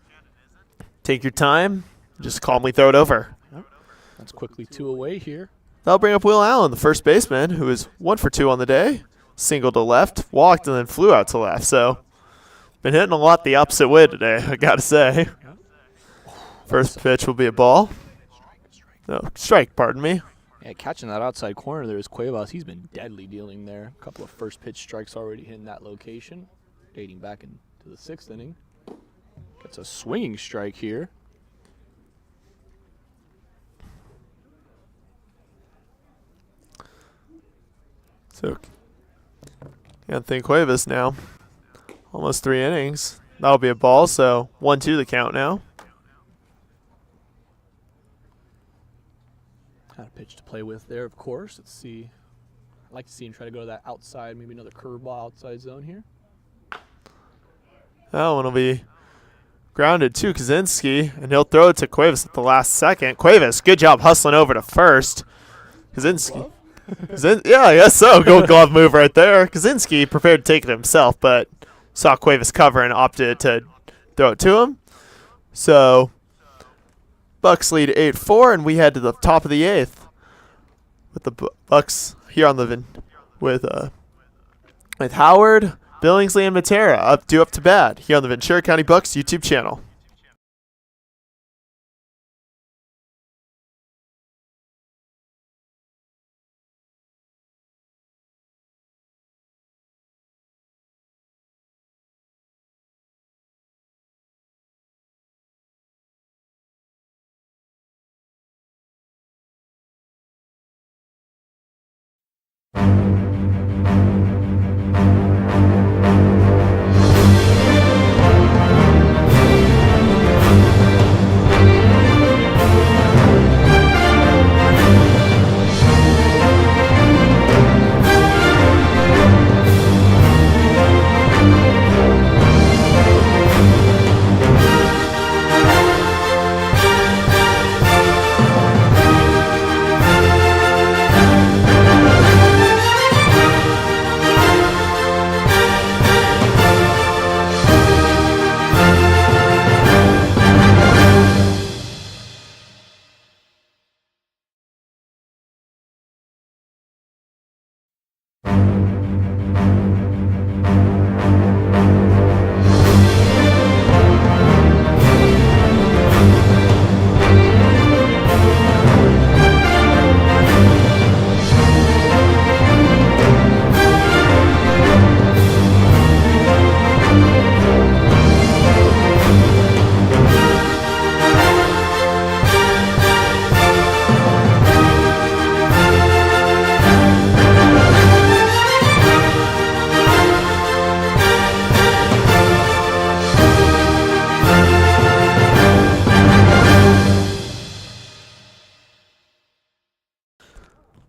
Take your time, just calmly throw it over. That's quickly 2 away here. That'll bring up Will Allen, the first baseman, who is 1 for 2 on the day. Single to left, walked, and then flew out to left. So, been hitting a lot the opposite way today, I got to say. First pitch will be a ball. No, strike, pardon me. Yeah, catching that outside corner there is Cuevas. He's been deadly dealing there. A couple of first pitch strikes already hitting that location, dating back into the 6th inning. Gets a swinging strike here. So, Anthony Cuevas now. Almost 3 innings. That'll be a ball, so 1-2 the count now. Had a pitch to play with there, of course. Let's see. I'd like to see him try to go to that outside, maybe another curveball outside zone here. That one will be grounded to Kaczynski, and he'll throw it to Cuevas at the last second. Cuevas, good job hustling over to first. Kaczynski. Yeah, I guess so. Gold glove move right there. Kaczynski prepared to take it himself, but saw Cuevas cover and opted to throw it to him. So Bucks lead 8-4, and we head to the top of the 8th with the Bucks here on the with Howard, Billingsley, and Matera up to bat here on the Ventura County Bucks YouTube channel.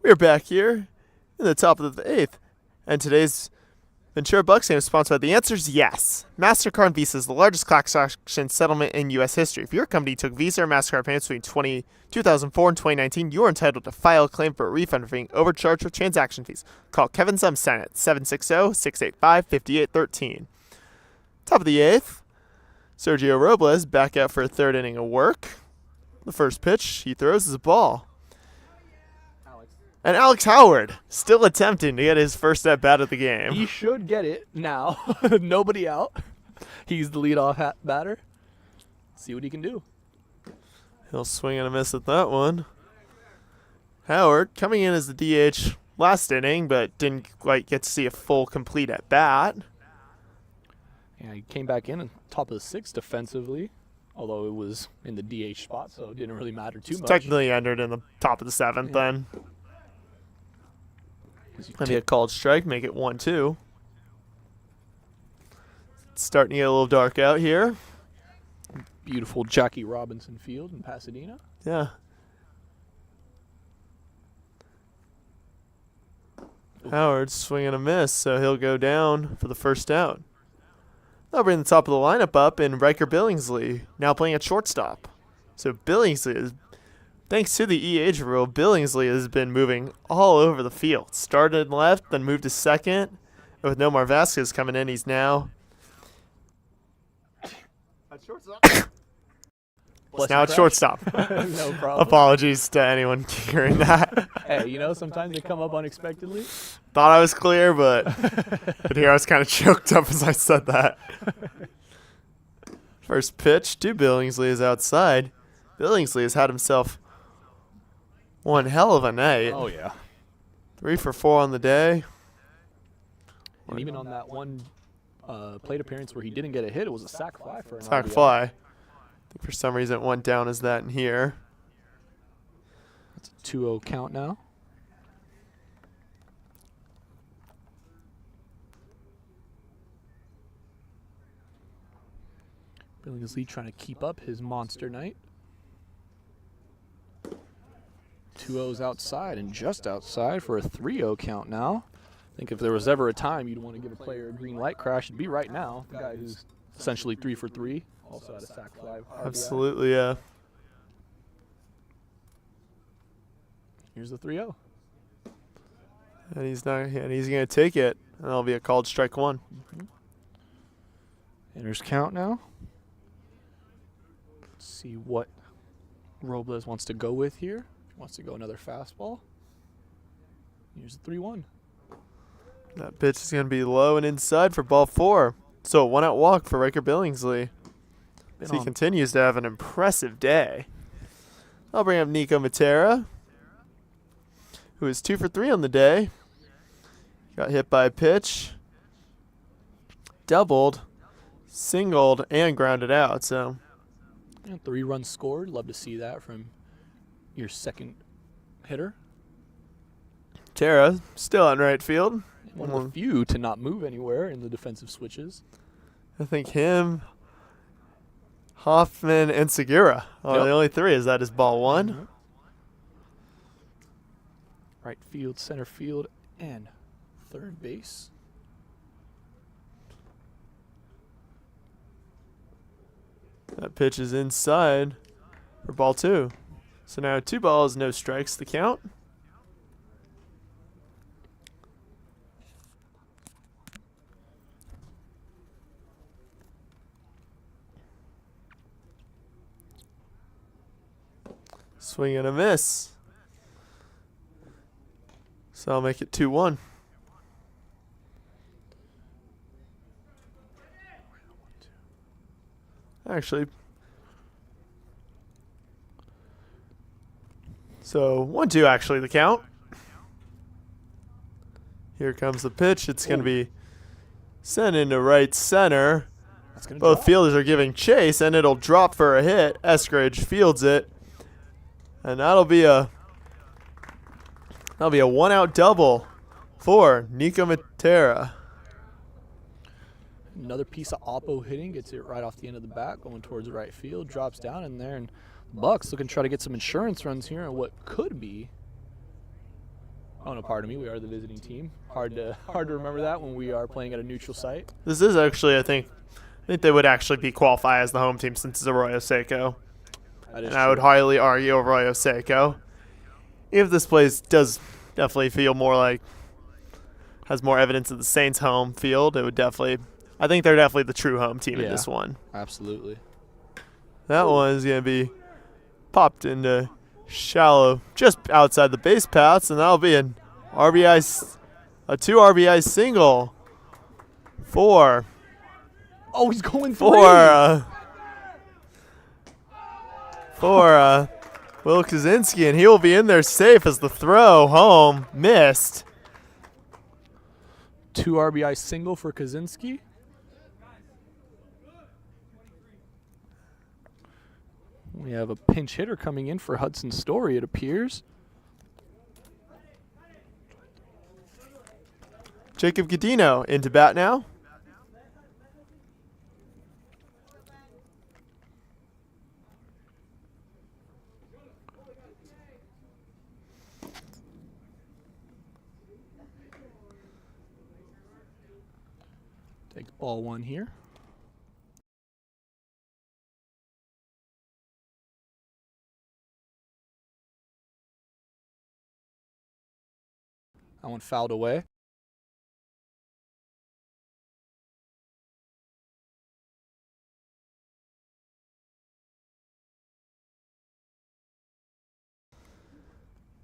We're back here in the top of the 8th, and today's Ventura Bucks game is sponsored by The Answer's Yes. MasterCard and Visa is the largest class action settlement in U.S. history. If your company took Visa or MasterCard payments between 2004 and 2019, you are entitled to file a claim for a refund for being overcharged with transaction fees. Call Kevin Zumstein at 760-685-5813. Top of the 8th, Sergio Robles back out for a third inning of work. The first pitch he throws is a ball. And Alex Howard still attempting to get his first at bat of the game. He should get it now. Nobody out. He's the leadoff batter. See what he can do. He'll swing and a miss at that one. Howard coming in as the DH last inning, but didn't quite get to see a full complete at bat. Yeah, he came back in on top of the 6th defensively, although it was in the DH spot, so it didn't really matter too much. Technically entered in the top of the 7th then. Maybe a called strike, make it 1-2. It's starting to get a little dark out here. Beautiful Jackie Robinson Field in Pasadena. Yeah. Howard's swinging a miss, so he'll go down for the first out. They'll bring the top of the lineup up in Riker Billingsley, now playing at shortstop. So Billingsley is, thanks to the EH rule, Billingsley has been moving all over the field. Started left, then moved to second. And with Nomar Vasquez coming in, he's now At shortstop. now at shortstop. No problem. Apologies to anyone hearing that. Hey, you know, sometimes they come up unexpectedly. Thought I was clear, but here I was kind of choked up as I said that. First pitch to Billingsley is outside. Billingsley has had himself one hell of a night. Oh, yeah. 3 for 4 on the day. And even on that one plate appearance where he didn't get a hit, it was a sac fly for an Sack RBI. fly. I think for some reason it went down as that in here. It's a 2-0 count now. Billingsley trying to keep up his monster night. 2-0's outside and just outside for a 3-0 count now. I think if there was ever a time you'd want to give a player a green light crash, it'd be right now. The guy who's essentially 3 for 3. Also had a sack fly. RBI. Absolutely, yeah. Here's the 3-0. And he's going to take it. And that'll be a called strike 1. Hitters count now. Let's see what Robles wants to go with here. Wants to go another fastball. Here's the 3-1. That pitch is going to be low and inside for ball 4. So a 1-out walk for Riker Billingsley. Been So he on- continues to have an impressive day. I'll bring up Nico Matera, who is 2 for 3 on the day. Got hit by a pitch, doubled, singled, and grounded out. So And 3 runs scored. Love to see that from your second hitter. Matera still in right field. One of the few to not move anywhere in the defensive switches. I think him, Hoffman, and Segura are the only 3. Is that his ball 1? Mhm. Right field, center field, and third base. That pitch is inside for ball 2. So now 2 balls, no strikes the count. Swing and a miss. So I'll make it 2-1. Actually, so 1-2 actually the count. Here comes the pitch. It's going to be sent into right center. That's gonna Both drop. fielders are giving chase, and it'll drop for a hit. Eskridge fields it, and that'll be a 1-out double for Nico Matera. Another piece of oppo hitting, gets it right off the end of the bat, going towards the right field, drops down in there, and Bucks looking to try to get some insurance runs here on what could be. Oh no, pardon me, we are the visiting team. Hard to remember that when we are playing at a neutral site. This is actually, I think they would actually be qualify as the home team since it's Arroyo Seco. That is And I would true. highly argue Arroyo Seco. If this place does definitely feel more like, has more evidence of the Saints' home field, it would definitely, I think they're definitely the true home team in Yeah. this one. Absolutely. That one is going to be popped into shallow, just outside the base paths, and that'll be a 2 RBI single for Oh, he's going for Will Kaczynski, and he will be in there safe as the throw home missed. 2 RBI single for Kaczynski. We have a pinch hitter coming in for Hudson Story, it appears. Jacob Godino into bat now. Takes ball 1 here. That one fouled away.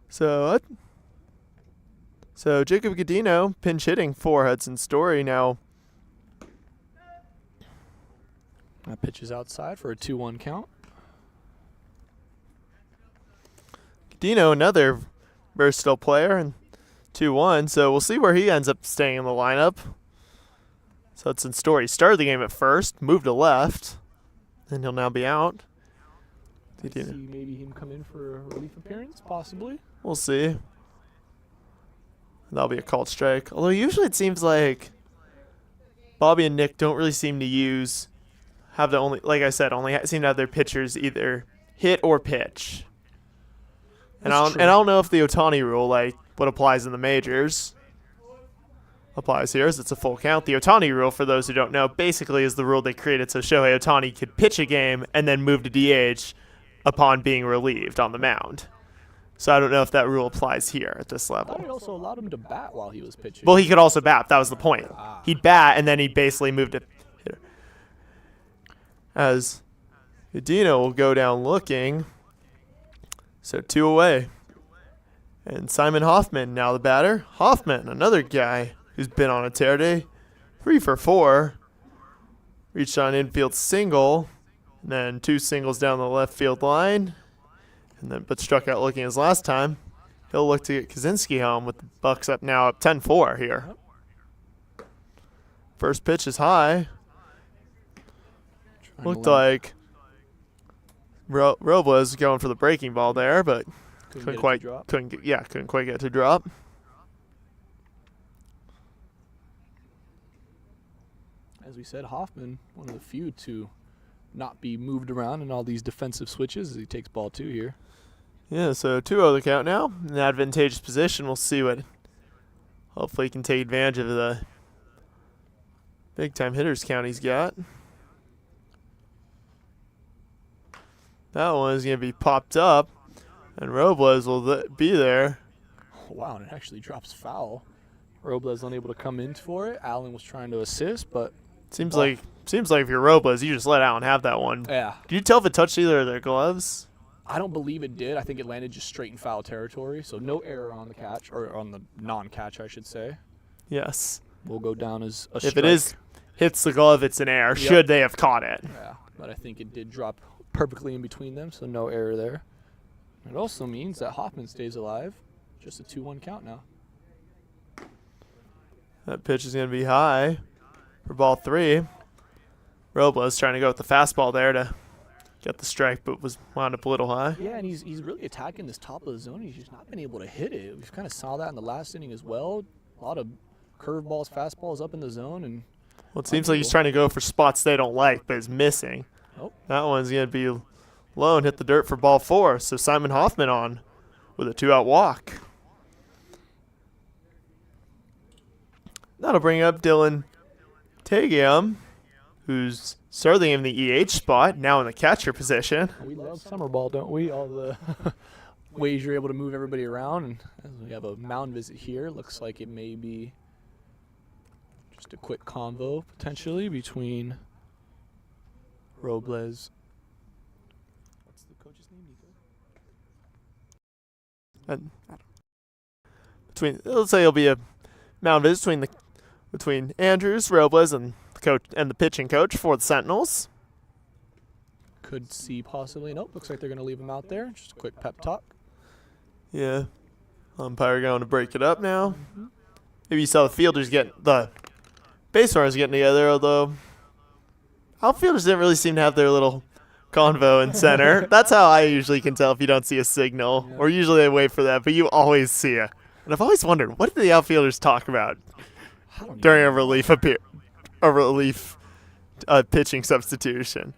So Jacob Godino pinch hitting for Hudson Story now. That pitch is outside for a 2-1 count. Godino, another versatile player, and 2-1. So we'll see where he ends up staying in the lineup. So Hudson Story started the game at first, moved to left, and he'll now be out. See maybe him come in for a relief appearance, possibly. We'll see. That'll be a called strike. Although usually it seems like Bobby and Nick don't really seem to have the only, like I said, only seem to have their pitchers either hit or pitch. And That's I don't true. know if the Otani rule, like what applies in the majors. applies here, as it's a full count. The Ohtani rule, for those who don't know, basically is the rule they created so Shohei Ohtani could pitch a game and then move to DH upon being relieved on the mound. So I don't know if that rule applies here at this I thought it level. also allowed him to bat while he was pitching. Well, he could also bat. That was the point. He'd bat, and then he'd basically move to hitter. As Udino will go down looking. So 2 away. And Simon Hoffman now the batter. Hoffman, another guy who's been on a tear day. 3 for 4. Reached on infield single. And then 2 singles down the left field line. And then but struck out looking his last time. He'll look to get Kaczynski home with the Bucks up now up 10-4 here. First pitch is high. Trying to Looked line- like Robles going for the breaking ball there, but couldn't couldn't get it quite to drop. couldn't quite get to drop. As we said, Hoffman, one of the few to not be moved around in all these defensive switches as he takes ball 2 here. Yeah, so 2-0 the count now. An advantageous position. We'll see what. Hopefully he can take advantage of the big time hitters count he's got. That one is going to be popped up, and Robles will be there. Wow, and it actually drops foul. Robles unable to come in for it. Allen was trying to assist, but Seems like if you're Robles, you just let Allen have that one. yeah, Can you tell if it touched either of their gloves? I don't believe it did. I think it landed just straight in foul territory, so no error on the catch, or on the non-catch, I should say. Yes. Will go down as a If strike. it is hits the glove, it's an error. Yep. Should they have caught it? Yeah, but I think it did drop perfectly in between them, so no error there. It also means that Hoffman stays alive. Just a 2-1 count now. That pitch is going to be high for ball 3. Robles trying to go with the fastball there to get the strike, but was wound up a little high. Yeah, and he's really attacking this top of the zone. He's just not been able to hit it. We kind of saw that in the last inning as well. A lot of curveballs, fastballs up in the zone, and Well, it seems like he's trying to go for spots they don't like, but is missing. Oh. That one's going to be low and hit the dirt for ball 4. So Simon Hoffman on with a 2-out walk. That'll bring up Dylan Tagiam, who's starting in the EH spot, now in the catcher position. we love summer ball, don't we? All the ways you're able to move everybody around. And as we have a mound visit here, looks like it may be just a quick convo potentially between Robles. What's the coach's name, Nico? And let's say it'll be a mound visit between Andrews, Robles, and the coach and the pitching coach for the Sentinels. Could see possibly. Nope, looks like they're going to leave him out there. Just a quick pep talk. Yeah. Umpire going to break it up now. Maybe you saw the base runners getting together, although outfielders didn't really seem to have their little convo in center. That's how I usually can tell if you don't see a signal. Yeah. Or usually they wait for that, but you always see it. And I've always wondered, what do the outfielders talk about I don't during even a relief pitching substitution?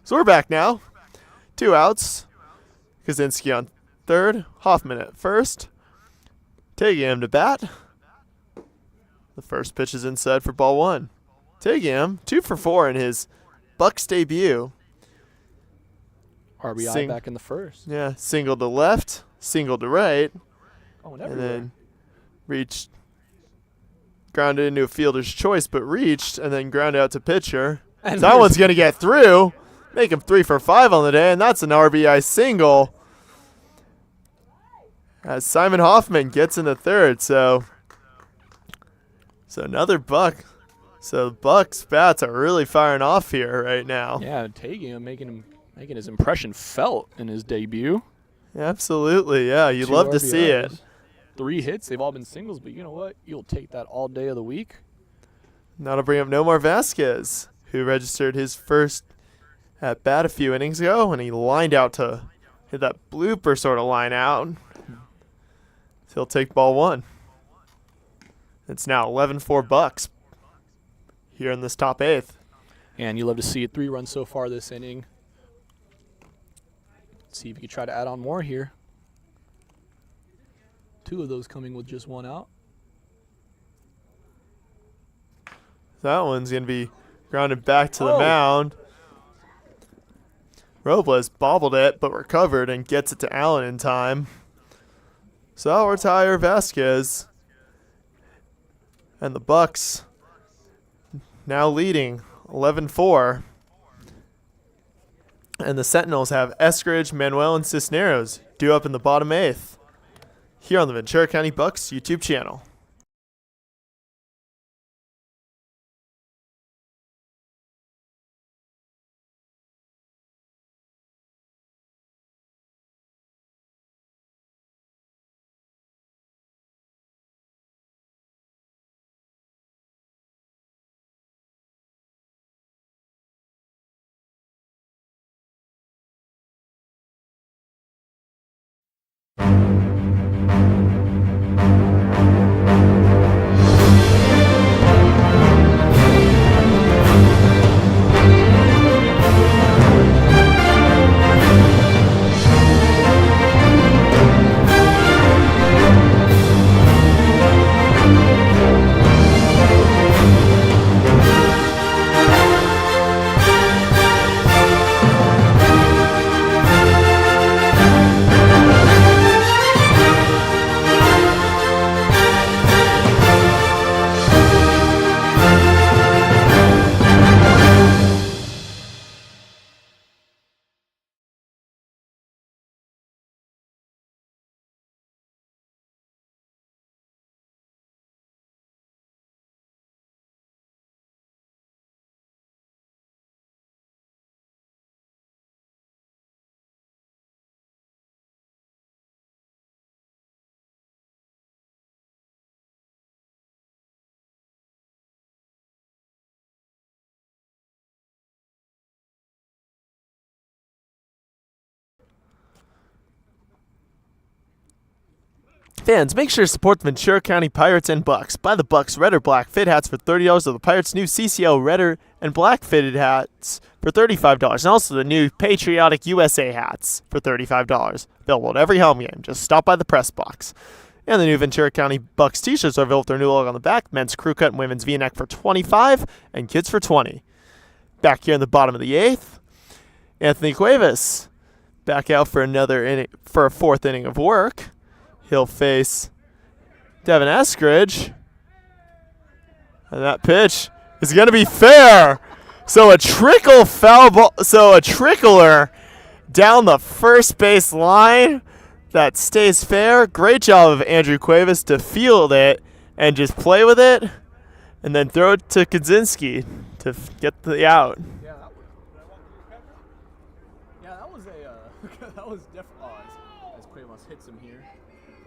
So we're back now. 2 outs. Kaczynski on third. Hoffman at first. Taking him to bat. The first pitch is inside for ball 1. Taking him 2 for 4 in his Bucks debut. RBI back in the first. Yeah, single to left, single to right, Oh, and and everywhere. then grounded into a fielder's choice, but reached, and then grounded out to pitcher. And That one's going to get through, make him 3 for 5 on the day, and that's an RBI single. As Simon Hoffman gets in the third, so another Buck. So the Bucks bats are really firing off here right now. Yeah, taking him, making his impression felt in his debut. Absolutely, yeah. You'd 2 love to see it. RBIs, 3 hits. They've all been singles, but you know what? You'll take that all day of the week. Now to bring up Nomar Vasquez, who registered his first at bat a few innings ago, and he lined out to hit that blooper sort of line out. So he'll take ball 1. It's now 11-4 Bucks here in this top 8th. And you love to see it. 3 runs so far this inning. Let's see if you can try to add on more here. 2 of those coming with just 1 out. That one's going to be grounded back to the mound. Robles bobbled it, but recovered and gets it to Allen in time. So that'll retire Vasquez. And the Bucks now leading 11-4. And the Sentinels have Eskridge, Manuel, and Cisneros due up in the bottom 8th. Here on the Ventura County Bucks YouTube channel. Fans, make sure to support the Ventura County Pirates and Bucks. Buy the Bucks red or black fit hats for $30 or the Pirates' new CCL red and black fitted hats for $35. And also the new Patriotic USA hats for $35. Available at every home game. Just stop by the press box. And the new Ventura County Bucks t-shirts are available with their new logo on the back. Men's crew cut and women's V-neck for $25 and kids for $20. Back here in the bottom of the 8th, Anthony Cuevas back out for another inning, for a 4th inning of work. He'll face Devin Eskridge. And that pitch is going to be fair. So a trickle foul ball. So a trickler down the first base line. That stays fair. Great job of Andrew Cuevas to field it and just play with it. And then throw it to Kaczynski to get the out. That was that was definitely as Cuevas hits him here.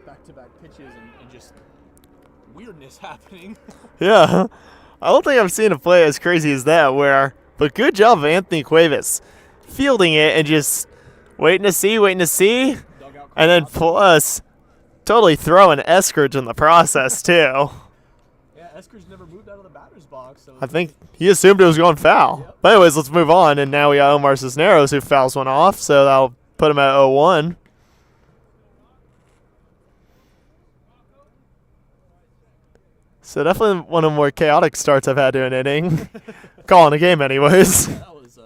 Back-to-back pitches and just weirdness happening. Yeah. I don't think I've seen a play as crazy as that but good job of Anthony Cuevas fielding it and just waiting to see, and then plus totally throwing Eskridge in the process too. Yeah, Eskridge never moved out of the batter's box. So I think he assumed it was going foul. Yep. But anyways, let's move on, and now we got Omar Cisneros who fouls one off, so that'll put him at 0-1. So definitely one of the more chaotic starts I've had to an inning. Calling a game anyways. That was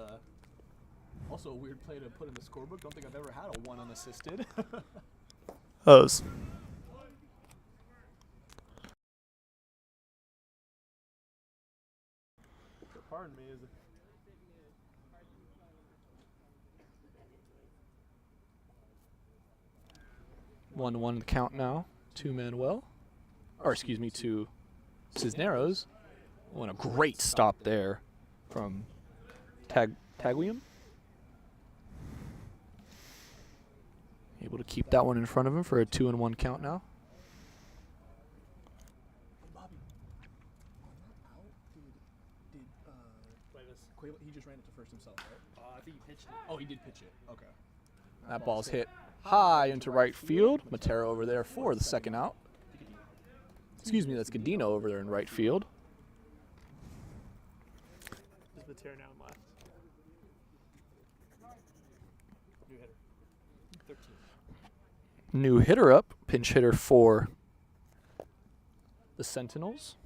also a weird play to put in the scorebook. Don't think I've ever had a 1 unassisted. O's. Pardon me. 1-1 the count now to Manuel. Or excuse me, to Cisneros. Oh, and a great stop there from Taguiam. Able to keep that one in front of him for a 2-1 count now. He just ran it to first himself, right? I think he pitched it. Oh, he did pitch it. Okay. That ball's hit high into right field. Matera over there for the second out. Excuse me, that's Godino over there in right field. Is Ventura now in left? New hitter. 13. New hitter up, pinch hitter for the Sentinels.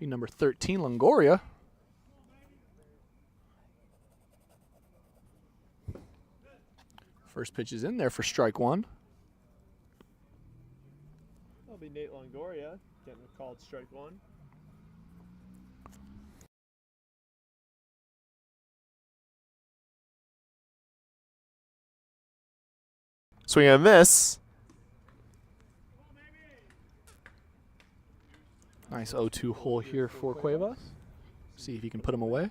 Be number 13, Longoria. First pitch is in there for strike one. That'll be Nate Longoria getting called strike one. Swing and a miss. Nice 0-2 hole here for Cuevas. See if he can put him away.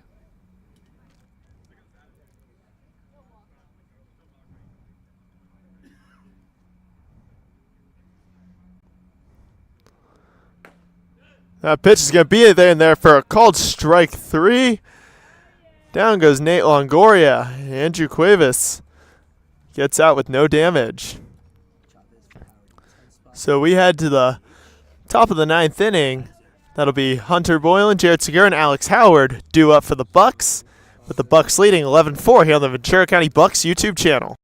That pitch is going to be there and there for a called strike three. Down goes Nate Longoria. Andrew Cuevas gets out with no damage. So we head to the top of the ninth inning. That'll be Hunter Boylan, Jared Segura, and Alex Howard due up for the Bucks, with the Bucks leading 11-4 here on the Ventura County Bucks YouTube channel.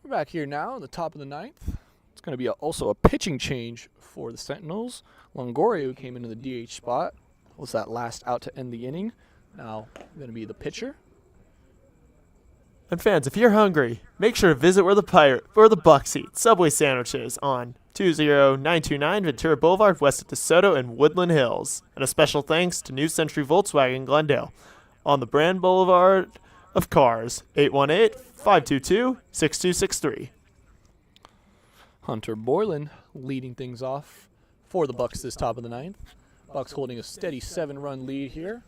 We're back here now in the top of the ninth. It's going to be also a pitching change for the Sentinels. Longoria, who came into the DH spot, was that last out to end the inning. Now going to be the pitcher. And fans, if you're hungry, make sure to visit where the Bucks eat. Subway sandwiches on 20929 Ventura Boulevard, west of DeSoto and Woodland Hills. And a special thanks to New Century Volkswagen Glendale on the Brand Boulevard of Cars, 818-522-6263. Hunter Boylan leading things off for the Bucks this top of the ninth. Bucks holding a steady 7-run lead here.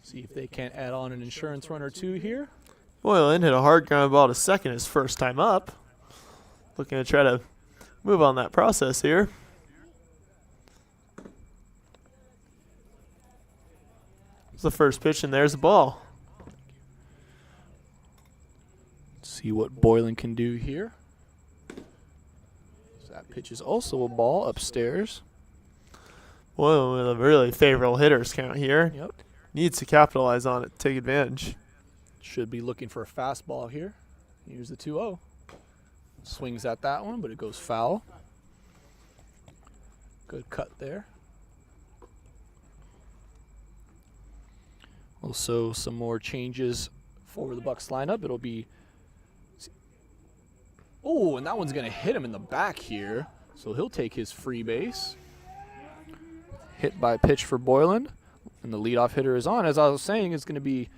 See if they can't add on an insurance run or two here. Boylan hit a hard ground ball to second his first time up. Looking to try to move on that process here. It's the first pitch, and there's the ball. See what Boylan can do here. So that pitch is also a ball upstairs. Boylan with a really favorable hitters count here. Yep. Needs to capitalize on it, take advantage. Should be looking for a fastball here. Here's the 2-0. Swings at that one, but it goes foul. Good cut there. Also, some more changes for the Bucks lineup. It'll be... Oh, and that one's going to hit him in the back here. So he'll take his free base. Hit by pitch for Boylan. And the leadoff hitter is on. As I was saying, it's going to be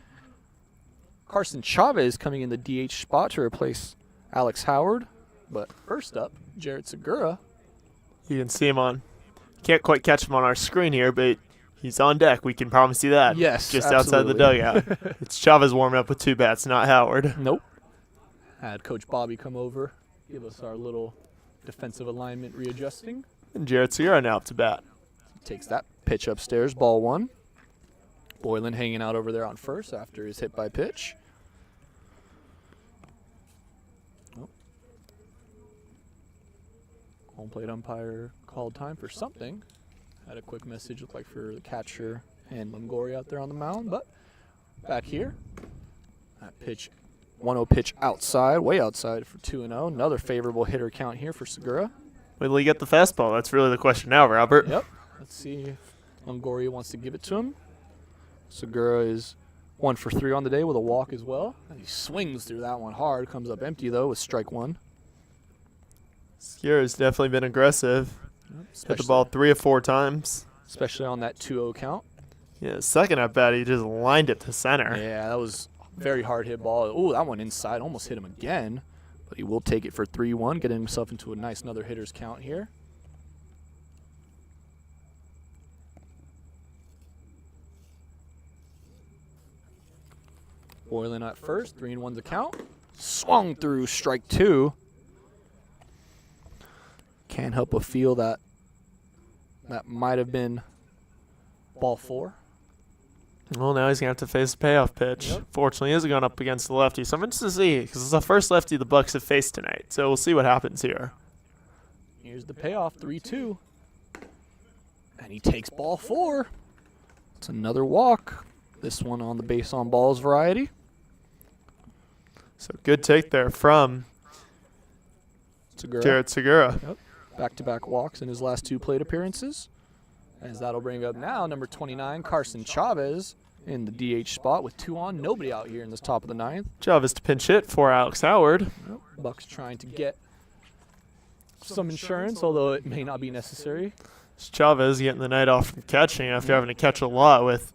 Carson Chavez coming in the DH spot to replace Alex Howard. But first up, Jared Segura. You can see him on. Can't quite catch him on our screen here, but he's on deck. We can promise you that. Yes, just absolutely. outside the dugout. It's Chavez warming up with 2 bats, not Howard. Nope. Had Coach Bobby come over, give us our little defensive alignment readjusting. And Jared Segura now up to bat. Takes that pitch upstairs, ball 1. Boylan hanging out over there on first after his hit by pitch. Oh. Home plate umpire called time for something. Had a quick message, looked like for the catcher and Longoria out there on the mound, but back here, that pitch, 1-0 pitch outside, way outside for 2-0. Another favorable hitter count here for Segura. Wait till he get the fastball. That's really the question now, Robert. Yep. Let's see if Longoria wants to give it to him. Segura is 1 for 3 on the day with a walk as well. And he swings through that one hard. Comes up empty, though, with strike 1. Segura's definitely been aggressive. Hit the ball 3 or 4 times. Especially on that 2-0 count. Yeah, second at bat, he just lined it to center. Yeah, that was a very hard hit ball. Oh, that one inside. Almost hit him again. But he will take it for 3-1, getting himself into a nice another hitter's count here. Boylan at first, 3-1 the count. Swung through strike 2. Can't help but feel that might have been ball 4. Well, now he's going to have to face a payoff pitch. Yep. Fortunately, he is going up against the lefty, so I'm interested to see, because it's the first lefty the Bucks have faced tonight. So we'll see what happens here. Here's the payoff, 3-2. And he takes ball 4. It's another walk. This one on the base on balls variety. So good take there from Segura. Jared Segura. Yep. Back-to-back walks in his last 2 plate appearances. As that'll bring up now number 29, Carson Chavez in the DH spot with 2 on. Nobody out here in this top of the 9th. Chavez to pinch hit for Alex Howard. Yep. Bucks trying to get some insurance, although it may not be necessary. It's Chavez getting the night off from catching after having to catch a lot with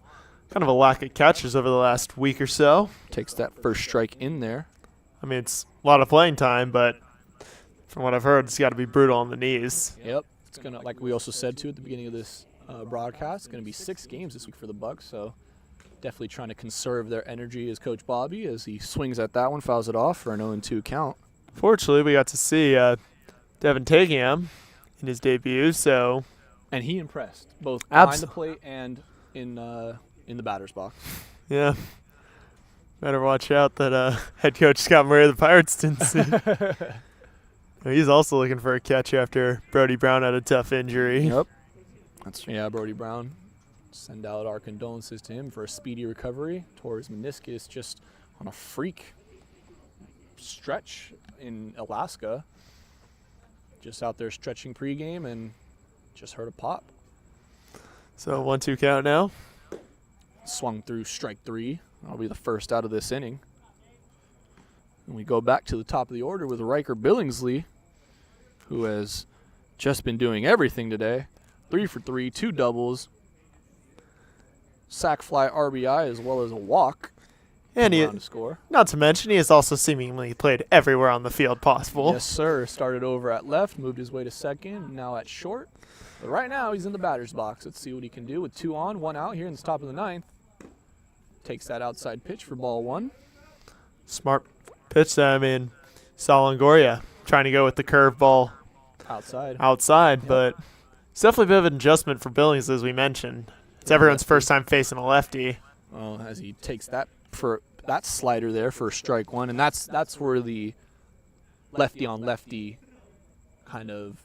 kind of a lack of catches over the last week or so. Takes that first strike in there. I mean, it's a lot of playing time, but from what I've heard, it's got to be brutal on the knees. Yep. It's going to, like we also said, too, at the beginning of this broadcast, it's going to be 6 games this week for the Bucks, so definitely trying to conserve their energy as Coach Bobby as he swings at that one, fouls it off for an 0-2 count. Fortunately, we got to see Devin Tagiam in his debut, so... And he impressed, both behind the plate and in the batter's box. Yeah. Better watch out that head coach Scott Murray of the Pirates didn't see. He's also looking for a catch after Brody Brown had a tough injury. Yep. Brody Brown. Send out our condolences to him for a speedy recovery. Tore his meniscus just on a freak stretch in Alaska. Just out there stretching pregame and just heard a pop. So 1-2 count now. Swung through strike 3. That'll be the first out of this inning. And we go back to the top of the order with Riker Billingsley, who has just been doing everything today. 3 for 3, 2 doubles, sac fly RBI as well as a walk. And he, to score. Not to mention, he has also seemingly played everywhere on the field possible. Yes, sir. Started over at left, moved his way to second, now at short. But right now he's in the batter's box. Let's see what he can do with 2 on, 1 out here in the top of the 9th. Takes that outside pitch for ball 1. Smart pitch there. I mean, saw Longoria trying to go with the curveball outside, but it's definitely a bit of an adjustment for Billings, as we mentioned. It's everyone's first time facing a lefty. Well, as he takes that for that slider there for strike 1, and that's where the lefty on lefty kind of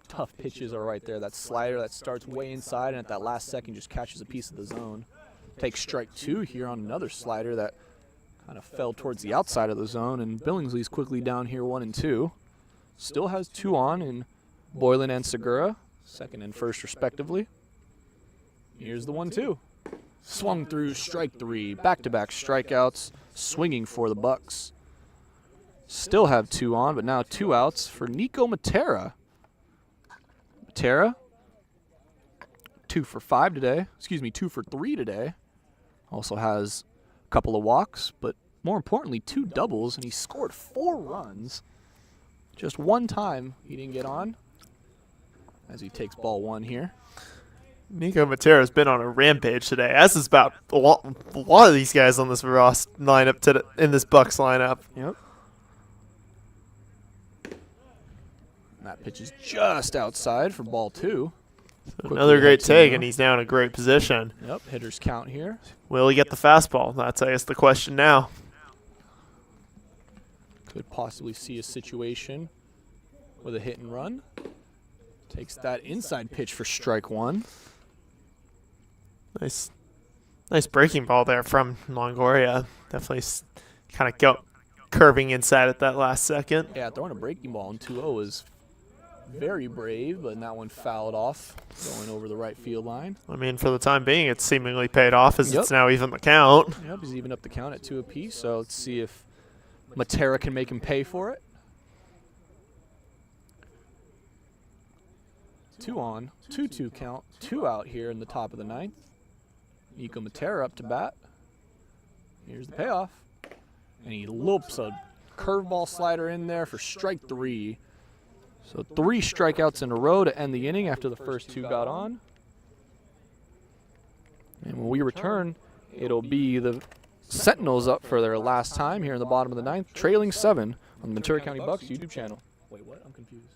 tough pitches are right there. That slider that starts way inside and at that last second just catches a piece of the zone. Takes strike 2 here on another slider that kind of fell towards the outside of the zone, and Billingsley's quickly down here 1 and 2. Still has 2 on in Boylan and Segura, second and first respectively. Here's the 1-2. Swung through strike 3, back-to-back strikeouts, swinging for the Bucks. Still have 2 on, but now 2 outs for Nico Matera, Matera, 2 for 5 today. Excuse me, 2 for 3 today. Also has a couple of walks, but more importantly, 2 doubles, and he scored 4 runs. Just one time he didn't get on as he takes ball 1 here. Nico Matera's been on a rampage today, as is about a lot of these guys on this Ross lineup in this Bucks lineup. Yep. That pitch is just outside for ball 2. Another great take, and he's now in a great position. Yep, hitters count here. Will he get the fastball? That's, I guess, the question now. Could possibly see a situation with a hit and run. Takes that inside pitch for strike 1. Nice breaking ball there from Longoria. Definitely kind of curving inside at that last second. Yeah, throwing a breaking ball in 2-0 is very brave, but that one fouled off, going over the right field line. I mean, for the time being, it's seemingly paid off as Yep. it's now even the count. Yep, he's even up the count at 2 apiece, so let's see if Matera can make him pay for it. 2 on, 2-2 count, 2 out here in the top of the 9th. Nico Matera up to bat. Here's the payoff. And he loops a curveball slider in there for strike 3. So 3 strikeouts in a row to end the inning after the first 2 got on. And when we return, it'll be the Sentinels up for their last time here in the bottom of the 9th, trailing 7 on the Ventura County Bucks YouTube channel. Wait, what? I'm confused.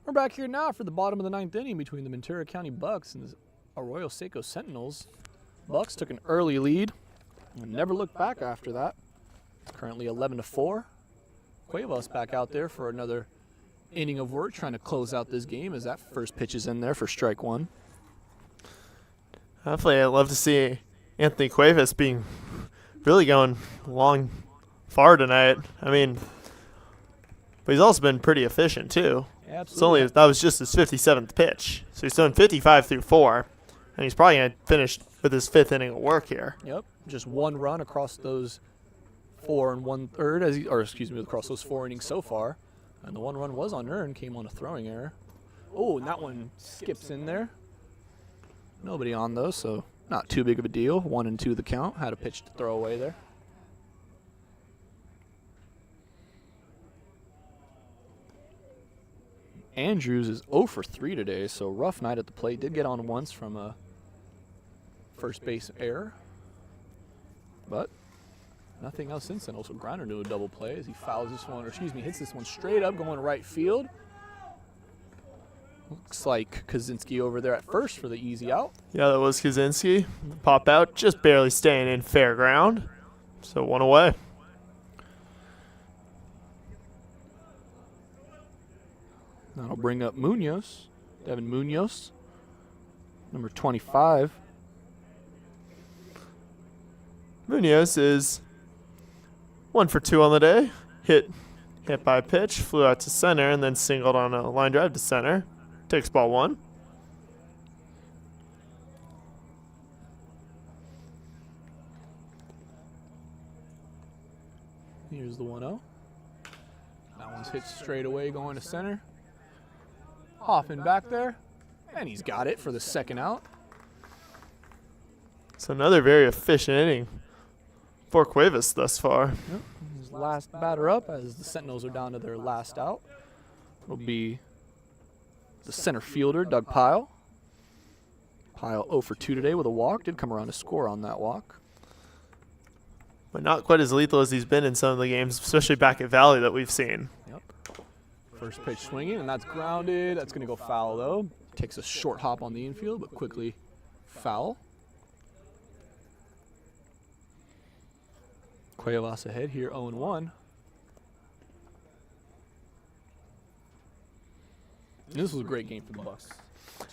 We're back here now for the bottom of the 9th inning between the Ventura County Bucks and the Arroyo Seco Sentinels. Bucks took an early lead and never looked back after that. Currently 11-4. Cuevas back out there for another inning of work, trying to close out this game as that first pitch is in there for strike 1. Definitely, I'd love to see Anthony Cuevas being really going far tonight. I mean, but he's also been pretty efficient too. Absolutely. That was just his 57th pitch. So he's done 55 through 4, and he's probably going to finish with his 5th inning of work here. Yep, just 1 run across those 4 1/3, across those 4 innings so far. And the 1 run was unearned, came on a throwing error. Oh, and that one skips in there. Nobody on those, so not too big of a deal. 1 and 2 the count. Had a pitch to throw away there. Andrews is 0 for 3 today, so rough night at the plate. Did get on once from a first base error, but nothing else since then. Also, Griner to a double play as he fouls this one, hits this one straight up going right field. Looks like Kaczynski over there at first for the easy out. Yeah, that was Kaczynski. Pop out, just barely staying in fair ground. So 1 away. That'll bring up Munoz, Devin Munoz, number 25. Munoz is 1 for 2 on the day. Hit Hit by a pitch, flew out to center, and then singled on a line drive to center. Takes ball 1. Here's the 1-0. That one's hit straight away going to center. Hoffman back there. And he's got it for the second out. So another very efficient inning for Cuevas thus far. Yep. His last batter up as the Sentinels are down to their last out. It'll be the center fielder, Doug Pyle. Pyle 0 for 2 today with a walk. Did come around to score on that walk. But not quite as lethal as he's been in some of the games, especially back at Valley that we've seen. Yep. First pitch swinging, and that's grounded. That's going to go foul, though. Takes a short hop on the infield, but quickly foul. Cuevas ahead here, 0-1. This was a great game for the Bucks.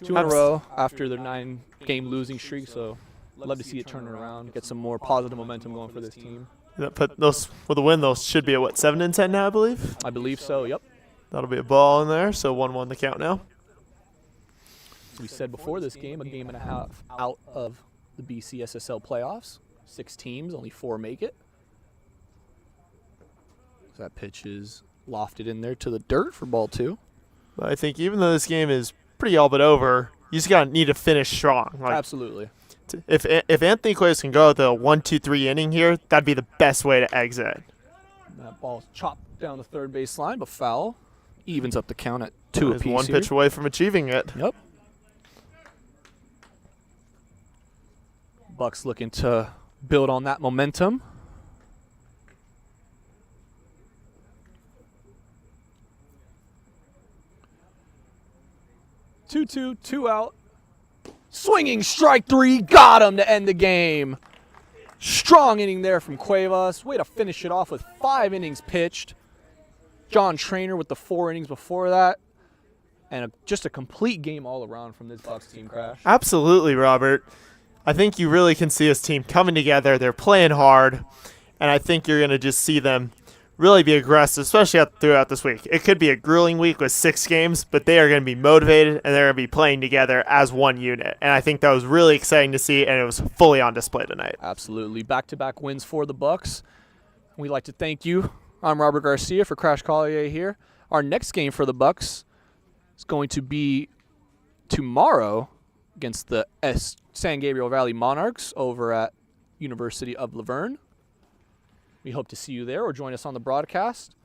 2 in a row after their 9-game losing streak, so love to see it turn around, get some more positive momentum going for this team. But those with a win, those should be at what, 7-10 now, I believe. I believe so. Yep. That'll be a ball in there. So 1-1 the count now. As we said before this game, a game and a half out of the BCSSL playoffs. 6 teams, only 4 make it. So that pitch is lofted in there to the dirt for ball 2. But I think even though this game is pretty all but over, you just need to finish strong. Like, absolutely. If Anthony Cuevas can go the 1-2-3 inning here, that'd be the best way to exit. That ball's chopped down the third base line, but foul. Evens up the count at 2 apiece. One pitch away from achieving it. Yep. Bucks looking to build on that momentum. Two out. Swinging strike 3, got him to end the game. Strong inning there from Cuevas. Way to finish it off with 5 innings pitched. John Trainer with the 4 innings before that. And just a complete game all around from this Bucks team, Crash. Absolutely, Robert. I think you really can see this team coming together. They're playing hard. And I think you're going to just see them really be aggressive, especially throughout this week. It could be a grueling week with 6 games, but they are going to be motivated and they're going to be playing together as one unit. And I think that was really exciting to see, and it was fully on display tonight. Absolutely. Back-to-back wins for the Bucks. We'd like to thank you. I'm Robert Garcia for Crash Collier here. Our next game for the Bucks is going to be tomorrow against the San Gabriel Valley Monarchs over at University of Laverne. We hope to see you there or join us on the broadcast.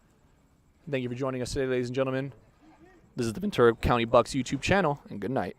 Thank you for joining us today, ladies and gentlemen. This is the Ventura County Bucks YouTube channel, and good night.